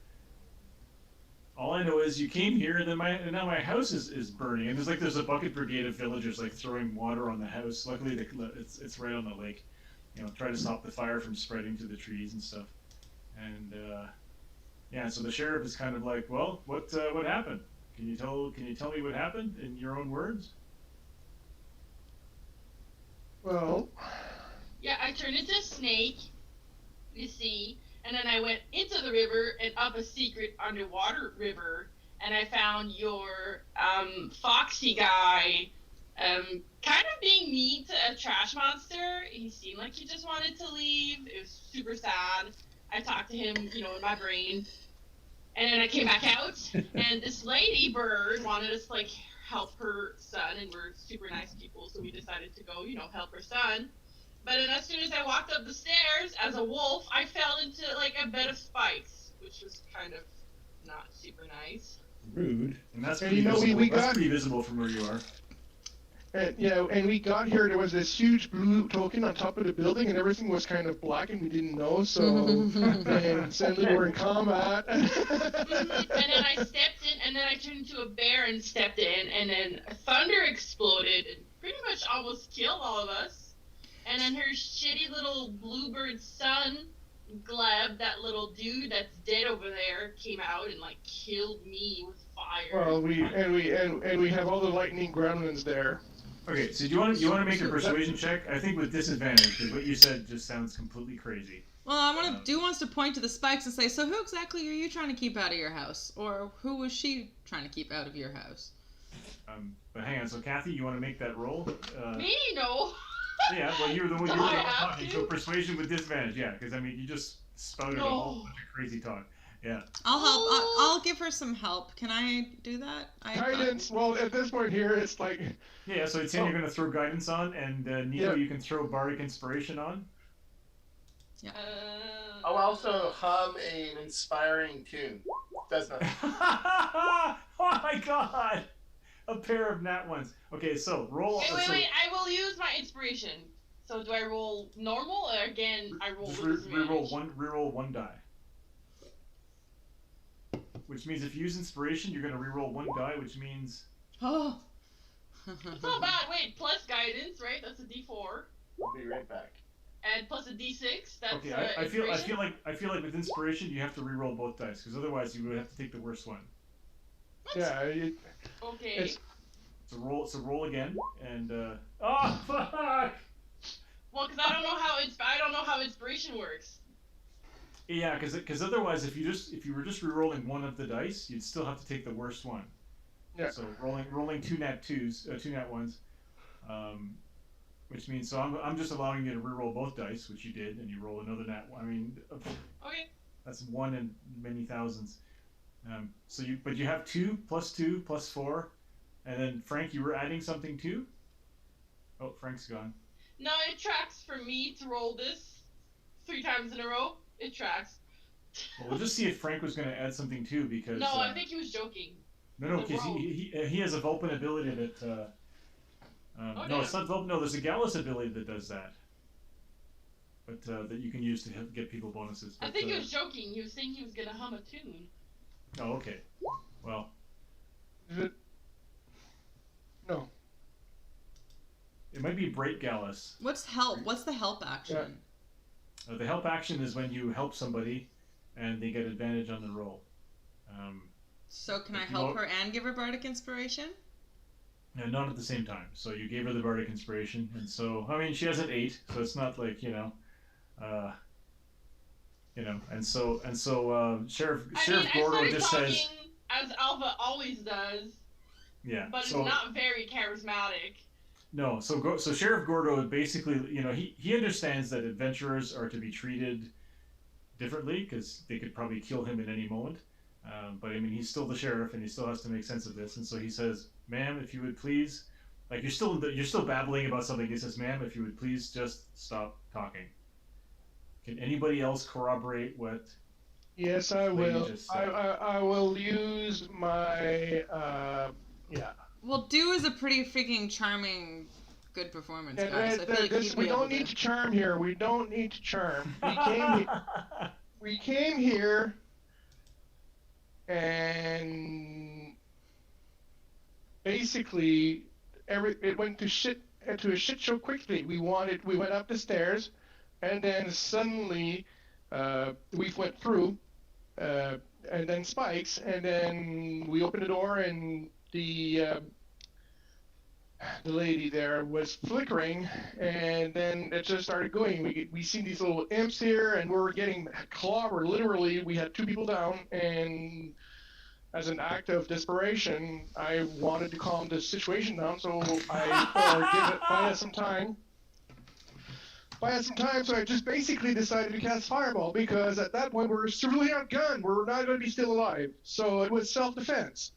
All I know is you came here, and then now my house is burning." And there's a bucket brigade of villagers like throwing water on the house. Luckily, it's right on the lake. Try to stop the fire from spreading to the trees and stuff. And yeah, so the sheriff is kind of like, "Well, what happened? Can you tell me what happened in your own words?" Well, Yeah, I turned into a snake, you see, and then I went into the river and up a secret underwater river, and I found your foxy guy kind of being mean to a trash monster. He seemed like he just wanted to leave. It was super sad. I talked to him, in my brain. And then I came back out, and this lady bird wanted us to, help her son, and we're super nice people, so we decided to go, help her son. But then as soon as I walked up the stairs as a wolf, I fell into, a bed of spikes, which was kind of not super nice. Rude. And that's And pretty visible. we That's got- pretty visible from where you are. and we got here, there was this huge blue token on top of the building, and everything was kind of black, and we didn't know, so... and suddenly we're in combat. And then I stepped in, and then I turned into a bear and stepped in, and then thunder exploded and pretty much almost killed all of us. And then her shitty little bluebird son, Gleb, that little dude that's dead over there, came out and killed me with fire. Well, we have all the lightning gremlins there. Okay, so do you want to make a persuasion check? I think with disadvantage, because what you said just sounds completely crazy. Well, Dew wants to point to the spikes and say, so who exactly are you trying to keep out of your house? Or who was she trying to keep out of your house? But hang on, so Kathy, you want to make that roll? Me? No. Yeah, well, you were the one Do I have talking, to? so persuasion with disadvantage, yeah, because you just spouted a whole bunch of crazy talk. Yeah. I'll help. I'll give her some help. Can I do that? Guidance, well, at this point here, it's like... Yeah, so it's you're going to throw guidance on, and Nico, you can throw bardic inspiration on. Yeah. I'll also hum an inspiring tune. Does nothing. Oh my god! A pair of nat ones. Okay, so roll. Wait. I will use my inspiration. So do I roll normal, or again, I roll Just with disadvantage? reroll one die. Which means if you use inspiration, you're going to reroll one die, which means... Oh. It's not bad. Wait, plus guidance, right? That's a D4. I'll be right back. And plus a D6. That's Okay, I feel like with inspiration you have to reroll both dice, because otherwise you would have to take the worst one. Yeah, Okay. So roll again, and oh fuck! Well, because I don't know how inspiration works. Yeah, because otherwise, if you were just re-rolling one of the dice, you'd still have to take the worst one. Yeah. So rolling two nat ones, um, which means I'm just allowing you to re-roll both dice, which you did, and you roll another nat one. I mean, Okay. that's one in many thousands. But you have 2 plus 2 plus 4, and then Frank, you were adding something too. Oh, Frank's gone. No, it tracks for me to roll this 3 times in a row. It tracks. Well, we'll just see if Frank was going to add something too, because. No, I think he was joking. No, because he has a Vulpin ability that. No, it's not Vulpin. No, there's a Gallus ability that does that. But that you can use to get people bonuses. But, I think he was joking. He was saying he was gonna hum a tune. Oh, okay. Well. No. It might be Break Gallus. What's help? What's the help action? The help action is when you help somebody, and they get advantage on the roll. So can I help her and give her bardic inspiration? No, not at the same time. So you gave her the bardic inspiration, and so I mean she has an 8, so it's not like and so Sheriff Gordo just says. As Alva always does. Yeah. But not very charismatic. No, so Sheriff Gordo basically, he understands that adventurers are to be treated differently because they could probably kill him at any moment. But I mean, he's still the sheriff, and he still has to make sense of this. And so he says, "Ma'am, if you would please," like you're still babbling about something. He says, "Ma'am, if you would please just stop talking." Can anybody else corroborate what? Yes, I will. I will use my yeah. Well, Do is a pretty freaking charming, good performance, guys. I feel like we don't need to charm here. We don't need to charm. We came here, and basically, it went to a shit show quickly. We went up the stairs, and then suddenly, we went through, and then spikes, and then we opened the door, and the lady there was flickering, and then it just started going. We seen these little imps here, and we were getting clobbered. Literally, we had 2 people down, and as an act of desperation, I wanted to calm the situation down, so I buy us some time. So I just basically decided to cast Fireball, because at that point we were severely outgunned. We're not going to be still alive, so it was self-defense.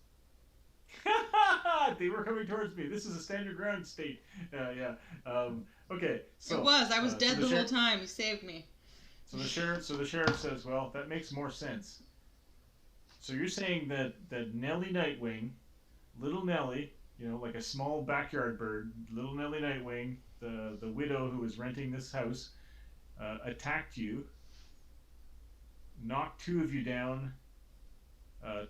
They were coming towards me. This is a stand your ground state. Yeah. Okay. So it was. I was dead the whole time. You saved me. So the sheriff says, "Well, that makes more sense." So you're saying that Nellie Nightwing, little Nellie, like a small backyard bird, little Nellie Nightwing, the widow who was renting this house, attacked you, knocked 2 of you down.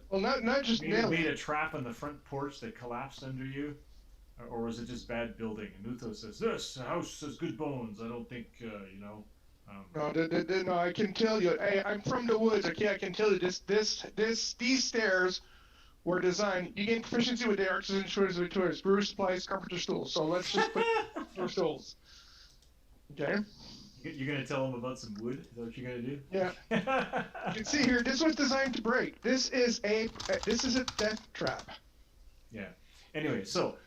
Well, not just made a trap on the front porch that collapsed under you, or was it just bad building? And Utho says, "This house has good bones. I don't think No, I can tell you. Hey, I'm from the woods. Okay, I can tell you these stairs were designed. You gain proficiency with the artisan tools, brewer supplies, carpenter stools. So let's just put your stools. Okay. You're gonna tell them about some wood? Is that what you're gonna do? Yeah. You can see here. This was designed to break. This is a death trap. Yeah. Anyway, so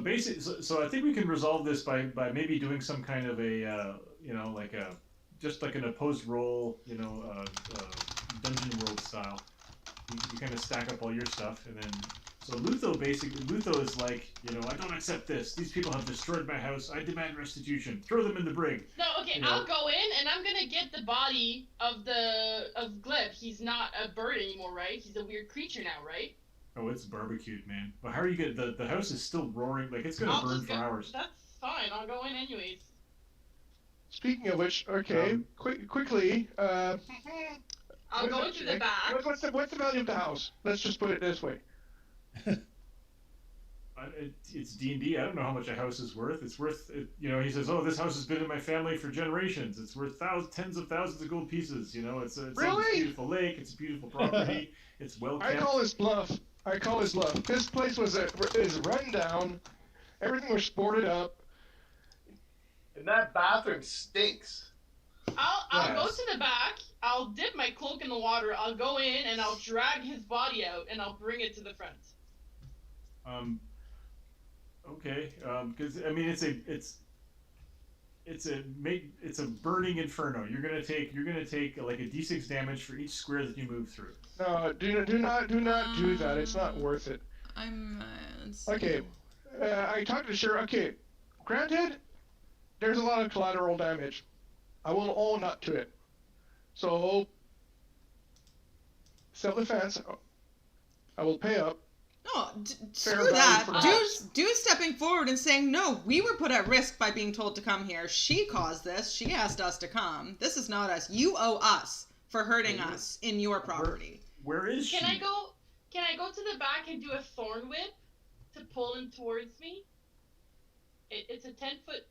basically, so I think we can resolve this by maybe doing some kind of a just like an opposed roll, Dungeon World style. You kind of stack up all your stuff, and then. So Lutho is like, I don't accept this. These people have destroyed my house. I demand restitution. Throw them in the brig. No, okay, I'll go in and I'm gonna get the body of Gleb. He's not a bird anymore, right? He's a weird creature now, right? Oh, it's barbecued, man. But how are you gonna? The house is still roaring. Like it's gonna burn for hours. That's fine. I'll go in anyways. Speaking of which, okay, quickly. I'll go into the back. What's the value of the house? Let's just put it this way. It's D&D. I don't know how much a house is worth. It's worth, he says, "Oh, this house has been in my family for generations. It's worth tens of thousands of gold pieces. It's really? a beautiful lake. It's a beautiful property. It's well kept." I call this bluff. This place is run down. Everything was boarded up. And that bathroom stinks. I'll go Yes. to the back. I'll dip my cloak in the water. I'll go in and I'll drag his body out and I'll bring it to the front. Okay. Because I mean, it's a burning inferno. You're gonna take like a d6 damage for each square that you move through. No, do not do that. It's not worth it. Let's see. Okay. I talked to Sheriff. Okay. Granted, there's a lot of collateral damage. I will own up to it. So, self-defense. I will pay up. No, Fair screw value that. for that. Dude's stepping forward and saying, no, we were put at risk by being told to come here. She caused this. She asked us to come. This is not us. You owe us for hurting us in your property. Where is she? Can I go to the back and do a thorn whip to pull him towards me? It's a 10-foot,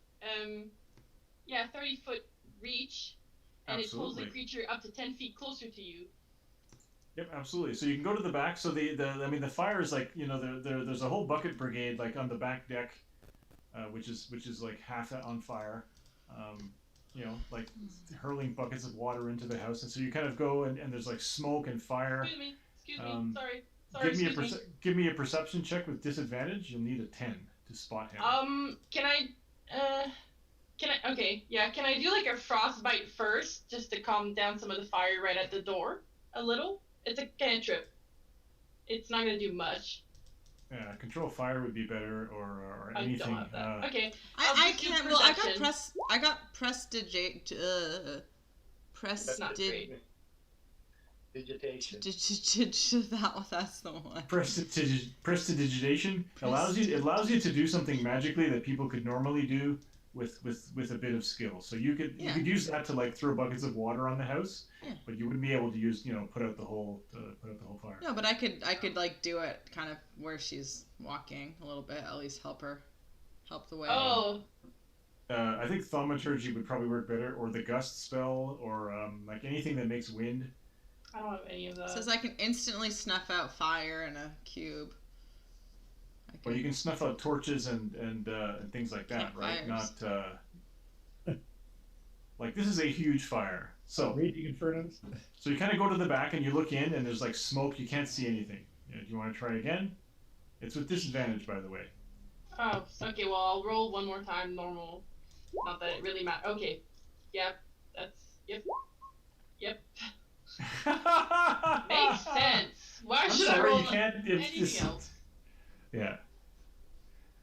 30-foot reach, and it pulls the Absolutely. creature up to 10 feet closer to you. Yep, absolutely. So you can go to the back. So the fire is like, there's a whole bucket brigade like on the back deck, which is like half on fire, like hurling buckets of water into the house. And so you kind of go and there's like smoke and fire. Excuse me. Sorry. Give me a perception check with disadvantage. You'll need a 10 to spot him. Can I do like a frostbite first, just to calm down some of the fire right at the door a little? It's a cantrip. It's not gonna do much. Yeah, control fire would be better, or I anything. don't have that. Okay. I can't. Well, I got perception. prestidigitation. Digitation. That's the one. Prestidigitation allows you to do something magically that people could normally do with a bit of skill. So you could use that to like throw buckets of water on the house, but you wouldn't be able to use put out the whole fire. No, but I could like do it kind of where she's walking a little bit, at least help the way. Oh. I think thaumaturgy would probably work better, or the gust spell, or like anything that makes wind. I don't have any of that. It says I can instantly snuff out fire in a cube. Well, you can snuff out torches and things like that, right? Campfires. Not like this is a huge fire. So Raging Infernos. So you kind of go to the back and you look in, and there's like smoke. You can't see anything. Do you want to try again? It's with disadvantage, by the way. Oh, okay. Well, I'll roll one more time. Normal. Not that it really matters. Okay. Yep. Yep. Makes sense. Why I'm should I sorry, roll you can't. anything else? Yeah.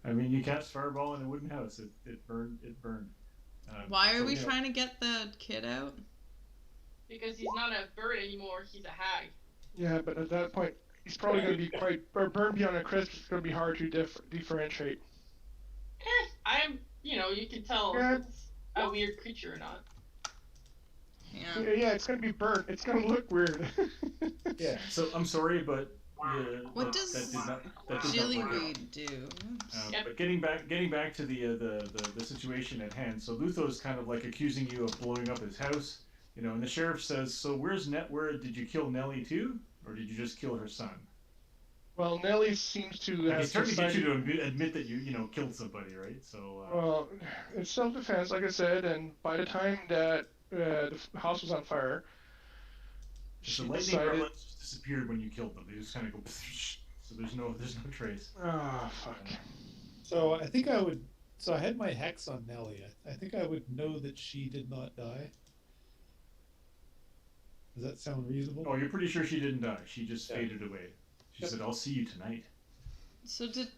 I mean, you cast fireball in a wooden house. It burned. Why are we trying to get the kid out? Because he's not a bird anymore. He's a hag. Yeah, but at that point, he's probably going to be burned beyond a crisp. It's going to be hard to differentiate. You can tell if it's a weird creature or not. Yeah, it's going to be burnt. It's going to look weird. Yeah. So I'm sorry, but What does Jillyweed do? But getting back to the situation at hand. So Lutho's kind of like accusing you of blowing up his house, and the sheriff says, "So where did you kill Nellie too, or did you just kill her son?" Well, Nellie seems to have he's trying to get you to admit that you killed somebody, right? So. Well, it's self-defense, like I said, and by the time that the house was on fire, the lightning gremlins just disappeared when you killed them. They just kind of go, so there's no trace. Oh fuck. So I think I would. So I had my hex on Nellie. I think I would know that she did not die. Does that sound reasonable? Oh, you're pretty sure she didn't die. She just faded away. She said, "I'll see you tonight." So did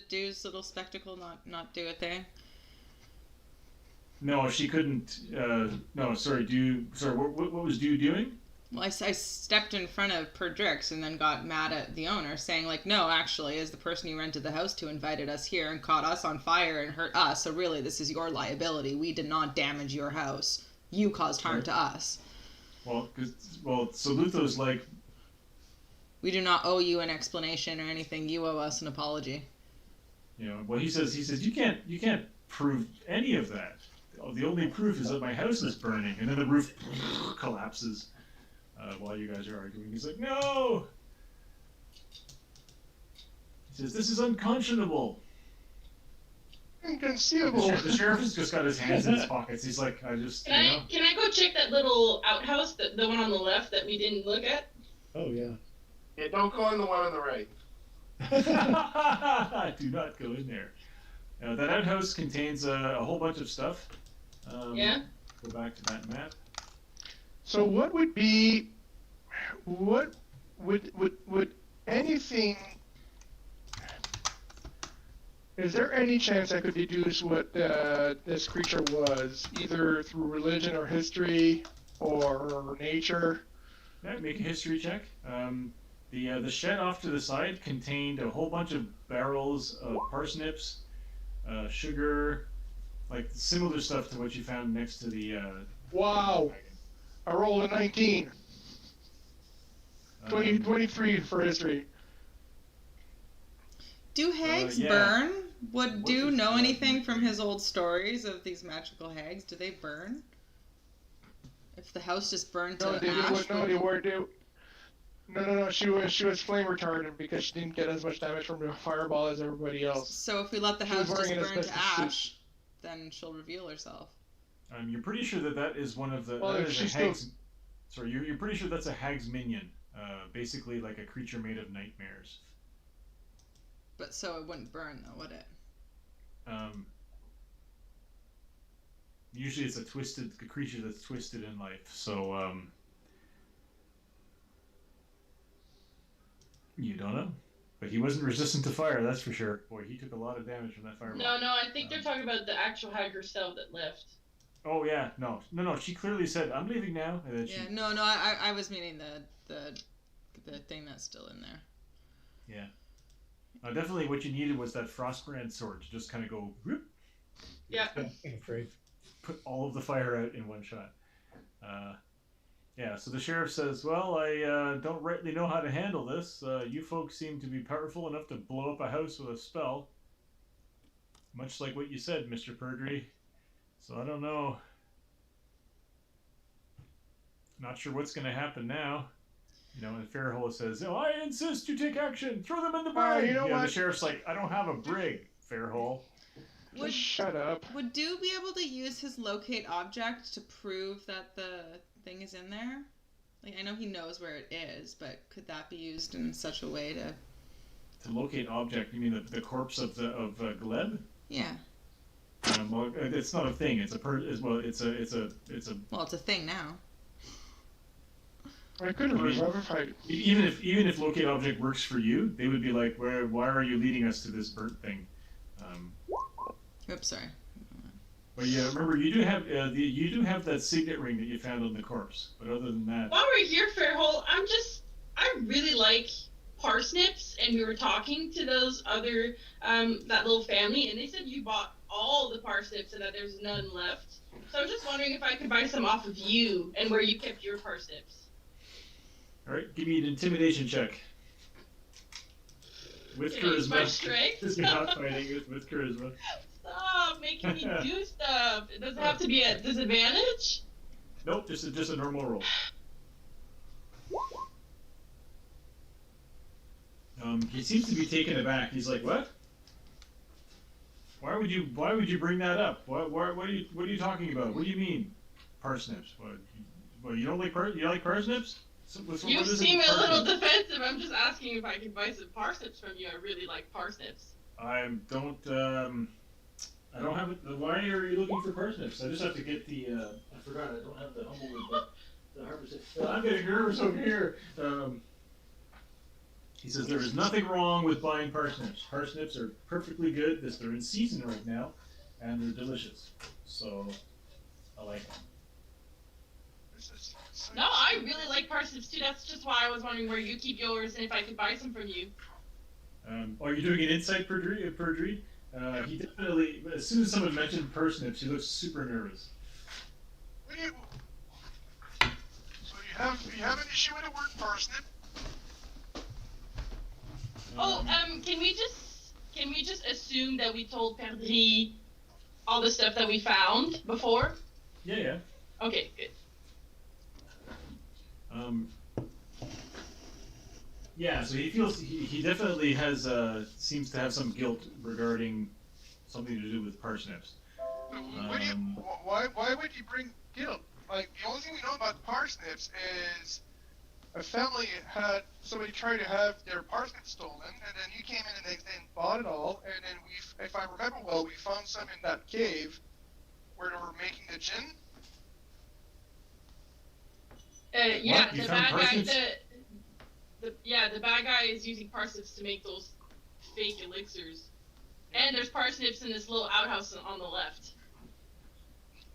Dew's little spectacle not do a thing? No, she couldn't. No, sorry. What was Dew doing? Well, I stepped in front of Perdrix and then got mad at the owner, saying like, no, actually, as the person you rented the house to invited us here and caught us on fire and hurt us, so really this is your liability. We did not damage your house. You caused harm to us. Well, so Lutho's like, we do not owe you an explanation or anything. You owe us an apology. Well, he says you can't prove any of that. The only proof is that my house is burning, and then the roof collapses while you guys are arguing. He's like, no! He says, this is unconscionable. Inconceivable. The sheriff has just got his hands in his pockets. He's like, I just, Can I go check that little outhouse, the one on the left that we didn't look at? Oh yeah. Yeah, don't go on the one on the right. Do not go in there. That outhouse contains a whole bunch of stuff. Yeah. Go back to that map. So what would anything? Is there any chance I could deduce what this creature was, either through religion or history or nature? Yeah, make a history check. The shed off to the side contained a whole bunch of barrels of parsnips, sugar, like similar stuff to what you found next to the. Wow! I rolled a 19. 23 for history. Do hags yeah. burn? Would What Do is know that? anything from his old stories of these magical hags? Do they burn? If the house just burned No, to they ash? didn't. No, they weren't. No. She was flame retardant because she didn't get as much damage from the fireball as everybody else. So if we let the She was house just wearing an burn to asbestos suit. ash, then she'll reveal herself. You're pretty sure that is one of the. Well, that if is a she's hag's. Sorry, you're pretty sure that's a hag's minion. Basically, like a creature made of nightmares. But so it wouldn't burn though, would it? Usually it's a creature that's twisted in life. So you don't know, but he wasn't resistant to fire. That's for sure. Boy, he took a lot of damage from that fireball. No, I think they're talking about the actual hag herself that left. Oh yeah, no. She clearly said, "I'm leaving now," and then Yeah, no. I was meaning the thing that's still in there. Yeah. Definitely, what you needed was that frostbrand sword to just kind of go. Whoop, Yeah. I'm afraid. put all of the fire out in one shot. Yeah, so the sheriff says, well, I don't rightly know how to handle this. You folks seem to be powerful enough to blow up a house with a spell. Much like what you said, Mr. Perdry. So I don't know. Not sure what's going to happen now. And Fairhole says, oh, I insist you take action. Throw them in the brig. You know what? The sheriff's like, I don't have a brig, Fairhole. Would, Shut up. would Do be able to use his locate object to prove that the thing is in there? Like, I know he knows where it is, but could that be used in such a way to... To locate object, you mean the corpse of Gleb? Yeah. Well, it's not a thing. It's a Well, it's a thing now. I could have revivified. Even if locate object works for you, they would be like, why are you leading us to this burnt thing? Oops, sorry. But yeah, remember you do have that signet ring that you found on the corpse. But other than that, While we're here, Fairhole, I really like parsnips, and we were talking to those other that little family, and they said you bought all the parsnips and that there's none left. So I was just wondering if I could buy some off of you and where you kept your parsnips. all right, give me an intimidation check. With Can I use my charisma. strength? You're not fighting it with charisma. Stop making me do stuff. It doesn't have to be at disadvantage. Nope, just a normal roll. He seems to be taken aback. He's like, "What? Why would you bring that up? What are you talking about? What do you mean, parsnips? What you don't like parsnips? You seem a little defensive. I'm just asking if I can buy some parsnips from you. I really like parsnips. I don't have it. Why are you looking for parsnips? I just have to get the. I forgot. I don't have the Humblewood, but the harvest. I'm getting nervous over here. He says there is nothing wrong with buying parsnips. Parsnips are perfectly good. They're in season right now, and they're delicious. So I like them. No, I really like parsnips too. That's just why I was wondering where you keep yours and if I could buy some from you. Are you doing an insight perjury? He definitely, as soon as someone mentioned parsnips, he looks super nervous. So you have an issue with the word parsnip? Can we just assume that we told Perdry all the stuff that we found before? Yeah. Okay, good. Yeah, so he feels he definitely has seems to have some guilt regarding something to do with parsnips. Why would you bring guilt? Like, the only thing we know about parsnips is a family had somebody try to have their parsnips stolen, and then you came in and they bought it all, and then if I remember well, we found some in that cave where they were making the gin. Yeah, What? You the found bad guy. parsnips? The bad guy is using parsnips to make those fake elixirs. And there's parsnips in this little outhouse on the left.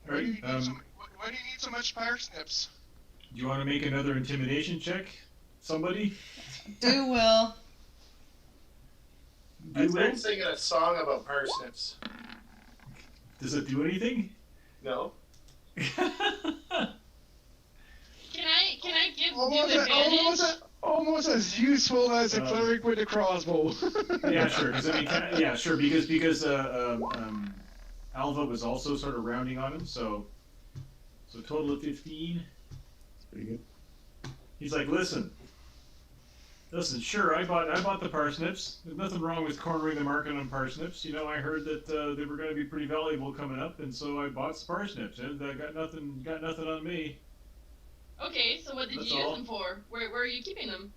Why do you need so much parsnips? Do you want to make another intimidation check? Somebody? Do will. I started singing a song about parsnips. Does it do anything? No. Can I give you advantage? Almost as useful as a cleric with a crossbow. Yeah, sure. Because Alva was also sort of rounding on him, so total of 15. That's pretty good. He's like, listen, sure, I bought the parsnips. There's nothing wrong with cornering the market on parsnips. You know, I heard that they were going to be pretty valuable coming up, and so I bought some parsnips, and I got nothing on me. Okay, so what did That's you use all. them for? Where are you keeping them?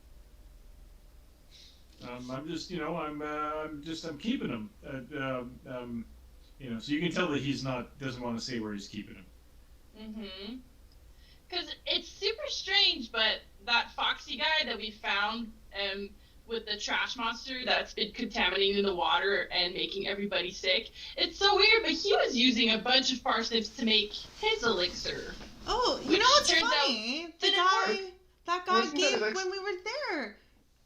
I'm just, I'm keeping them. So you can tell that doesn't want to say where he's keeping them. Mm-hmm. Because it's super strange, but that foxy guy that we found with the trash monster that's been contaminating the water and making everybody sick, it's so weird, but he was using a bunch of parsnips to make his elixir. Oh, you Which know what's turns funny? out didn't That guy Wasn't that gave elixir? when we were there.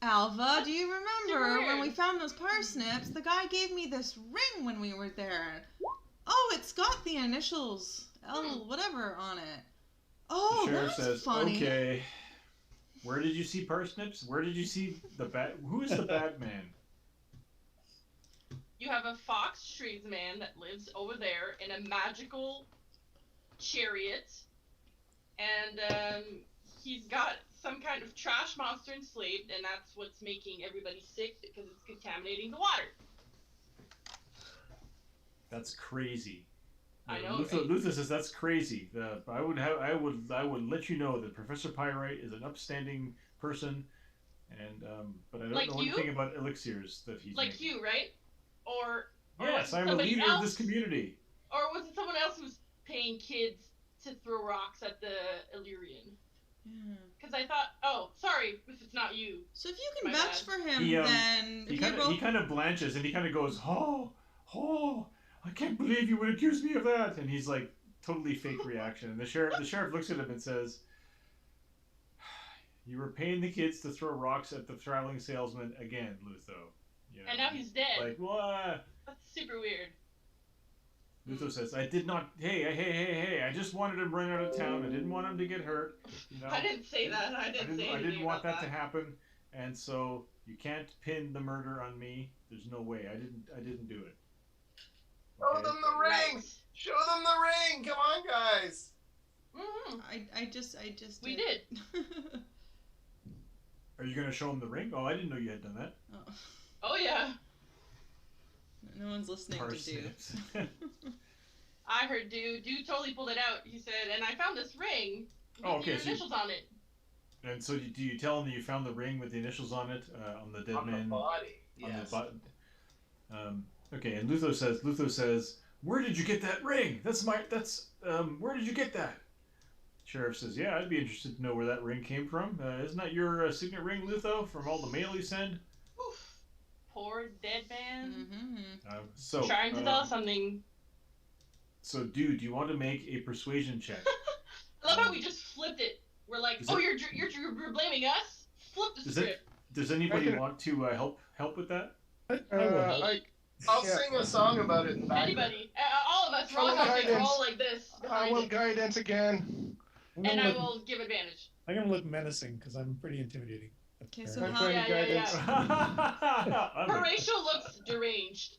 Alva, do you remember Super when we weird. found those parsnips? The guy gave me this ring when we were there. Oh, it's got the initials L whatever on it. Oh, The sheriff that's says, funny. okay, where did you see parsnips? Where did you see the bat? Who is the Batman? You have a fox tradesman that lives over there in a magical chariot, and he's got some kind of trash monster enslaved, and that's what's making everybody sick because it's contaminating the water. That's crazy. I know, Luther, right? Luther says that's crazy. I would let you know that Professor Pyrite is an upstanding person, and but I don't Like know you? anything about elixirs that he's Like making. you, right? Or Yes, was it I'm a somebody leader else? of this community. Or was it someone else who was paying kids to throw rocks at the Illyrian? Yeah. Because I thought, oh, sorry if it's not you. So if you can My vouch bad. for him, He, then He if you roll... kind of blanches and he kind of goes, oh, I can't believe you would accuse me of that. And he's like, totally fake reaction. And the sheriff looks at him and says, you were paying the kids to throw rocks at the traveling salesman again, Lutho. You know, And now he's dead. like, what? That's super weird. Lutho says, I did not, hey, I just wanted him run out of town. I didn't want him to get hurt. You know? I didn't say that. I didn't say I anything didn't want about that to happen. And so you can't pin the murder on me. There's no way. I didn't do it. Show Okay? them the ring! Right. Show them the ring! Come on, guys! Mm-hmm. I just We did. Are you going to show him the ring? Oh, I didn't know you had done that. Oh. Oh, yeah. No one's listening to Parsnips. I heard dude totally pulled it out. He said, and I found this ring with Oh, okay, your so you- initials on it. And so do you tell him that you found the ring with the initials on it, on the dead On the man? body. On Yes. the button. Okay, and Lutho says, where did you get that ring? Where did you get that? Sheriff says, yeah, I'd be interested to know where that ring came from. Isn't that your signet ring, Lutho, from all the mail you send? Oof. Poor dead man. Mm-hmm. Trying to tell us something. So, dude, do you want to make a persuasion check? I love how we just flipped it. We're like, Is oh, it- you're blaming us? Flip the Does it- script. Does anybody I can- want to help with that? I'll sing a song about it in the background. Anybody. All of us. We're all Follow talking. We're guidance. all like this. I behind want it. guidance again. And I will give advantage. I'm gonna look menacing because I'm pretty intimidating. Okay, so I'm how, trying Yeah. I'm Horatio looks deranged.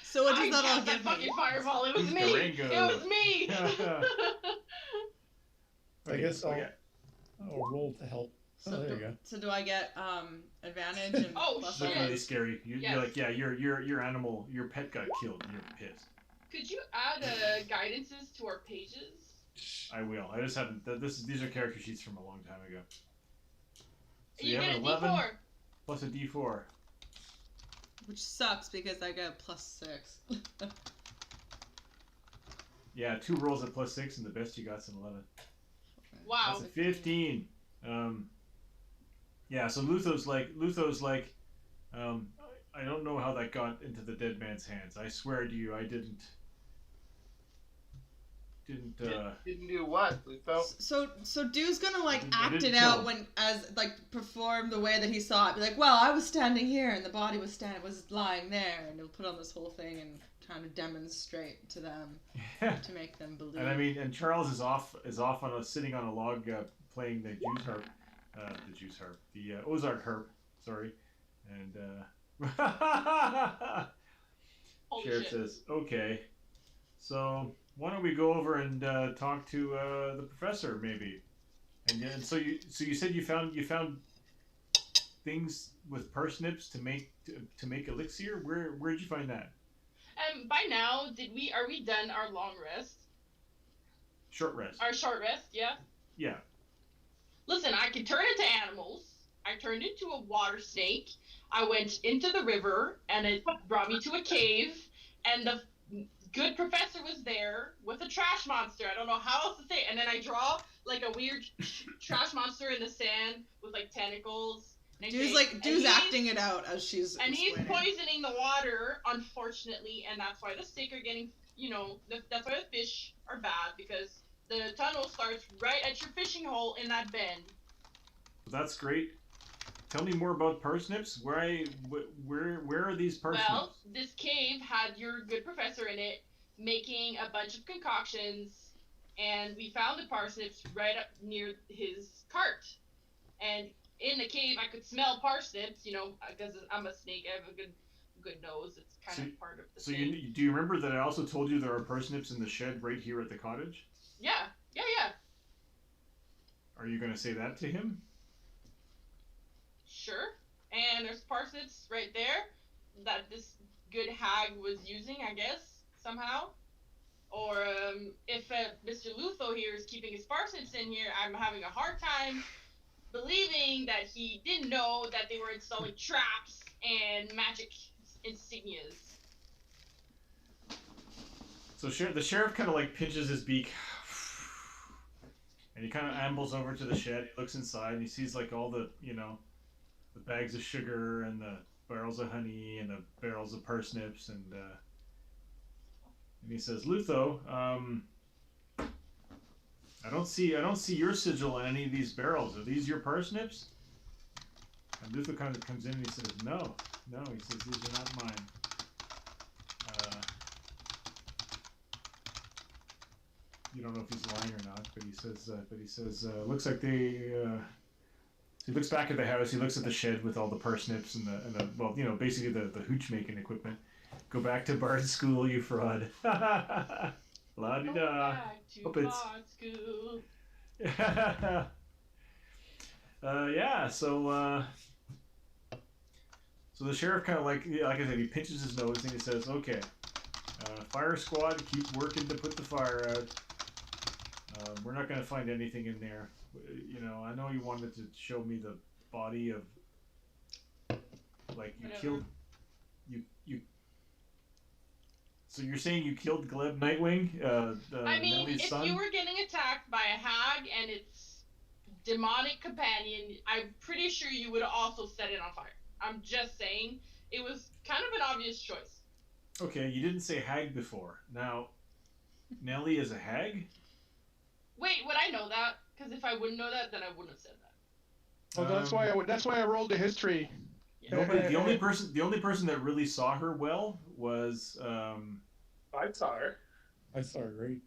so what I does that all cast that give me? fucking fireball. It was He's me. Durango. It was me. I guess okay. I'll roll to help So there you go. So do I get advantage and Oh, plus shit. Look really scary. Yes. You're like, yeah, your animal, your pet got killed, and you're pissed. Could you add guidances to our pages? I will. I just haven't. These are character sheets from a long time ago. So You have get an a 11 D4. plus a D4. Which sucks because I got +6. Yeah, 2 rolls at +6, and the best you got's an 11. Wow. That's a 15. Yeah, so Lutho's like, I don't know how that got into the dead man's hands. I swear to you, I didn't. Didn't do what? We felt. So Dude's gonna like I act didn't it kill out him. when as like perform the way that he saw it. Be like, well, I was standing here and the body was lying there, and he'll put on this whole thing and kind of demonstrate to them to make them believe. And I mean, and Charles is off on sitting on a log playing the Ozark harp. Sorry, and Holy Sheriff shit. says, "Okay, so why don't we go over and talk to the professor maybe?" And so you said you found things with parsnips to make elixir. Where'd you find that? By now, are we done our long rest? Short rest. Our short rest, yeah? Yeah. Listen, I can turn into animals. I turned into a water snake. I went into the river, and it brought me to a cave, and the good professor was there with a trash monster. I don't know how else to say it. And then I draw like a weird trash monster in the sand with like tentacles. And Dude's acting it out as she's and he's explaining. poisoning the water, unfortunately, and that's why the steak are getting, that's why the fish are bad, because the tunnel starts right at your fishing hole in that bend. That's great. Tell me more about parsnips. Where are these parsnips? Well, this cave had your good professor in it making a bunch of concoctions, and we found the parsnips right up near his cart. And in the cave, I could smell parsnips, because I'm a snake. I have a good nose. It's kind of part of the thing. Do you remember that I also told you there are parsnips in the shed right here at the cottage? Yeah. Are you going to say that to him? Sure. And there's parsnips right there that this good hag was using, I guess, somehow. Or if Mr. Lutho here is keeping his parsnips in here, I'm having a hard time believing that he didn't know that they were installing traps and magic insignias. So the sheriff kind of like pinches his beak, and he kind of ambles over to the shed. He looks inside and he sees like all the the bags of sugar and the barrels of honey and the barrels of parsnips, and he says, "Lutho, I don't see your sigil on any of these barrels. Are these your parsnips?" And Luther kind of comes in and he says, No. He says, "These are not mine." You don't know if he's lying or not, but he says, looks like they. So he looks back at the house. He looks at the shed with all the parsnips and the basically the hooch making equipment. "Go back to bard school, you fraud." La di da. Puppets. School. Yeah. So the sheriff kind of like I said, he pinches his nose and he says, "Okay, fire squad, keep working to put the fire out. We're not going to find anything in there. I know you wanted to show me the body of, like, you Whatever. killed, you. So you're saying you killed Gleb Nightwing, I mean, Nellie's if son?" you were getting attacked by a hag and its demonic companion, I'm pretty sure you would also set it on fire. I'm just saying, it was kind of an obvious choice. Okay, you didn't say hag before. Now, Nellie is a hag? Wait, would I know that? Because if I wouldn't know that, then I wouldn't have said that. Well, that's why I rolled a history. Nobody. The only person that really saw her well was. I saw her. I saw her right.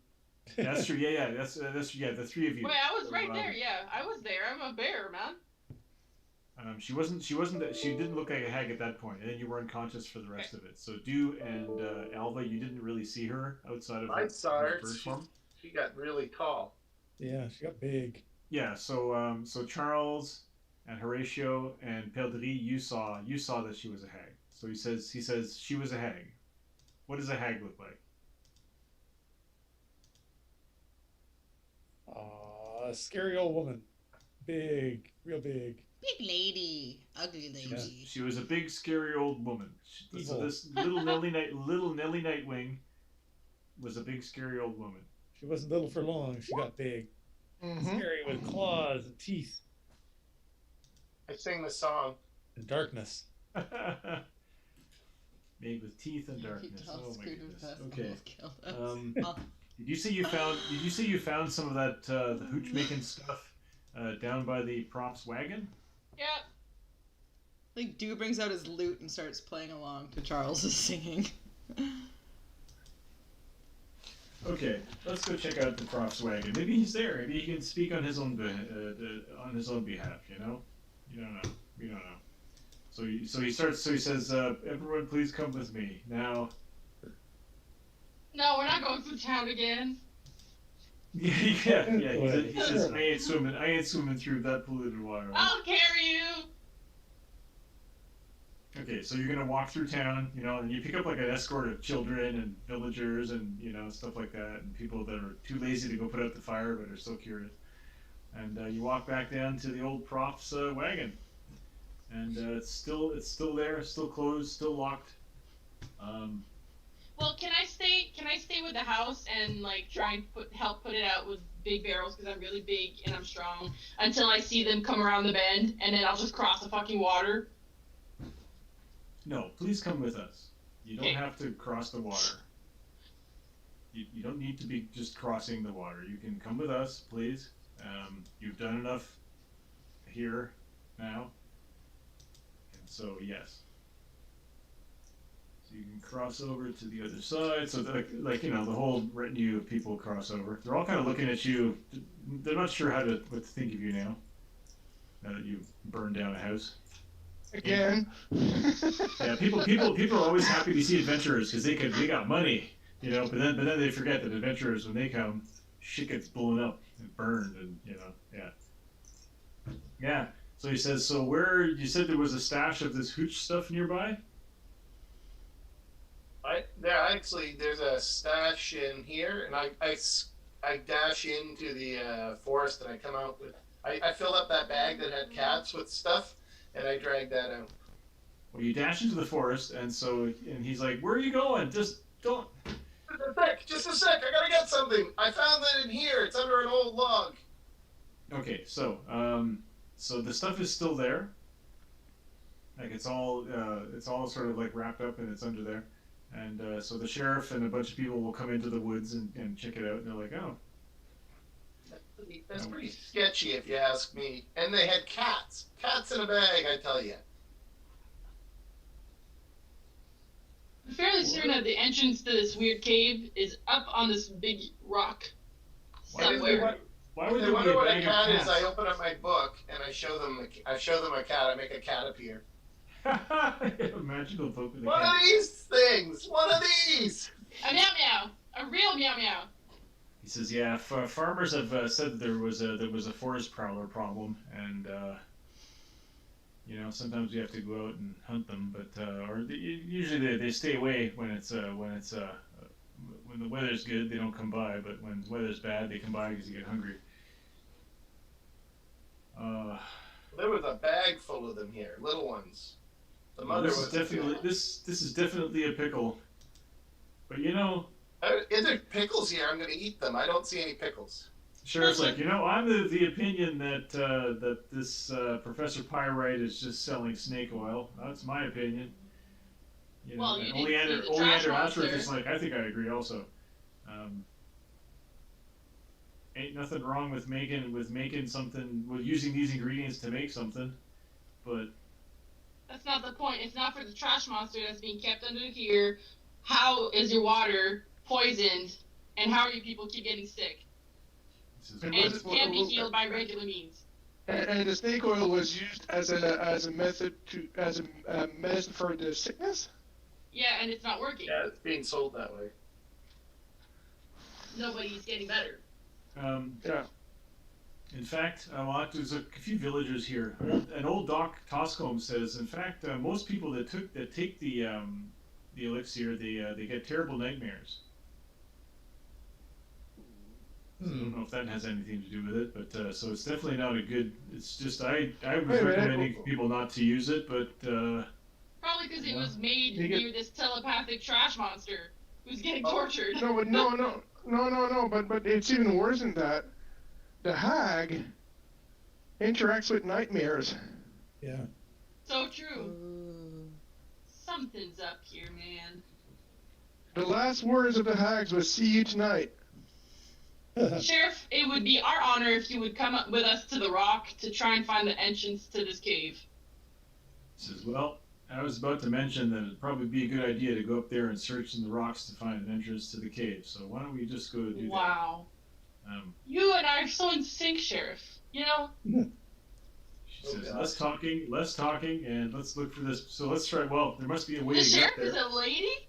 That's true. Yeah. That's the three of you. Wait, I was right there. Yeah, I was there. I'm a bear, man. She wasn't. She didn't look like a hag at that point, and then you were unconscious for the rest of it. So Dew and Alva, you didn't really see her outside of. I saw her. bird form. She got really tall. Yeah, she got big. Yeah. So Charles, and Horatio and Perdrix, you saw that she was a hag. So he says she was a hag. What does a hag look like? A scary old woman. Big, real big. Big lady, ugly lady. She was a big, scary old woman. So this little Nellie Nightwing was a big, scary old woman. She wasn't little for long. She got big. Scary with claws and teeth. I sing the song. And darkness. Made with teeth and darkness. Oh my goodness. Okay. Oh. Did you say you found some of that the hooch making stuff down by the prop's wagon? Yep. Like, Dew brings out his lute and starts playing along to Charles's singing. Okay, let's go check out the prop's wagon. Maybe he's there. Maybe he can speak on his own behalf. You know, you don't know. We don't know. So he says, "Everyone, please come with me now." No, we're not going through town again. Yeah. He says, "I ain't swimming through that polluted water." I'll carry you. Okay, so you're gonna walk through town, and you pick up like an escort of children and villagers and stuff like that, and people that are too lazy to go put out the fire but are still curious. And you walk back down to the old prop's wagon, and it's still there, still closed, still locked. Well, can I stay with the house and like try and help put it out with big barrels because I'm really big and I'm strong until I see them come around the bend, and then I'll just cross the fucking water? No, please come with us. You don't have to cross the water. You don't need to be just crossing the water. You can come with us, please. You've done enough here now. And so, yes. So you can cross over to the other side. So, the whole retinue of people cross over. They're all kind of looking at you. They're not sure what to think of you now that you burned down a house. Again. Yeah, people are always happy to see adventurers because they got money, but then they forget that adventurers, when they come, shit gets blown up and burned, and yeah. So he says, so where you said there was a stash of this hooch stuff nearby? There's a stash in here, and I dash into the forest, and I come out with. I filled up that bag that had cats with stuff. And I dragged that out. Well, you dash into the forest, and he's like, "Where are you going? Just don't." Just a sec. I gotta get something. I found that in here. It's under an old log. Okay, so the stuff is still there. Like it's all sort of like wrapped up and it's under there, and so the sheriff and a bunch of people will come into the woods and check it out, and they're like, "Oh." That's pretty sketchy, if you ask me. And they had cats. Cats in a bag, I tell you. I'm fairly certain that the entrance to this weird cave is up on this big rock somewhere. Why would they there wonder be a what bag a cat of is? cats? I open up my book and I show them a cat. I make a cat appear. A magical book with a One cat. of these things. One of these. A meow meow. A real meow meow. He says, "Yeah, farmers have said that there was a forest prowler problem, and sometimes we have to go out and hunt them, but usually they stay away when the weather's good. They don't come by, but when the weather's bad, they come by because they get hungry." There was a bag full of them here, little ones. The mother this was is definitely a pickle, but If there pickles here, I'm going to eat them. I don't see any pickles. Sheriff's like, I'm of the opinion that this Professor Pyrite is just selling snake oil. That's my opinion. Well, you Oleander didn't see the trash Ashworth monster. is like, I think I agree also. Ain't nothing wrong with making something, with using these ingredients to make something, but That's not the point. It's not for the trash monster that's being kept under here. How is your water poisoned, and how are you people keep getting sick? And And it can't be healed by regular means. And the snake oil was used as a method medicine for the sickness. Yeah, and it's not working. Yeah, it's being sold that way. Nobody's getting better. Yeah. In fact, there's a few villagers here. An old Doc Toscombe says, in fact, most people that take the elixir, they get terrible nightmares. So I don't know if that has anything to do with it, but so it's definitely not a good. It's just I was recommending people not to use it, but Probably because it was made near this telepathic trash monster who's getting tortured. No, but it's even worse than that. The hag interacts with nightmares. Yeah. So true. Something's up here, man. The last words of the hags was "see you tonight." Sheriff, it would be our honor if you would come up with us to the rock to try and find the entrance to this cave. says, well, I was about to mention that it'd probably be a good idea to go up there and search in the rocks to find an entrance to the cave. So why don't we just go do Wow. that? You and I are so in sync, Sheriff. You know? She says, less talking, and let's look for this. So let's try. Well, there must be a way The to get sheriff there. is a lady?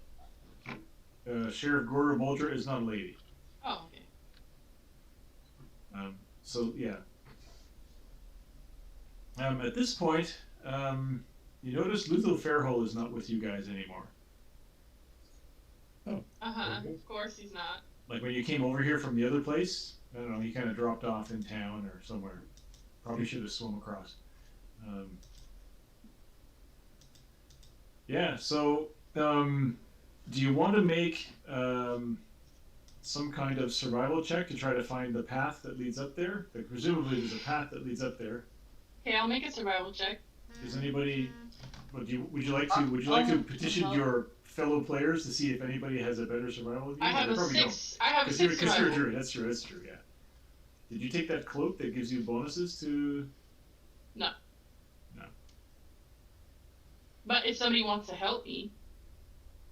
Sheriff Gora Bolger is not a lady. Oh, okay. So yeah. At this point, you notice Luther Fairhole is not with you guys anymore. Oh. Uh-huh. Of course he's not. Like when you came over here from the other place, I don't know, he kind of dropped off in town or somewhere. Probably should have swum across. Yeah, so do you want to make some kind of survival check to try to find the path that leads up there? Like, presumably there's a path that leads up there. Okay, I'll make a survival check. Does anybody? Would you like to petition your fellow players to see if anybody has a better survival? I have a six. I have a six Because you're a survival. jury. That's true. Yeah. Did you take that cloak that gives you bonuses to? No. No. But if somebody wants to help me,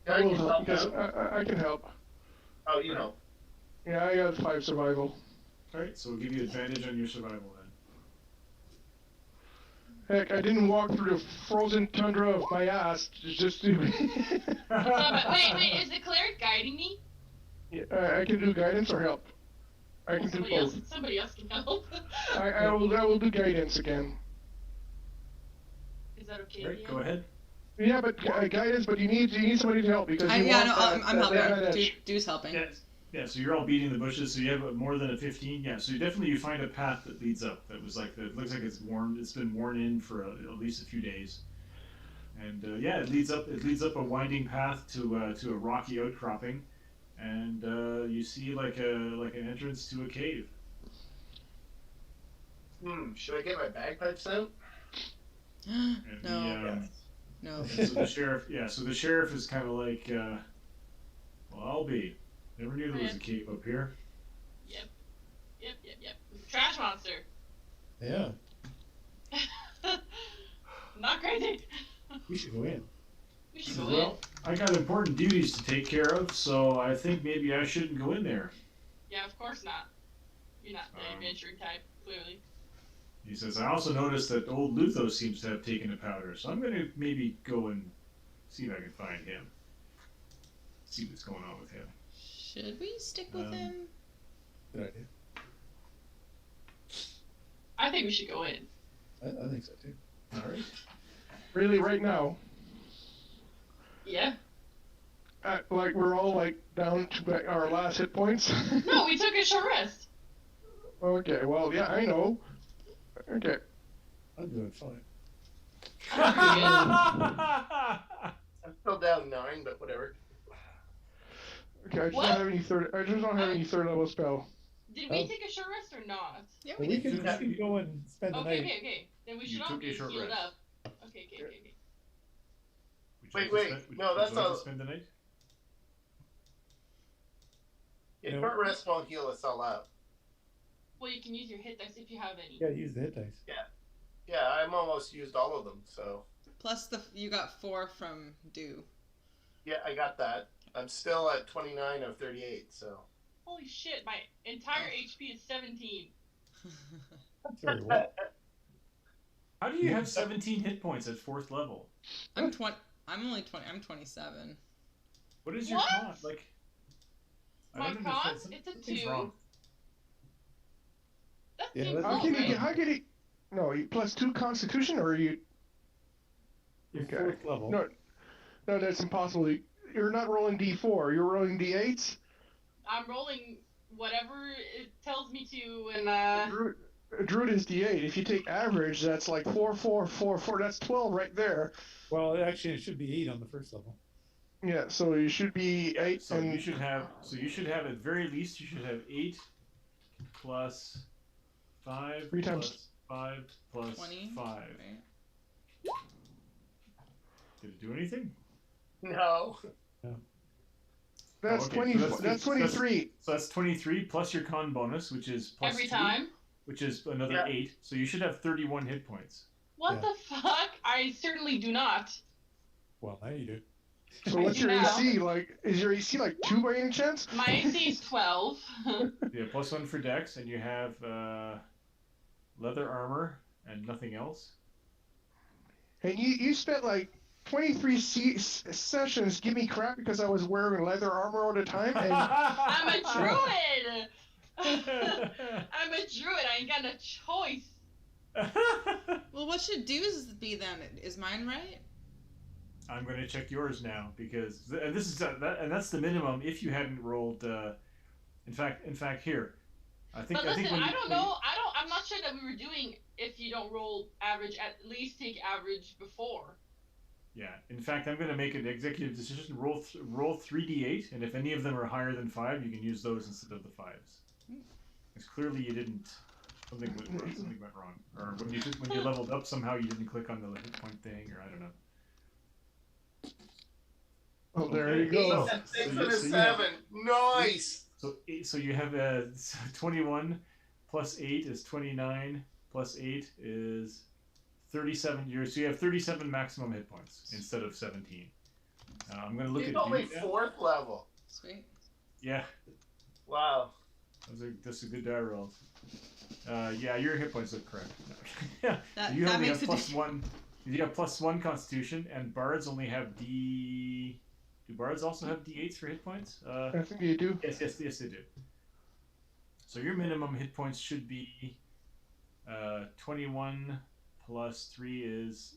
I will help because I can help. Oh, you know. Yeah, I got 5 survival. All right, so we'll give you advantage on your survival then. Heck, I didn't walk through the frozen tundra of my ass just to. but wait, is the cleric guiding me? Yeah, I can do guidance or help. I can do both. Somebody else can help. I will do guidance again. Is that okay? All right, Ian? go ahead. Yeah, but guidance. But you need somebody to help because you Yeah, want no, that, I'm helping. advantage. Dude's helping. Yeah, so you're all beating the bushes. So you have more than a 15. Yeah, so you find a path that leads up. That was it looks like it's worn. It's been worn in for at least a few days. And yeah, it leads up a winding path to a rocky outcropping, and you see like an entrance to a cave. Should I get my bagpipes out? And No. No. and so the sheriff is kind of like, well, I'll be. Never knew there was a cave up here. Yep. Trash monster. Yeah. Not crazy. We should go in. We should go in. Well, I got important duties to take care of, so I think maybe I shouldn't go in there. Yeah, of course not. You're not the adventuring type, clearly. He says, I also noticed that old Luthos seems to have taken a powder, so I'm going to maybe go and see if I can find him. See what's going on with him. Should we stick with him? Good idea. I think we should go in. I think so too. All right. Really, right now, Yeah. like we're all like down to our last hit points. No, we took a short rest. Okay, well, yeah, I know. Okay. I'm doing fine. I'm still down 9, but whatever. Okay, I just What? don't have any third level spell. Did we take a short rest or not? Yeah, Well, we we did. can go and spend the Okay, night. okay. Then we You should all took be a short healed rest. up. Okay. Would you Wait, like to spend- no, would that's you like all- to spend the night? Yeah, No. short rest won't heal us all up. Well, you can use your hit dice if you have any. Yeah, use the hit dice. Yeah, I'm almost used all of them, so. Plus you got 4 from Dew. Yeah, I got that. I'm still at 29 of 38, so. Holy shit, my entire HP is 17. That's very well. How do you have 17 hit points at 4th level? I'm only 20. I'm 27. What is your What? con? Like, I My don't con? understand. It's a Something's 2. wrong. That's How that's can right? you? How can he? No, you plus 2 Constitution, or you? your Okay. 4th level. No, no, that's impossible. You're not rolling D4. You're rolling D8s. I'm rolling whatever it tells me to, and Druid is D8. If you take average, that's like 4, 4, 4, 4. That's 12 right there. Well, actually, it should be 8 on the 1st level. Yeah, so you should be 8. So you should have. So you should have at very least. You should have 8 plus 5 3 times. plus 5 plus 20, 5. right? Did it do anything? No. That's okay, 20. so That's 23. So that's 23 plus your con bonus, which is plus every 2, time. which is another Yeah. 8. So you should have 31 hit points. What Yeah. the fuck? I certainly do not. Well, now you do. So what's your Now. AC? Like, is your AC like 2 by any chance? My AC is 12. Yeah, plus 1 for Dex, and you have leather armor and nothing else. And you spent like 23 sessions giving me crap because I was wearing leather armor all the time. And I'm a druid! I'm a druid. I ain't got no choice. Well, what should dues be then? Is mine right? I'm going to check yours now because and this is and that's the minimum if you hadn't rolled. In fact, here, I think. But listen, I think I don't know. I'm not sure that we were doing if you don't roll average. At least take average before. Yeah. In fact, I'm going to make an executive decision. Roll 3d8, and if any of them are higher than 5, you can use those instead of the 5s. Because clearly you didn't. Something went wrong, or when you leveled up somehow you didn't click on the hit point thing, or I don't know. oh, there you Okay. go. So- 6 so and a you have- 7. Nice. So you have 21 plus 8 is 29 plus 8 is 37 years. So you have 37 maximum hit points instead of 17. I'm going to look He's at only you now. 4th level. Sweet. Yeah, Wow. those are good die rolls. Yeah, your hit points look correct. Yeah, That, you that only makes have a plus difference. 1. You have plus 1 Constitution, and bards only have D. Do bards also have D8s for hit points? I think you do. Yes, they do. So your minimum hit points should be 21 plus 3 is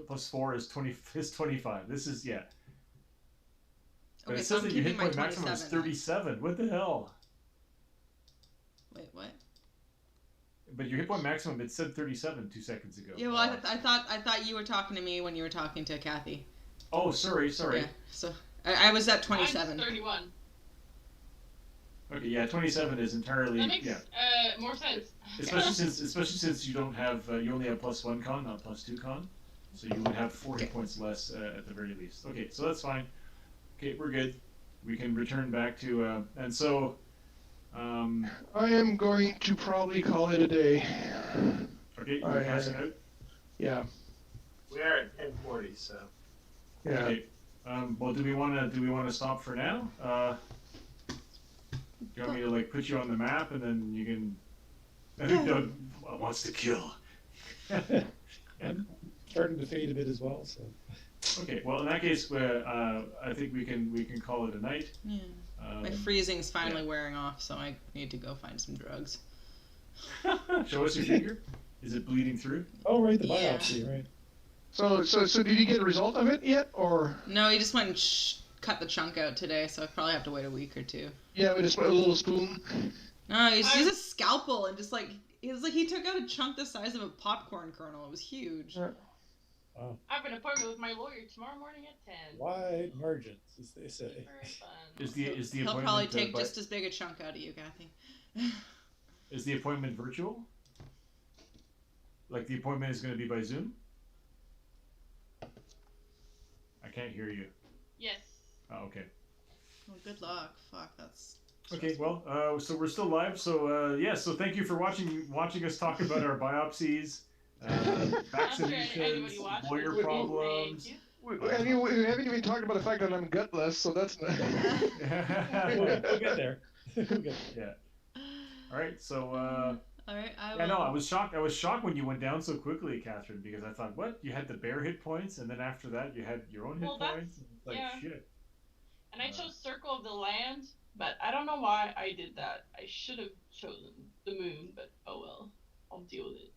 plus 4 is 25. This is But Okay, it so says I'm that your hit keeping my point maximum is 27 then. 37. What the hell? Wait, what? But your hit point maximum, it said 37 2 seconds ago. Yeah, well, I thought you were talking to me when you were talking to Kathy. Oh, sorry. Yeah, so I was at Mine's 27. 31. Okay, yeah, 27 is entirely That makes more sense. Especially since you don't have you only have plus 1 con, not plus 2 con, so you would have 4 hit points less at the very least. Okay, so that's fine. Okay, we're good. We can return back to and so. I am going to probably call it a day. Okay, you're passing out. Yeah. We are at 10:40, so. Yeah. Okay. Well, do we want to stop for now? Do you want me to like put you on the map and then you can? I think Doug wants to kill. I'm starting to fade a bit as well, so. Okay. Well, in that case, I think we can call it a night. Yeah. My freezing's finally wearing off, so I need to go find some drugs. Show us your finger. Is it bleeding through? Oh, right, the Yeah. biopsy, right. So did you get a result of it yet, or? No, he just went and cut the chunk out today, so I probably have to wait a week or two. Yeah, we just put a little spoon. No, he used a scalpel and just like he took out a chunk the size of a popcorn kernel. It was huge. Yeah. Wow. I have an appointment with my lawyer tomorrow morning at 10. Wide margins, as they say. Very fun. Is the He'll appointment? probably take just as big a chunk out of you, Kathy. Is the appointment virtual? Like the appointment is going to be by Zoom? I can't hear you. Yes. Oh, okay. Well, good luck. Fuck, that's. Okay, well, so we're still live. So so thank you for watching us talk about our biopsies, Anybody vaccinations, watching lawyer this? problems. Thank you. We haven't even talked about the fact that I'm gutless, so that's not. We'll get there. We'll get there. Yeah. All right. So All right, I will. yeah, no, I was shocked. I was shocked when you went down so quickly, Catherine, because I thought, what? You had the bear hit points, and then after that, you had your own hit Well, that's- points. It's like yeah. shit. And I chose Circle of the Land, but I don't know why I did that. I should have chosen the moon, but oh well. I'll deal with it.